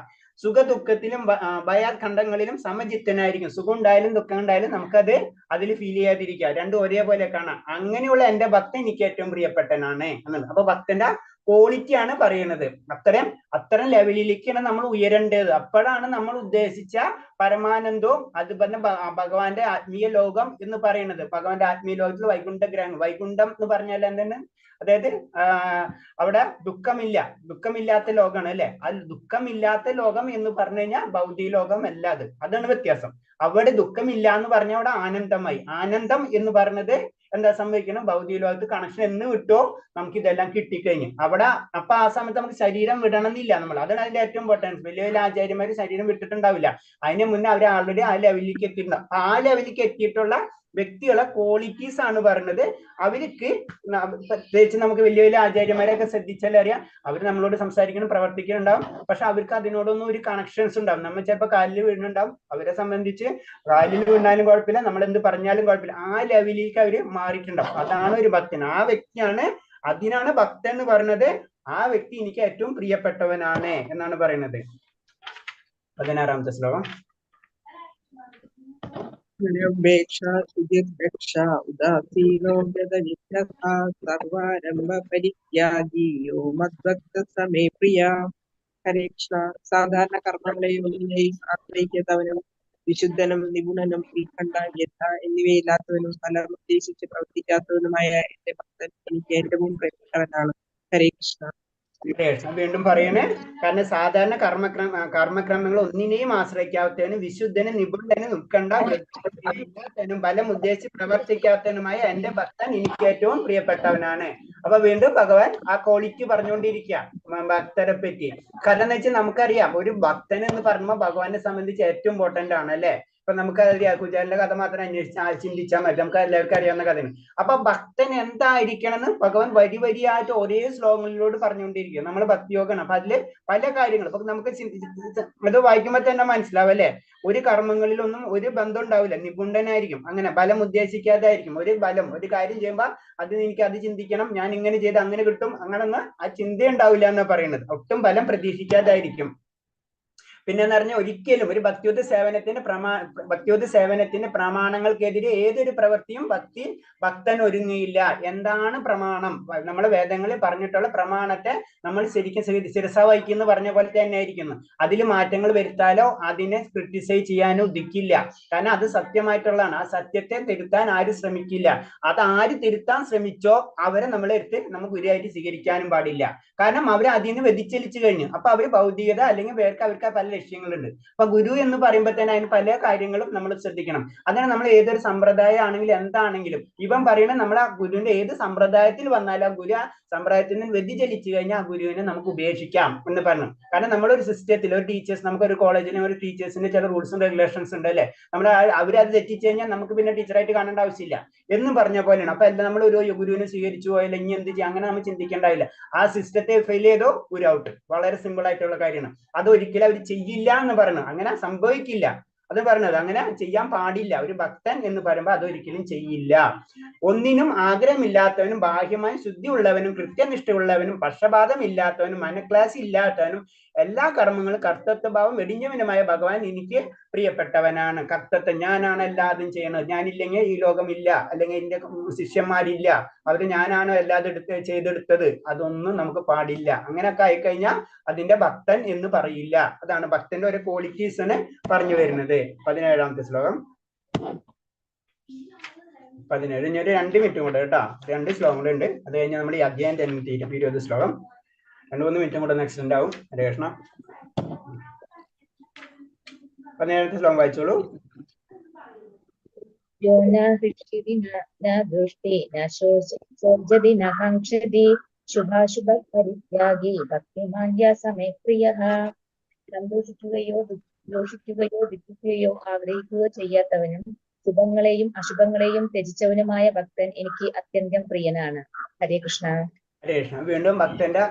സുഖ ദുഃഖത്തിലും ഭയാഖണ്ഡങ്ങളിലും സമചിത്തനായിരിക്കും. സുഖം ഉണ്ടായാലും ദുഃഖം ഉണ്ടായാലും നമുക്കത് അതിൽ ഫീൽ ചെയ്യാതിരിക്കുക, രണ്ടും ഒരേപോലെ കാണാം. അങ്ങനെയുള്ള എന്റെ ഭക്തൻ എനിക്ക് ഏറ്റവും പ്രിയപ്പെട്ടനാണ് എന്നുള്ളത്. അപ്പൊ ഭക്തന്റെ ക്വാളിറ്റിയാണ് പറയുന്നത്. അത്തരം ലെവലിലേക്കാണ് നമ്മൾ ഉയരേണ്ടത്. അപ്പോഴാണ് നമ്മൾ ഉദ്ദേശിച്ച പരമാനന്ദവും അതുപോലെ ഭഗവാന്റെ ആത്മീയ ലോകം എന്ന് പറയുന്നത്. ഭഗവാന്റെ ആത്മീയ ലോകത്തിൽ വൈകുണ്ഠം എന്ന് പറഞ്ഞാൽ എന്താണ്? അതായത് അവിടെ ദുഃഖമില്ലാത്ത ലോകമാണ് അല്ലെ. ആ ദുഃഖമില്ലാത്ത ലോകം എന്ന് പറഞ്ഞു കഴിഞ്ഞാൽ ഭൗതിക ലോകം അല്ല. അതാണ് വ്യത്യാസം. അവിടെ ദുഃഖമില്ല എന്ന് പറഞ്ഞാൽ അവിടെ ആനന്ദമായി. ആനന്ദം എന്ന് പറഞ്ഞത് എന്താ സംഭവിക്കണം? ഭൗതിക ലോകത്ത് കണക്ഷൻ എന്ന് വിട്ടോ നമുക്ക് ഇതെല്ലാം കിട്ടിക്കഴിഞ്ഞു അവിടെ. അപ്പൊ ആ സമയത്ത് നമുക്ക് ശരീരം വിടണമെന്നില്ല നമ്മൾ. അതാണ് അതിന്റെ ഏറ്റവും ഇമ്പോർട്ടൻസ്. വലിയ വലിയ ആചാര്യന്മാര് ശരീരം വിട്ടിട്ടുണ്ടാവില്ല. അതിന് മുന്നേ അവർ ആൾറെഡി ആ ലെവലിലേക്ക് എത്തിയിട്ടുണ്ടാവും. ആ ലെവലിലേക്ക് എത്തിയിട്ടുള്ള വ്യക്തികളെ ക്വാളിറ്റീസ് ആണ് പറയുന്നത്. അവർക്ക് പ്രത്യേകിച്ച് നമുക്ക് വലിയ വലിയ ആചാര്യന്മാരെയൊക്കെ ശ്രദ്ധിച്ചാൽ അറിയാം, അവർ നമ്മളോട് സംസാരിക്കണം, പ്രവർത്തിക്കുന്നുണ്ടാവും. പക്ഷെ അവർക്ക് അതിനോടൊന്നും ഒരു കണക്ഷൻസ് ഉണ്ടാവും. നമ്മൾ ചിലപ്പോൾ കാലിൽ വീഴുന്നുണ്ടാവും. അവരെ സംബന്ധിച്ച് കാലിൽ വീണാലും കുഴപ്പമില്ല, നമ്മൾ എന്ത് പറഞ്ഞാലും കുഴപ്പമില്ല. ആ ലെവലിലേക്ക് അവര് മാറിയിട്ടുണ്ടാവും. അതാണ് ഒരു ഭക്തൻ. ആ വ്യക്തിയാണ്, അതിനാണ് ഭക്തൻ എന്ന് പറയുന്നത്. ആ വ്യക്തി എനിക്ക് ഏറ്റവും പ്രിയപ്പെട്ടവനാണ് എന്നാണ് പറയുന്നത്. 16ാമത്തെ ശ്ലോകം. ഉദാസീനോ ഗതനിഗ്രഹഃ സർവാരംഭ പരിത്യാഗിയോ മദ്ഭക്ത സമേ പ്രിയ. ഹരേ കൃഷ്ണ. സാധാരണ കർമ്മങ്ങളെയും ഒന്നിനെയും ആശ്രയിക്കാത്തവനും വിശുദ്ധനും നിപുണനും ഉത്കണ്ഠ എന്നിവയില്ലാത്തവനും ഫലം ഉദ്ദേശിച്ച് പ്രവർത്തിക്കാത്തവനുമായ എന്റെ ഭക്തൻ എനിക്ക് ഏറ്റവും പ്രിയപ്പെട്ടവനാണ്. ഹരേ കൃഷ്ണ. വീണ്ടും പറയണേ. കാരണം സാധാരണ കർമ്മക്രമങ്ങൾ ഒന്നിനെയും ആശ്രയിക്കാത്തവനും വിശുദ്ധനും നിപുണനും ഉത്കണ്ഠനും ഫലം ഉദ്ദേശിച്ച് പ്രവർത്തിക്കാത്തവനുമായ എന്റെ ഭക്തൻ എനിക്ക് ഏറ്റവും പ്രിയപ്പെട്ടവനാണ്. അപ്പൊ വീണ്ടും ഭഗവാൻ ആ ക്വാളിറ്റി പറഞ്ഞുകൊണ്ടിരിക്കുക ഭക്തരെ പറ്റി. കാരണം എന്ന് വെച്ചാൽ നമുക്കറിയാം, ഒരു ഭക്തൻ എന്ന് പറയുമ്പോൾ ഭഗവാനെ സംബന്ധിച്ച് ഏറ്റവും ഇമ്പോർട്ടന്റ് ആണ് അല്ലെ. ഇപ്പൊ നമുക്കറിയാം, കുചേലന്റെ കഥ മാത്രം ചിന്തിച്ചാൽ മതി, നമുക്ക് എല്ലാവർക്കും അറിയാവുന്ന കഥയാണ്. അപ്പൊ ഭക്തൻ എന്തായിരിക്കണം എന്ന് ഭഗവാൻ വരിയായിട്ട് ഒരേ ശ്ലോകങ്ങളിലൂടെ പറഞ്ഞുകൊണ്ടിരിക്കുക. നമ്മൾ ഭക്തിയോഗമാണ്. അപ്പൊ അതില് പല കാര്യങ്ങളും അപ്പൊ നമുക്ക് അത് വായിക്കുമ്പോൾ തന്നെ മനസ്സിലാവും അല്ലെ. ഒരു കർമ്മങ്ങളിലൊന്നും ഒരു ബന്ധം ഉണ്ടാവില്ല, നിപുണനായിരിക്കും. അങ്ങനെ ബലം ഉദ്ദേശിക്കാതായിരിക്കും. ഒരു കാര്യം ചെയ്യുമ്പോൾ അത് ചിന്തിക്കണം, ഞാൻ ഇങ്ങനെ ചെയ്ത് അങ്ങനെ കിട്ടും, അങ്ങനൊന്നും ആ ചിന്ത ഉണ്ടാവില്ല എന്നാ പറയുന്നത്. ഒട്ടും ബലം പ്രതീക്ഷിക്കാതായിരിക്കും. പിന്നെന്ന് പറഞ്ഞാൽ ഒരിക്കലും ഒരു ഭക്തിയുദ്ധ സേവനത്തിന്റെ പ്രമാണങ്ങൾക്കെതിരെ ഏതൊരു പ്രവൃത്തിയും ഭക്തൻ ഒരുങ്ങിയില്ല. എന്താണ് പ്രമാണം? നമ്മളെ വേദങ്ങളിൽ പറഞ്ഞിട്ടുള്ള പ്രമാണത്തെ നമ്മൾ ശരിക്കും ശിരസ വഹിക്കുന്നു പറഞ്ഞ പോലെ തന്നെ ആയിരിക്കുന്നു. അതിൽ മാറ്റങ്ങൾ വരുത്താലോ അതിനെ ക്രിട്ടിസൈസ് ചെയ്യാനോ ഉദിക്കില്ല. കാരണം അത് സത്യമായിട്ടുള്ളതാണ്. ആ സത്യത്തെ തിരുത്താൻ ആരും ശ്രമിക്കില്ല. അത് ആര് തിരുത്താൻ ശ്രമിച്ചോ അവരെ നമ്മളെടുത്ത് നമുക്ക് ഗുരുവായിട്ട് സ്വീകരിക്കാനും പാടില്ല. കാരണം അവർ അതിന് വ്യതിചലിച്ചു കഴിഞ്ഞു. അപ്പൊ അവര് ഭൗതികത അല്ലെങ്കിൽ അവർക്ക് പല ലക്ഷ്യങ്ങളുണ്ട്. അപ്പൊ ഗുരു എന്ന് പറയുമ്പോൾ തന്നെ അതിന് പല കാര്യങ്ങളും നമ്മൾ ശ്രദ്ധിക്കണം. അതാണ് നമ്മൾ ഏതൊരു സമ്പ്രദായം ആണെങ്കിലും എന്താണെങ്കിലും ഇവൻ പറയുന്നത്, നമ്മൾ ആ ഗുരുവിന്റെ ഏത് സമ്പ്രദായത്തിൽ വന്നാലും ആ ഗുരു ആ സമ്പ്രദായത്തിൽ നിന്ന് വ്യതിചലിച്ചു കഴിഞ്ഞാൽ ആ ഗുരുവിനെ നമുക്ക് ഉപേക്ഷിക്കാം എന്ന് പറഞ്ഞു. കാരണം നമ്മളൊരു സിസ്റ്റത്തിൽ ഒരു ടീച്ചേഴ്സ്, നമുക്കൊരു കോളേജിലെ ഒരു ടീച്ചേഴ്സിന്റെ ചില റൂൾസും റെഗുലേഷൻസ് ഉണ്ട് അല്ലെ. അവരത് തെറ്റിച്ചു കഴിഞ്ഞാൽ നമുക്ക് പിന്നെ ടീച്ചറായിട്ട് കാണേണ്ട ആവശ്യമില്ല എന്ന് പറഞ്ഞ പോലെയാണ്. അപ്പൊ എല്ലാം നമ്മൾ ഒരു ഗുരുവിനെ സ്വീകരിച്ചു പോയാലും ഇനി എന്ത് ചെയ്യാം അങ്ങനെ നമ്മൾ ചിന്തിക്കേണ്ടാവില്ല. ആ സിസ്റ്റത്തെ ഫെയിൽ ചെയ്തോ ഗുരു ഔട്ട്. വളരെ സിമ്പിൾ ആയിട്ടുള്ള കാര്യമാണ്. അതൊരിക്കലും അവർ ചെയ്യില്ല എന്ന് പറയുന്നത്. അങ്ങനെ സംഭവിക്കില്ല അത് പറഞ്ഞത്. അങ്ങനെ ചെയ്യാൻ പാടില്ല. ഒരു ഭക്തൻ എന്ന് പറയുമ്പോൾ അതൊരിക്കലും ചെയ്യില്ല. ഒന്നിനും ആഗ്രഹമില്ലാത്തവനും ബാഹ്യമായി ശുദ്ധി ഉള്ളവനും കൃത്യനിഷ്ഠയുള്ളവനും പക്ഷപാതം ഇല്ലാത്തവനും മനക്ലാസ് ഇല്ലാത്തവനും എല്ലാ കർമ്മങ്ങളും കർത്തൃത്വഭാവം വെടിഞ്ഞവനുമായ ഭഗവാൻ എനിക്ക് പ്രിയപ്പെട്ടവനാണ്. കർത്തൃത്വം, ഞാനാണ് എല്ലാതും ചെയ്യണത്, ഞാനില്ലെങ്കിൽ ഈ ലോകമില്ല, അല്ലെങ്കിൽ എന്റെ ശിഷ്യന്മാരില്ല, അവര് ഞാനാണ് എല്ലാതും ചെയ്തെടുത്തത്, അതൊന്നും നമുക്ക് പാടില്ല. അങ്ങനെയൊക്കെ ആയിക്കഴിഞ്ഞാൽ അതിന്റെ ഭക്തൻ എന്ന് പറയില്ല. അതാണ് ഭക്തന്റെ ഒരു ക്വാളിറ്റീസാണ് പറഞ്ഞു വരുന്നത്. 17ാമത്തെ ശ്ലോകം. 17. ഇനി ഒരു 2 മിനിറ്റും കൂടെ കേട്ടോ. 2 ശ്ലോകങ്ങളുണ്ട്. അത് കഴിഞ്ഞാൽ നമ്മൾ ഈ അധ്യായം തന്നെ തീരും. 20 ശ്ലോകം. 2-3 മിനിറ്റും കൂടെ നെക്സ്റ്റ് ഉണ്ടാവും. ഹരേ കൃഷ്ണ. 17ാമത്തെ ശ്ലോകം വായിച്ചോളൂ. ശുഭാശുഭ പരിത്യാഗി ഭക്തിമാന്യ സമേ പ്രിയഃ. സന്തോഷിക്കുകയോ ദുഃഖിക്കുകയോ ആഗ്രഹിക്കുകയോ ചെയ്യാത്തവനും ശുഭങ്ങളെയും അശുഭങ്ങളെയും ത്യജിച്ചവനുമായ ഭക്തൻ എനിക്ക് അത്യന്തം പ്രിയനാണ്. ഹരേ കൃഷ്ണ. കൃഷ്ണ വീണ്ടും ഭക്തന്റെ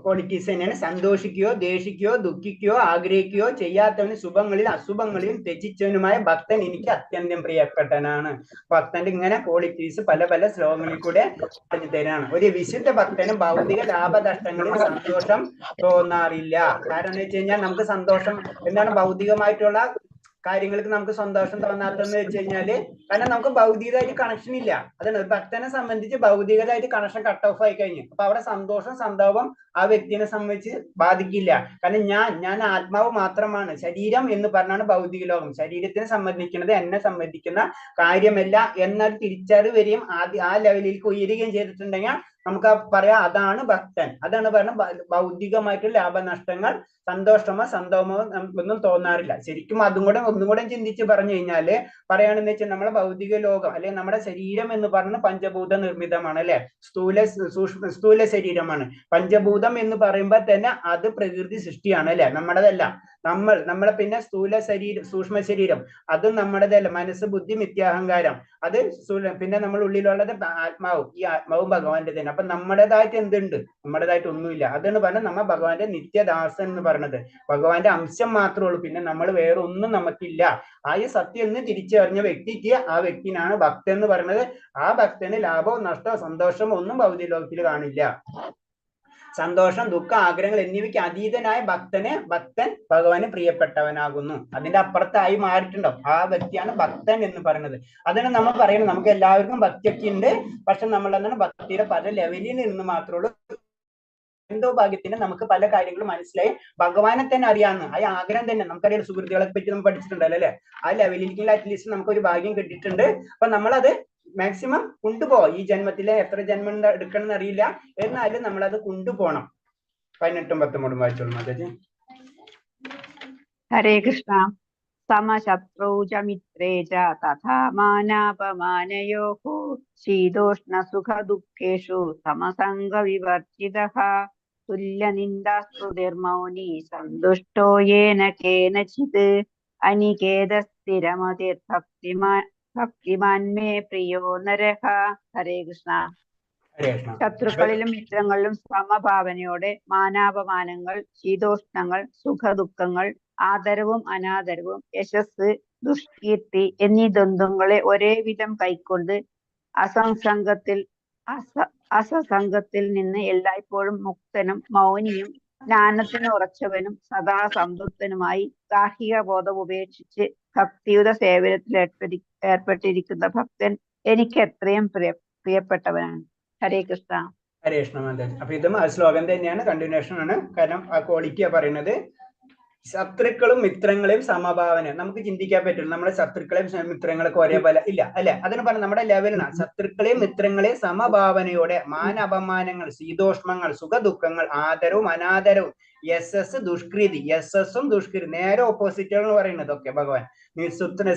ക്വാളിറ്റീസ് തന്നെയാണ്. സന്തോഷിക്കുകയോ ദേഷിക്കുകയോ ദുഃഖിക്കുകയോ ആഗ്രഹിക്കുകയോ ചെയ്യാത്തവന് ശുഭങ്ങളിലും അശുഭങ്ങളിലും ത്യജിച്ചവനുമായ ഭക്തൻ എനിക്ക് അത്യന്തം പ്രിയപ്പെട്ടനാണ്. ഭക്തന്റെ ഇങ്ങനെ ക്വാളിറ്റീസ് പല പല ശ്ലോകങ്ങളിൽ കൂടെ പറഞ്ഞു തരാണ്. ഒരു വിശുദ്ധ ഭക്തന് ഭൗതിക ലാഭനഷ്ടങ്ങളിൽ സന്തോഷം തോന്നാറില്ല. കാരണം എന്ന് വെച്ച് കഴിഞ്ഞാൽ നമുക്ക് സന്തോഷം എന്താണ് ഭൗതികമായിട്ടുള്ള കാര്യങ്ങൾക്ക് നമുക്ക് സന്തോഷം തോന്നാത്തതെന്ന് വെച്ച് കഴിഞ്ഞാല് കാരണം നമുക്ക് ഭൗതികമായിട്ട് കണക്ഷൻ ഇല്ല. അതാണ് ഒരു ഭക്തനെ സംബന്ധിച്ച് ഭൗതികമായിട്ട് കണക്ഷൻ കട്ട് ഓഫ് ആയി കഴിഞ്ഞു. അപ്പൊ അവിടെ സന്തോഷം സന്താപം ആ വ്യക്തിനെ സംബന്ധിച്ച് ബാധിക്കില്ല. കാരണം ഞാൻ ആത്മാവ് മാത്രമാണ്. ശരീരം എന്ന് പറഞ്ഞാണ് ഭൗതിക ലോകം. ശരീരത്തിനെ സംബന്ധിക്കുന്നത് എന്നെ സംബന്ധിക്കുന്ന കാര്യമല്ല എന്നൊരു തിരിച്ചറിവ് വരികയും ആ ലെവലിലേക്ക് ഉയരുകയും ചെയ്തിട്ടുണ്ടെങ്കിൽ നമുക്ക് പറയാം അതാണ് ഭക്തൻ. അതാണ് പറഞ്ഞ ഭൗതികമായിട്ടുള്ള ലാഭനഷ്ടങ്ങൾ സന്തോഷമോ സന്തോഷമോ ഒന്നും തോന്നാറില്ല. ശരിക്കും ഒന്നും കൂടെ ചിന്തിച്ച് പറഞ്ഞു കഴിഞ്ഞാല് പറയുകയാണെന്ന് വെച്ചാൽ നമ്മളെ ഭൗതിക ലോകം അല്ലെ നമ്മുടെ ശരീരം എന്ന് പറഞ്ഞ പഞ്ചഭൂത നിർമ്മിതമാണ് അല്ലെ. സ്ഥൂല ശരീരമാണ്. പഞ്ചഭൂതം എന്ന് പറയുമ്പോൾ തന്നെ അത് പ്രകൃതി സൃഷ്ടിയാണ് അല്ലെ, നമ്മുടേതല്ല. നമ്മളെ പിന്നെ സൂക്ഷ്മ ശരീരം അതും നമ്മുടേതല്ല. മനസ്സ് ബുദ്ധി മിഥ്യാഹങ്കാരം അത് പിന്നെ നമ്മൾ ഉള്ളിലുള്ളത് ആത്മാവും. ഈ ആത്മാവും ഭഗവാന്റെ തന്നെ. അപ്പൊ നമ്മുടേതായിട്ട് എന്തുണ്ട്? നമ്മുടേതായിട്ട് ഒന്നുമില്ല. അതാണ് പറഞ്ഞത് നമ്മ ഭഗവാന്റെ നിത്യദാസൻ എന്ന് പറഞ്ഞത്. ഭഗവാന്റെ അംശം മാത്രമേ ഉള്ളൂ. പിന്നെ നമ്മൾ വേറെ ഒന്നും നമുക്കില്ല. ആ ഈ സത്യം എന്ന് തിരിച്ചറിഞ്ഞ വ്യക്തിക്ക് ആ വ്യക്തിനാണ് ഭക്തൻ എന്ന് പറയുന്നത്. ആ ഭക്തന് ലാഭവും നഷ്ടവും സന്തോഷവും ഒന്നും ഭൗതിക ലോകത്തിൽ കാണില്ല. സന്തോഷം ദുഃഖം ആഗ്രഹങ്ങൾ എന്നിവയ്ക്ക് അതീതനായ ഭക്തൻ ഭഗവാന് പ്രിയപ്പെട്ടവനാകുന്നു. അതിന്റെ അപ്പുറത്തായി മാറിയിട്ടുണ്ടാവും. ആ വ്യക്തിയാണ് ഭക്തൻ എന്ന് പറയുന്നത്. അതാണ് നമ്മൾ പറയുന്നത്. നമുക്ക് എല്ലാവർക്കും ഭക്തിയൊക്കെ ഉണ്ട്. പക്ഷെ നമ്മൾ എന്താണ് ഭക്തിയുടെ പല ലെവലിൽ നിന്ന് മാത്രമേ ഉള്ളൂ. എന്തോ ഭാഗ്യത്തിന് നമുക്ക് പല കാര്യങ്ങളും മനസ്സിലായി ഭഗവാനെ തന്നെ അറിയാമെന്ന് ആ ആഗ്രഹം തന്നെ നമുക്കറിയാം. സുഹൃത്തുക്കളെ പറ്റി നമ്മൾ പഠിച്ചിട്ടുണ്ടല്ലോ അല്ലെ. ആ ലെവലിലേക്ക് അറ്റ്ലീസ്റ്റ് നമുക്ക് ഒരു ഭാഗ്യം കിട്ടിയിട്ടുണ്ട്. അപ്പൊ നമ്മളത് മാക്സിമം കൊണ്ടുപോകാം. ഈ ജന്മത്തിലെ എത്ര ജന്മം എടുക്കണം എന്നറിയില്ല, എന്നാലും നമ്മളത് കൊണ്ടുപോകണം. 18ഉം 19ഉം വായിച്ചോളൂ മാതാജി. ഹരേ കൃഷ്ണ. സമശത്രൗ ച മിത്രേ ച തഥാ മാനാപമാനയോഃ ശീതോഷ്ണ സുഖ ദുഃഖേഷു സമസംഗ വിവർജിതഃ തുല്യനിന്ദാസ്തുതിർമൗനി സന്തുഷ്ടോ യേന കേനചിത് അനികേത സ്ഥിരമതിർ ഭക്തിമാൻ മേ പ്രിയോ നരഃ. ഹരേ കൃഷ്ണ. ശത്രുക്കളിലും മിത്രങ്ങളിലും സമഭാവനയോടെ മാനാപമാനങ്ങൾ, ശീതോഷ്ണങ്ങൾ, സുഖദുഃഖങ്ങൾ, ആദരവും അനാദരവും, യശസ്, ദുഷ്കീർത്തി എന്നീ ദ്വന്ദ്ങ്ങളെ ഒരേ വിധം കൈക്കൊണ്ട് അസംഗത്തിൽ നിന്ന് എല്ലായ്പ്പോഴും മുക്തനും മൗനിയും ജ്ഞാനത്തിന് ഉറച്ചവനും സദാ സംതൃപ്തനുമായി ഗാർഹിക ബോധം ഉപേക്ഷിച്ച് ഭക്തിയുത സേവനത്തിൽ ഏർപ്പെട്ടിരിക്കുന്ന ഭക്തൻ എനിക്ക് എത്രയും പ്രിയപ്പെട്ടവനാണ്. ഹരേ കൃഷ്ണ. ഹരേ കൃഷ്ണ മാതാജി. അപ്പൊ ഇതും ആ ശ്ലോകം തന്നെയാണ്, കണ്ടിന്യൂഷൻ ആണ്. കാരണം ആ ക്വാളിറ്റിയാ പറയുന്നത്. ശത്രുക്കളും മിത്രങ്ങളെയും സമഭാവന നമുക്ക് ചിന്തിക്കാൻ പറ്റില്ല. നമ്മുടെ ശത്രുക്കളെയും മിത്രങ്ങളൊക്കെ ഒരേപോലെ ഇല്ല അല്ലെ. അതിന് പറഞ്ഞ നമ്മുടെ ലെവലിനാണ്. ശത്രുക്കളെയും മിത്രങ്ങളെയും സമഭാവനയോടെ മാനഅപമാനങ്ങൾ, ശീതോഷ്മങ്ങൾ, സുഖദുഃഖങ്ങൾ, ആദരവും അനാദരവും, യശസ് ദുഷ്കൃതി. യശസ്സും ദുഷ്കൃതി നേരെ ഓപ്പോസിറ്റുകൾ പറയുന്നത്. ഓക്കെ ഭഗവാൻ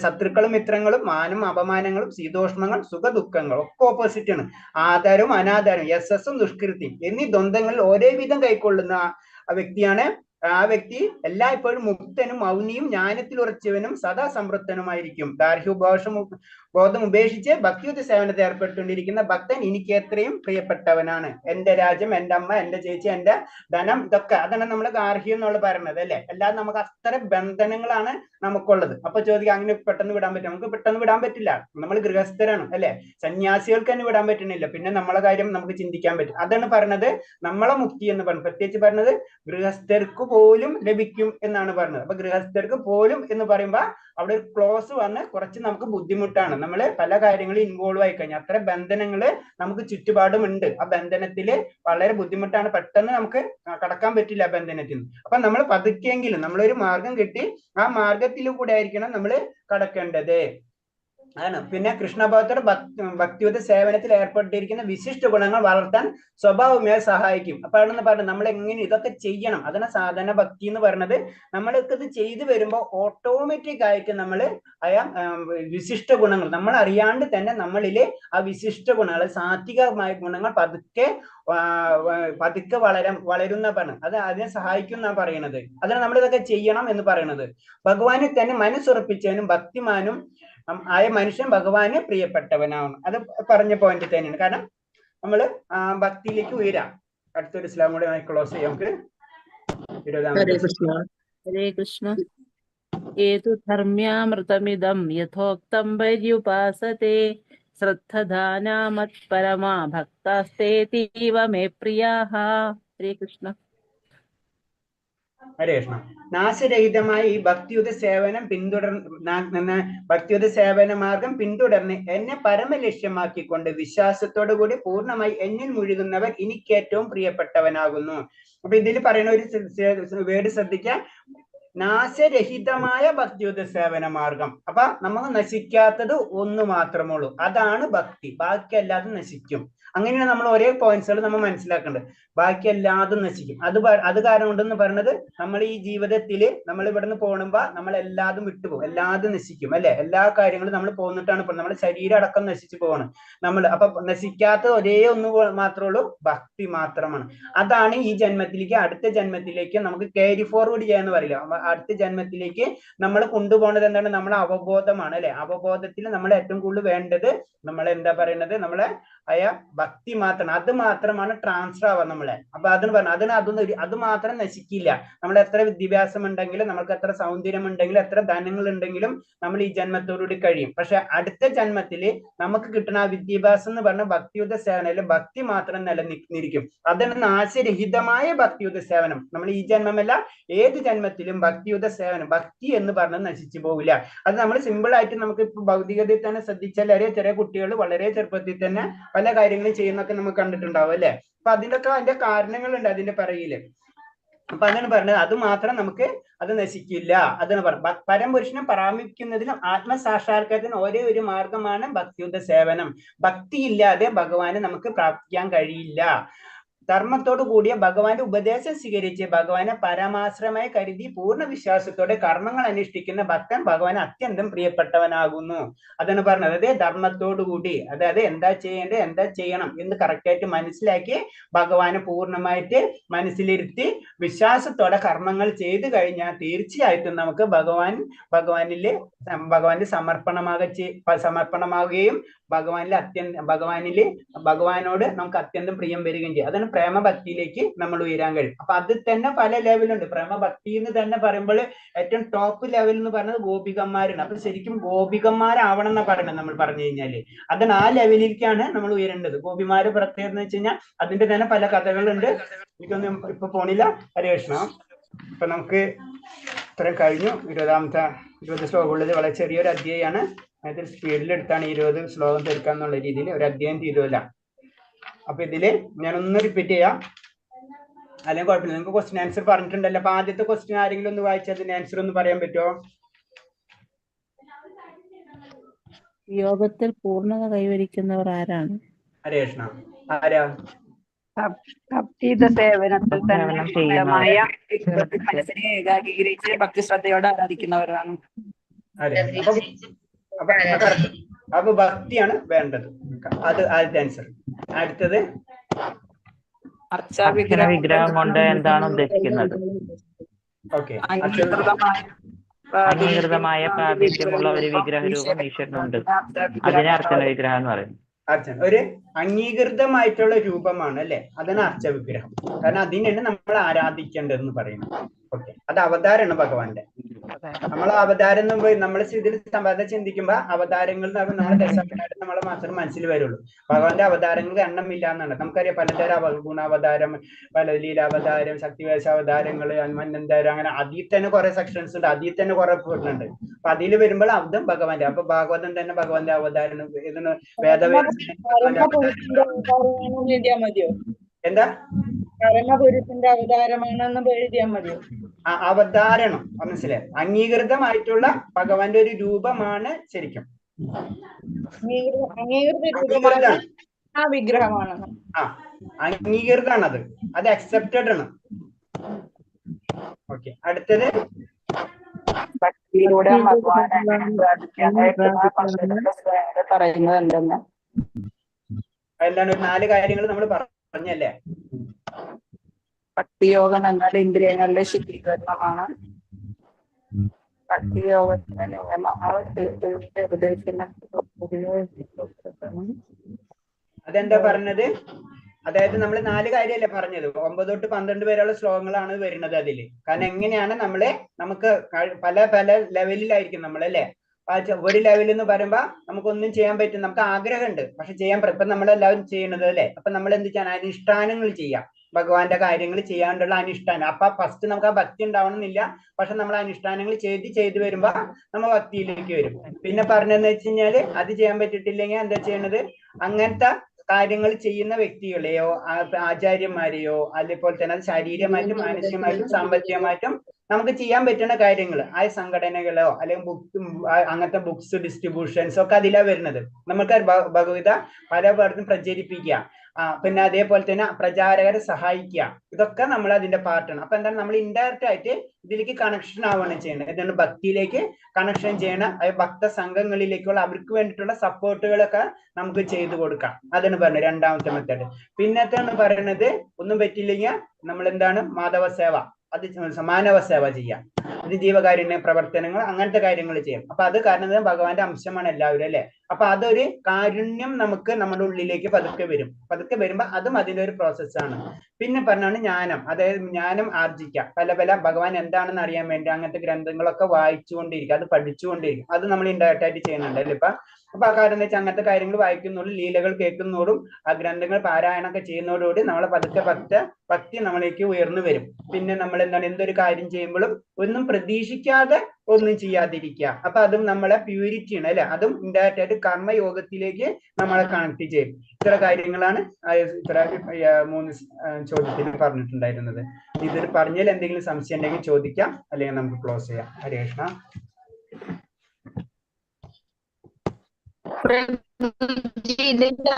ശത്രുക്കളും മിത്രങ്ങളും മാനം അപമാനങ്ങളും ശീതോഷ്മങ്ങൾ സുഖദുഃഖങ്ങൾ ഒക്കെ ഓപ്പോസിറ്റ് ആണ്. ആദരവും അനാദരവും യശസ്സും ദുഷ്കൃതിയും എന്നീ ദ്വന്ദ്ങ്ങളിൽ ഒരേ വിധം കൈക്കൊള്ളുന്ന ആ വ്യക്തിയാണ്. ആ വ്യക്തി എല്ലായ്പ്പോഴും മുക്തനും മൗനിയും ജ്ഞാനത്തിൽ ഉറച്ചവനും സദാ സംതൃപ്തനുമായിരിക്കും. ബോധം ഉപേക്ഷിച്ച് ഭക്തിയുത സേവനത്തിൽ ഏർപ്പെട്ടുകൊണ്ടിരിക്കുന്ന ഭക്തൻ എനിക്ക് എത്രയും പ്രിയപ്പെട്ടവനാണ്. എന്റെ രാജ്യം, എന്റെ അമ്മ, എന്റെ ചേച്ചി, എന്റെ ധനം, ഇതൊക്കെ അതാണ് നമ്മൾ ഗാർഹികം എന്നുള്ള പറയുന്നത് അല്ലെ. അല്ലാതെ നമുക്ക് അത്ര ബന്ധനങ്ങളാണ് നമുക്കുള്ളത്. അപ്പൊ ചോദിക്കുക അങ്ങനെ പെട്ടെന്ന് വിടാൻ പറ്റും? നമുക്ക് പെട്ടെന്ന് വിടാൻ പറ്റില്ല. നമ്മൾ ഗൃഹസ്ഥരാണ് അല്ലെ. സന്യാസികൾക്ക് തന്നെ വിടാൻ പറ്റുന്നില്ല. പിന്നെ നമ്മളെ കാര്യം നമുക്ക് ചിന്തിക്കാൻ പറ്റും. അതാണ് പറഞ്ഞത് നമ്മളെ മുക്തി എന്ന് പറഞ്ഞത്. പ്രത്യേകിച്ച് പറഞ്ഞത് ഗൃഹസ്ഥർക്ക് പോലും ലഭിക്കും എന്നാണ് പറഞ്ഞത്. അപ്പൊ ഗൃഹസ്ഥർക്ക് പോലും എന്ന് പറയുമ്പോ അവിടെ ഒരു ക്ലോസ് വന്ന് കുറച്ച് നമുക്ക് ബുദ്ധിമുട്ടാണ്. നമ്മള് പല കാര്യങ്ങളും ഇൻവോൾവ് ആയി കഴിഞ്ഞാൽ അത്ര ബന്ധനങ്ങള് നമുക്ക് ചുറ്റുപാടും ഉണ്ട്. ആ ബന്ധനത്തില് വളരെ ബുദ്ധിമുട്ടാണ്. പെട്ടെന്ന് നമുക്ക് കടക്കാൻ പറ്റില്ല ആ ബന്ധനത്തിൽ നിന്ന്. അപ്പൊ നമ്മൾ പതുക്കെങ്കിലും നമ്മളൊരു മാർഗം കിട്ടി ആ മാർഗത്തിൽ കൂടെ ആയിരിക്കണം നമ്മൾ കടക്കേണ്ടത് ആണ്. പിന്നെ കൃഷ്ണഭക്തരുടെ ഭക്തിയുത സേവനത്തിൽ ഏർപ്പെട്ടിരിക്കുന്ന വിശിഷ്ട ഗുണങ്ങൾ വളർത്താൻ സ്വഭാവമേ സഹായിക്കും. അപ്പോഴാണെന്ന് പറഞ്ഞത് നമ്മൾ എങ്ങനെ ഇതൊക്കെ ചെയ്യണം. അതാണ് സാധന ഭക്തി എന്ന് പറയുന്നത്. നമ്മൾക്ക് ഇത് ചെയ്തു വരുമ്പോൾ ഓട്ടോമാറ്റിക് ആയിട്ട് നമ്മൾ വിശിഷ്ട ഗുണങ്ങൾ നമ്മൾ അറിയാണ്ട് തന്നെ നമ്മളിലെ ആ വിശിഷ്ട ഗുണങ്ങൾ സാത്വികമായ ഗുണങ്ങൾ പതുക്കെ വളരുന്ന പറഞ്ഞ അത് അതിനെ സഹായിക്കും എന്നാണ് പറയുന്നത്. അതാണ് നമ്മൾ ഇതൊക്കെ ചെയ്യണം എന്ന് പറയുന്നത്. ഭഗവാനെ തന്നെ മനസ്സുറപ്പിച്ചവനും ഭക്തിമാനും ആയ മനുഷ്യൻ ഭഗവാന് പ്രിയപ്പെട്ടവനാണ്. അത് പറഞ്ഞ പോയിന്റ് തന്നെയാണ്. കാരണം നമ്മള് ഭക്തിയിലേക്ക് ഉയരാം. അടുത്തൊരു ഇസ്ലാം കൂടെ ക്ലോസ് ചെയ്യാം. നമുക്ക് 20-ാമത്തെ ഹരേ കൃഷ്ണ. ഏതു ധർമ്മ്യാമൃതമിദം യഥോക്തം പര്യുപാസത്തെ ശ്രദ്ധധാനാ മത്പരമാ ഭക്താസ്തേതീവ മേ പ്രിയാഃ. ഹരേ കൃഷ്ണ. ഹരേ കൃഷ്ണ. നാശരഹിതമായ ഈ ഭക്തിയുത സേവനം ഭക്തിയുത സേവന മാർഗം പിന്തുടർന്ന് എന്നെ പരമലക്ഷ്യമാക്കിക്കൊണ്ട് വിശ്വാസത്തോടു കൂടി പൂർണ്ണമായി എന്നിൽ മുഴുകുന്നവൻ എനിക്ക് ഏറ്റവും പ്രിയപ്പെട്ടവനാകുന്നു. അപ്പൊ ഇതിൽ പറയുന്ന ഒരു വേർഡ് ശ്രദ്ധിക്കാം, നാശരഹിതമായ ഭക്തിയുത സേവന മാർഗം. അപ്പൊ നമുക്ക് നശിക്കാത്തത് ഒന്ന് മാത്രമേ ഉള്ളൂ, അതാണ് ഭക്തി. ബാക്കി എല്ലാതും നശിക്കും. അങ്ങനെയാണ് നമ്മൾ ഒരേ പോയിന്റ്സുകൾ നമ്മൾ മനസ്സിലാക്കേണ്ടത്. ബാക്കി എല്ലാതും നശിക്കും. അത് കാരണം കൊണ്ടെന്ന് പറയുന്നത് നമ്മൾ ഈ ജീവിതത്തിൽ നമ്മൾ ഇവിടുന്ന് പോകുമ്പോ നമ്മൾ എല്ലാതും വിട്ടുപോകും, എല്ലാതും നശിക്കും അല്ലെ. എല്ലാ കാര്യങ്ങളും നമ്മൾ പോന്നിട്ടാണ് ഇപ്പോൾ നമ്മുടെ ശരീരം അടക്കം നശിച്ചു പോവാണ് നമ്മൾ. അപ്പൊ നശിക്കാത്ത ഒരേ ഒന്ന് മാത്രമേ ഉള്ളൂ, ഭക്തി മാത്രമാണ്. അതാണ് ഈ ജന്മത്തിലേക്ക് അടുത്ത ജന്മത്തിലേക്ക് നമുക്ക് ക്യാരി ഫോർവേഡ് ചെയ്യാന്ന് പറയില്ല. അടുത്ത ജന്മത്തിലേക്ക് നമ്മൾ കൊണ്ടുപോകുന്നത് എന്താണ്? നമ്മളെ അവബോധമാണ് അല്ലെ. അവബോധത്തിൽ നമ്മൾ ഏറ്റവും കൂടുതൽ വേണ്ടത് നമ്മൾ എന്താ പറയുന്നത്, നമ്മളെ ഭക്തി മാത്രമാണ്. അത് മാത്രമാണ് ട്രാൻസ്ഫർ ആവുക നമ്മളെ. അപ്പൊ അതിന് പറഞ്ഞു അത് മാത്രം നശിക്കില്ല. നമ്മൾ എത്ര വിദ്യാഭ്യാസം ഉണ്ടെങ്കിലും, നമുക്ക് എത്ര സൗന്ദര്യം ഉണ്ടെങ്കിലും, എത്ര ധനങ്ങൾ ഉണ്ടെങ്കിലും നമ്മൾ ഈ ജന്മത്തോടുകൂടി കഴിയും. പക്ഷെ അടുത്ത ജന്മത്തിൽ നമുക്ക് കിട്ടുന്ന ആ വിദ്യാഭ്യാസം എന്ന് പറഞ്ഞ ഭക്തിയുത സേവനം, ഭക്തി മാത്രം നിലനിന്നിരിക്കും. അതാണ് നാശരഹിതമായ ഭക്തിയുത സേവനം. നമ്മൾ ഈ ജന്മമല്ല ഏത് ജന്മത്തിലും ഭക്തിയുത സേവനം, ഭക്തി എന്ന് പറഞ്ഞത് നശിച്ചു പോകില്ല. അത് നമ്മൾ സിമ്പിൾ ആയിട്ട് നമുക്ക് ഇപ്പൊ ഭൗതികതയിൽ തന്നെ ശ്രദ്ധിച്ചാൽ ചെറിയ കുട്ടികൾ വളരെ ചെറുപ്പത്തിൽ തന്നെ പല കാര്യങ്ങളും ചെയ്യുന്നൊക്കെ നമുക്ക് കണ്ടിട്ടുണ്ടാവും അല്ലെ. അപ്പൊ അതിന്റെ കാരണങ്ങളുണ്ട് അതിന്റെ പിറകില്. അപ്പൊ അതാണ് പറഞ്ഞത്, അത് മാത്രം നമുക്ക് അത് നശിക്കില്ല. അതാണ് പറഞ്ഞത്, പരമപുരുഷനെ പ്രാപിക്കുന്നതിനും ആത്മസാക്ഷാത്കാരത്തിനും ഒരേ ഒരു മാർഗമാണ് ഭക്തിയുത സേവനം. ഭക്തിയില്ലാതെ ഭഗവാനെ നമുക്ക് പ്രാപിക്കാൻ കഴിയില്ല. ധർമ്മത്തോടു കൂടിയ ഭഗവാന്റെ ഉപദേശം സ്വീകരിച്ച് ഭഗവാനെ പരമാശ്രയമായി കരുതി പൂർണ്ണ വിശ്വാസത്തോടെ കർമ്മങ്ങൾ അനുഷ്ഠിക്കുന്ന ഭക്തൻ ഭഗവാൻ അത്യന്തം പ്രിയപ്പെട്ടവനാകുന്നു. അതാണ് പറഞ്ഞത്. അതായത് ധർമ്മത്തോടു കൂടി, അതായത് എന്താ ചെയ്യേണ്ടത്, എന്താ ചെയ്യണം എന്ന് കറക്റ്റായിട്ട് മനസ്സിലാക്കി ഭഗവാനെ പൂർണ്ണമായിട്ട് മനസ്സിലിരുത്തി വിശ്വാസത്തോടെ കർമ്മങ്ങൾ ചെയ്തു കഴിഞ്ഞാൽ തീർച്ചയായിട്ടും നമുക്ക് ഭഗവാന്റെ സമർപ്പണമാവുകയും ഭഗവാനോട് നമുക്ക് അത്യന്തം പ്രിയം വരികയും ചെയ്യും. അതാണ് പ്രേമഭക്തിയിലേക്ക് നമ്മൾ ഉയരാൻ കഴിയും. അപ്പൊ അത് തന്നെ പല ലെവലുണ്ട്. പ്രേമഭക്തി എന്ന് തന്നെ പറയുമ്പോൾ ഏറ്റവും ടോപ്പ് ലെവൽ എന്ന് പറയുന്നത് ഗോപികന്മാരാണ്. അപ്പൊ ശരിക്കും ഗോപികന്മാരാവണം എന്ന് പറയണം നമ്മൾ പറഞ്ഞു കഴിഞ്ഞാല്. അതാണ് ആ ലെവലിലേക്കാണ് നമ്മൾ ഉയരേണ്ടത്. ഗോപിമാര് പ്രത്യേകത എന്ന് വെച്ച് കഴിഞ്ഞാൽ അതിന്റെ തന്നെ പല കഥകളുണ്ട്. എനിക്കൊന്നും ഇപ്പൊ പോണില്ല. ഹരേ കൃഷ്ണ. ഇപ്പൊ നമുക്ക് ഇത്രയും കഴിഞ്ഞു. 20 ശ്ലോകമുള്ളത് വളരെ ചെറിയൊരു അധ്യായമാണ്. അതിൽ സ്പീഡിലെടുത്താണ് 20 ശ്ലോകം തീർക്കാന്നുള്ള രീതിയിൽ ഒരു അധ്യായം തീരുമല്ല. അപ്പൊ ഇതില് ഞാനൊന്ന് റിപ്പീറ്റ് ചെയ്യാം, അല്ലെങ്കിൽ കുഴപ്പമില്ല. നിങ്ങൾക്ക് ക്വസ്റ്റ്യൻ ആൻസർ പറഞ്ഞിട്ടുണ്ടല്ലോ. അപ്പൊ ആദ്യത്തെ ക്വസ്റ്റ്യൻ ആരെങ്കിലും ഒന്ന് വായിച്ച് അതിന്റെ ആൻസർ ഒന്ന് പറയാൻ പറ്റുമോ? യോഗത്തിൽ പൂർണ്ണത കൈവരിക്കുന്നവർ ആരാണ്? ഹരേ കൃഷ്ണ. ആരാ? ഭക്തിയുത സേവനത്തിൽ തന്നെ ശുദ്ധമായ മനസ്സിനെ ഏകാഗ്രീകരിച്ച് ഭക്തി ശ്രദ്ധയോടെ ആരാധിക്കുന്നവരാണ്. അപ്പൊ ഭക്തിയാണ് വേണ്ടത്. അത് ആദ്യത്തെ ആൻസർ. അടുത്തത് വിഗ്രഹം കൊണ്ട് എന്താണ് ഉദ്ദേശിക്കുന്നത്? ഓക്കെ, അംഗീകൃതമായ പ്രാതിനിധ്യമുള്ള ഒരു വിഗ്രഹ രൂപം ഈശ്വരനുണ്ട്. അതിനെ അർച്ചന വിഗ്രഹം എന്ന് പറയുന്നത്. ഒരു അംഗീകൃതമായിട്ടുള്ള രൂപമാണ് അല്ലെ, അതാണ് അർച്ച വിഗ്രഹം. കാരണം അതിനാണ് നമ്മൾ ആരാധിക്കേണ്ടതെന്ന് പറയുന്നത്. ഓക്കെ, അത് അവതാരമാണ് ഭഗവാന്റെ. നമ്മൾ അവതാരം നമ്മൾ ഇതിൽ സമ്പാദം ചിന്തിക്കുമ്പോ അവതാരങ്ങൾ നമ്മുടെ ദശാവതാരം നമ്മളെ മാത്രം മനസ്സിൽ വരുള്ളൂ. ഭഗവാന്റെ അവതാരങ്ങൾക്ക് എണ്ണമില്ല എന്നാണ്. നമുക്കറിയാം പലതരം ഗുണാവതാരം, പല ലീലാവതാരം, ശക്തിവേശാവതാരങ്ങൾ, ഹനുമാനന്താരം, അങ്ങനെ അതിൽ തന്നെ കുറെ സെക്ഷൻസ് ഉണ്ട്. അതിൽ തന്നെ കുറെ ഉണ്ട്. അപ്പൊ അതിൽ വരുമ്പോൾ അതും ഭഗവാന്റെ. അപ്പൊ ഭാഗവതം തന്നെ ഭഗവാന്റെ അവതാരം. ഇതിന് എന്താ പരമപുരുഷന്റെ അവതാരമാണെന്ന് എഴുതിയാൽ മതിയോ? അവതാരണം മനസ്സിലായി. അംഗീകൃതമായിട്ടുള്ള ഭഗവാന്റെ ഒരു രൂപമാണ് ശരിക്കും. ആ വിഗ്രഹമാണ്. അംഗീകൃതമാണ്. അത് അക്സെപ്റ്റഡ് ആണ്. ഓക്കെ, അടുത്തത് ഭക്തിയിലൂടെ പറയുന്നത് എന്തെന്ന് എന്താണ്? 4 കാര്യങ്ങൾ നമ്മൾ പറഞ്ഞല്ലേ. ഭക്തിയോഗം എന്നാൽ ഇന്ദ്രിയങ്ങളുടെ ശുദ്ധീകരണമാണ്. ഭക്തിയോഗത്തിന് അതെന്താ പറഞ്ഞത്? അതായത് നമ്മൾ 4 കാര്യമല്ലേ പറഞ്ഞത്, 9 തൊട്ട് 12 വരെയുള്ള ശ്ലോകങ്ങളാണ് വരുന്നത് അതില്. കാരണം എങ്ങനെയാണ് നമുക്ക് പല പല ലെവലിലായിരിക്കും നമ്മളല്ലേ. ഒരു ലെവൽ എന്ന് പറയുമ്പോ നമുക്കൊന്നും ചെയ്യാൻ പറ്റും, നമുക്ക് ആഗ്രഹമുണ്ട് പക്ഷെ ചെയ്യാൻ ഇപ്പൊ നമ്മളെല്ലാവരും ചെയ്യുന്നത് അല്ലേ. അപ്പൊ നമ്മൾ എന്ത് ചെയ്യാൻ, അനുഷ്ഠാനങ്ങൾ ചെയ്യാം, ഭഗവാന്റെ കാര്യങ്ങൾ ചെയ്യാണ്ടുള്ള അനുഷ്ഠാനം. അപ്പൊ ഫസ്റ്റ് നമുക്ക് ആ ഭക്തി ഉണ്ടാവണമെന്നില്ല, പക്ഷെ നമ്മൾ അനുഷ്ഠാനങ്ങൾ ചെയ്ത് വരുമ്പോ നമ്മൾ ഭക്തിയിലേക്ക് വരും. പിന്നെ പറഞ്ഞതെന്ന് വെച്ച് കഴിഞ്ഞാല് അത് ചെയ്യാൻ പറ്റിയിട്ടില്ലെങ്കിൽ എന്താ ചെയ്യണത്, അങ്ങനത്തെ കാര്യങ്ങൾ ചെയ്യുന്ന വ്യക്തികളെയോ ആചാര്യന്മാരെയോ അതേപോലെ തന്നെ അത് ശാരീരികമായിട്ടും മാനസികമായിട്ടും സാമ്പത്തികമായിട്ടും നമുക്ക് ചെയ്യാൻ പറ്റുന്ന കാര്യങ്ങൾ ആ സംഘടനകളോ അല്ലെങ്കിൽ അങ്ങനത്തെ ബുക്സ് ഡിസ്ട്രിബ്യൂഷൻസ് ഒക്കെ അതിലാ വരുന്നത്. നമുക്ക് ഭഗവത പല പേർക്കും പ്രചരിപ്പിക്കുക, പിന്നെ അതേപോലെ തന്നെ പ്രചാരകരെ സഹായിക്കുക, ഇതൊക്കെ നമ്മൾ അതിന്റെ പാർട്ടാണ്. അപ്പൊ എന്താണ്, നമ്മൾ ഇൻഡയറക്റ്റ് ആയിട്ട് ഇതിലേക്ക് കണക്ഷൻ ആവുകയാണ് ചെയ്യുന്നത്. എന്താണ്, ഭക്തിയിലേക്ക് കണക്ഷൻ ചെയ്യണം. ഭക്ത സംഘങ്ങളിലേക്കുള്ള അവർക്ക് വേണ്ടിയിട്ടുള്ള സപ്പോർട്ടുകളൊക്കെ നമുക്ക് ചെയ്തു കൊടുക്കാം. അതാണ് പറഞ്ഞത് രണ്ടാമത്തെ മെത്തേഡ്. പിന്നത്തെ പറയുന്നത് ഒന്നും പറ്റില്ലെങ്കിൽ നമ്മൾ എന്താണ്, മാധവ സേവ, അത് മാനവ സേവ ചെയ്യാം, അത് ജീവകാരുണ്യ പ്രവർത്തനങ്ങൾ, അങ്ങനത്തെ കാര്യങ്ങൾ ചെയ്യാം. അപ്പൊ അത് കാരണം ഭഗവാന്റെ അംശമാണ് എല്ലാവരും അല്ലെ. അപ്പൊ അതൊരു കാരുണ്യം നമുക്ക് നമ്മുടെ ഉള്ളിലേക്ക് പതുക്കെ വരുമ്പോ അതും അതിന്റെ ഒരു പ്രോസസ്സാണ്. പിന്നെ പറഞ്ഞാണ് ജ്ഞാനം, അതായത് ജ്ഞാനം ആർജിക്കുക, പല പല ഭഗവാൻ എന്താണെന്ന് അറിയാൻ വേണ്ടി അങ്ങനത്തെ ഗ്രന്ഥങ്ങളൊക്കെ വായിച്ചുകൊണ്ടിരിക്കുക, അത് പഠിച്ചുകൊണ്ടിരിക്കും. അത് നമ്മൾ ഇൻഡയറക്റ്റ് ആയിട്ട് ചെയ്യുന്നുണ്ട് അല്ലെ. അപ്പൊ ആ കാര്യം എന്ന് വെച്ചാൽ അങ്ങനത്തെ കാര്യങ്ങൾ വായിക്കുന്നതോടും ലീലകൾ കേൾക്കുന്നതോടും ആ ഗ്രന്ഥങ്ങൾ പാരായണമൊക്കെ ചെയ്യുന്നതോടുകൂടി നമ്മളെ പതുക്കെ ഭക്തി നമ്മളിലേക്ക് ഉയർന്നു വരും. പിന്നെ നമ്മൾ എന്താണ്, എന്തൊരു കാര്യം ചെയ്യുമ്പോഴും ഒന്നും പ്രതീക്ഷിക്കാതെ ഒന്നും ചെയ്യാതിരിക്കുക. അപ്പൊ അതും നമ്മളെ പ്യൂരിറ്റിയാണ് അല്ലെ, അതും ഇൻഡയറക്റ്റ് ആയിട്ട് കർമ്മയോഗത്തിലേക്ക് നമ്മളെ കണക്ട് ചെയ്യും. ഇത്ര കാര്യങ്ങളാണ് ഇത്ര 3 ചോദ്യത്തിൽ പറഞ്ഞിട്ടുണ്ടായിരുന്നത്. ഇതിൽ പറഞ്ഞതിൽ എന്തെങ്കിലും സംശയം ഉണ്ടെങ്കിൽ ചോദിക്കാം, അല്ലെങ്കിൽ നമുക്ക് ക്ലോസ് ചെയ്യാം. ഹരേ കൃഷ്ണ. ഇതിന്റെ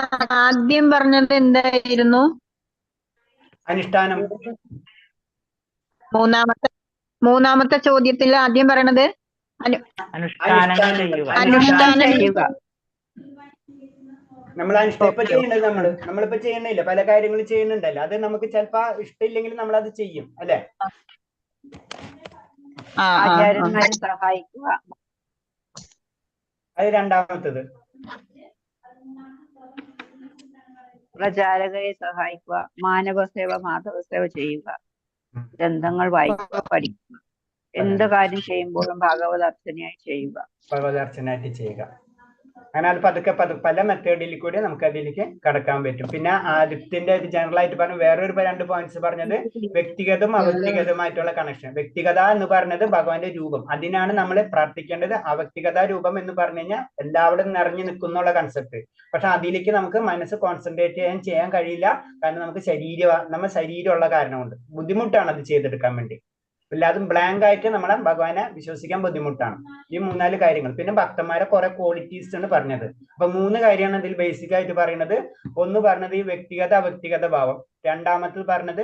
ആദ്യം പറഞ്ഞത് എന്തായിരുന്നു? അനുഷ്ഠാനം. മൂന്നാമത്തെ ചോദ്യത്തിൽ ആദ്യം പറയണത് അനുഷ്ഠാനം ചെയ്യുക. നമ്മൾ ഇപ്പൊ ചെയ്യുന്നത് നമ്മളിപ്പോ ചെയ്യുന്നില്ല, പല കാര്യങ്ങളും ചെയ്യുന്നുണ്ടല്ലോ. അത് നമുക്ക് ചിലപ്പോ ഇഷ്ടമില്ലെങ്കിലും നമ്മൾ അത് ചെയ്യും അല്ലെ. ആചാര്യന്മാരെ സഹായിക്കുക, അത് രണ്ടാമത്തത്. പ്രചാരകരെ സഹായിക്കുക, മാനവ സേവ മാധവ സേവ ചെയ്യുക, ഗ്രന്ഥങ്ങൾ വായിക്കുക, പഠിക്കുക, എന്ത് കാര്യം ചെയ്യുമ്പോഴും ഭഗവദർച്ചനയായി ചെയ്യുക. അങ്ങനെ അത് പതുക്കെ പല മെത്തേഡിൽ കൂടി നമുക്ക് അതിലേക്ക് കടക്കാൻ പറ്റും. പിന്നെ ആദ്യത്തിന്റെ ഒരു ജനറൽ ആയിട്ട് പറഞ്ഞ വേറൊരു 2 പോയിന്റ്സ് പറഞ്ഞത് വ്യക്തിഗതവും അവ്യക്തിഗതവുമായിട്ടുള്ള കണക്ഷൻ. വ്യക്തിഗത എന്ന് പറഞ്ഞത് ഭഗവാന്റെ രൂപം, അതിനാണ് നമ്മൾ പ്രാർത്ഥിക്കേണ്ടത്. അവ്യക്തിഗത രൂപം എന്ന് പറഞ്ഞു കഴിഞ്ഞാൽ എല്ലാവരും നിറഞ്ഞു നിൽക്കുന്നുള്ള കൺസെപ്റ്റ്. പക്ഷെ അതിലേക്ക് നമുക്ക് മനസ്സ് കോൺസെൻട്രേറ്റ് ചെയ്യാൻ കഴിയില്ല. കാരണം നമുക്ക് ശരീരമുള്ള കാരണം കൊണ്ട് ബുദ്ധിമുട്ടാണ് അത് ചെയ്തെടുക്കാൻ വേണ്ടി. എല്ലാതും ബ്ലാങ്ക് ആയിട്ട് നമ്മളെ ഭഗവാനെ വിശ്വസിക്കാൻ ബുദ്ധിമുട്ടാണ്. ഈ 3-4 കാര്യങ്ങൾ. പിന്നെ ഭക്തന്മാരെ കുറെ ക്വാളിറ്റീസ് ആണ് പറഞ്ഞത്. അപ്പൊ 3 കാര്യമാണ് ഇതിൽ ബേസിക് ആയിട്ട് പറയുന്നത്. ഒന്ന് പറഞ്ഞത് ഈ വ്യക്തിഗത അവ്യക്തിഗത ഭാവം. രണ്ടാമത്തത് പറഞ്ഞത്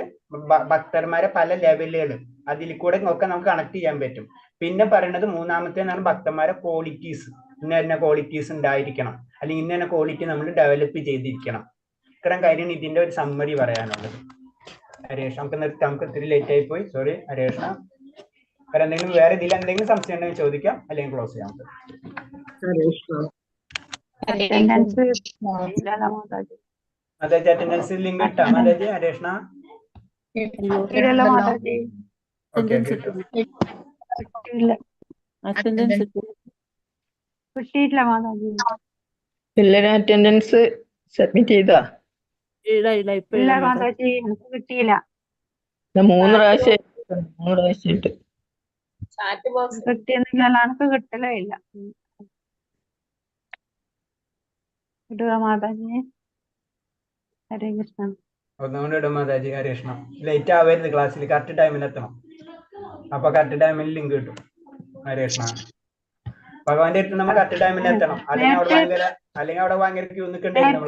ഭക്തന്മാരെ പല ലെവലുകൾ, അതിൽ കൂടെ ഒക്കെ നമുക്ക് കണക്ട് ചെയ്യാൻ പറ്റും. പിന്നെ പറയുന്നത് മൂന്നാമത്തേന്നാണ് ഭക്തന്മാരെ ക്വാളിറ്റീസ്. ഇന്ന ക്വാളിറ്റീസ് ഉണ്ടായിരിക്കണം, അല്ലെങ്കിൽ ഇന്ന ക്വാളിറ്റി നമ്മൾ ഡെവലപ്പ് ചെയ്തിരിക്കണം. ഇത്തരം കാര്യമാണ് ഇതിന്റെ ഒരു സമ്മറി പറയാനുള്ളത്. ഹരേഷ്, നമുക്ക് ഇത്തിരി ലേറ്റ് ആയി പോയി, സോറി ഹരേഷ്. വേറെ ഇതിൽ എന്തെങ്കിലും സംശയം ഉണ്ടെങ്കിൽ ചോദിക്കാം, അല്ലെങ്കിൽ ക്ലോസ് ചെയ്യാം. അറ്റൻഡൻസ് ലിങ്ക് ഇട്ടാ മാതാജി ഹരേഷ്ണ? കിട്ടിയിട്ടില്ല മാതാജി. എല്ലാരും അറ്റൻഡൻസ് സബ്മിറ്റ് ചെയ്താ? ഇല്ല മാതാജി, എനിക്ക് കിട്ടിയില്ല. 3 പ്രാവശ്യമായിട്ട് കിട്ടിയെന്നില്ല, എനിക്ക് കിട്ടലേ ഇല്ല. ഇടുക മാതാജി. ഹരേ കൃഷ്ണ. ഒന്നുകൊണ്ട് ഇടും മാതാജി. ഹരേ കൃഷ്ണ. ലേറ്റ് ആവരുത്, ക്ലാസ്സിൽ കറക്റ്റ് ടൈമിൽ എത്തണം. അപ്പൊ കറക്റ്റ് ടൈമിൽ ലിങ്ക് കിട്ടും. ഹരേ കൃഷ്ണ. ഭഗവാന്റെ അടുത്ത് നമ്മൾ കറക്റ്റ് ടൈമിൽ എത്തണം, അല്ലെങ്കിൽ അവിടെ ഭയങ്കര ക്യൂ നിൽക്കേണ്ടി വരും.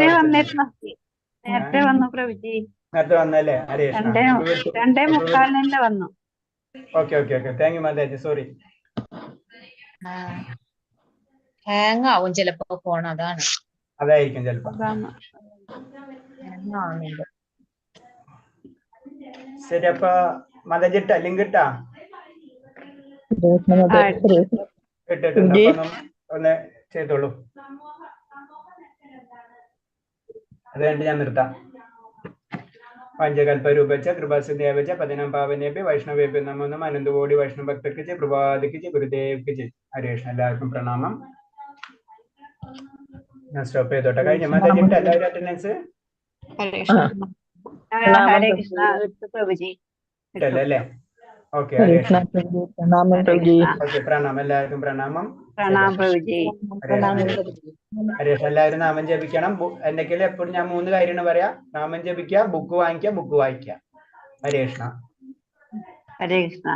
നേരത്തെ വന്നു പ്രഭുജി. നേരത്തെ വന്നല്ലേ? ഹരേ കൃഷ്ണ. 2:45 വന്നു. Okay. Thank you Mataji. Sorry. Hang ആവും ചിലപ്പോ ഫോൺ, അതായിരിക്കും ചിലപ്പോ. ശരി, അപ്പൊ മാതാജി ഇട്ടാ ലിങ്ക് ഇട്ടാ? ഇട്ടിട്ടുണ്ട്. ഒന്ന് ചെയ്തോളൂ. അത് കഴിഞ്ഞിട്ട് ഞാൻ നിർത്താം. പഞ്ചകൽപരൂപച്ച കൃപാസിദേവച്ച പതിനാം പാവനേഭ്യ വൈഷ്ണവേഭ്യ നമോ നമഃ. അനന്തകോടി വൈഷ്ണവ ഭക്തർക്ക് ജയ്, പ്രഭാതിക്ക് ജയ്, ഗുരുദേവ്ക്ക് ജയ്. ഹരേ കൃഷ്ണ. എല്ലാവർക്കും പ്രണാമം. ഞാൻ സ്റ്റോപ്പ് ചെയ്തോട്ടെ. കഴിഞ്ഞ മാതാജിട്ട് എല്ലാവരും അറ്റൻഡൻസ് ഹരേ കൃഷ്ണ പ്രഭുജി ഇട്ടല്ലേ? ഓക്കെ, ഹരേ ഹരേ കൃഷ്ണ കൃഷ്ണ. പ്രഭു. പ്രണാമം പ്രഭുജി. ഓക്കെ, പ്രണാമം. എല്ലാവർക്കും പ്രണാമം. പ്രണാം പ്രഭുജി. ഹരേ കൃഷ്ണ. എല്ലാവരും നാമം ജപിക്കണം. എന്തൊക്കെയാലും എപ്പോഴും ഞാൻ 3 കാര്യമാണ് പറയാ. നാമം ജപിക്കുക, ബുക്ക് വാങ്ങിക്കുക, ബുക്ക് വായിക്കുക. ഹരേ കൃഷ്ണ. ഹരേ കൃഷ്ണ.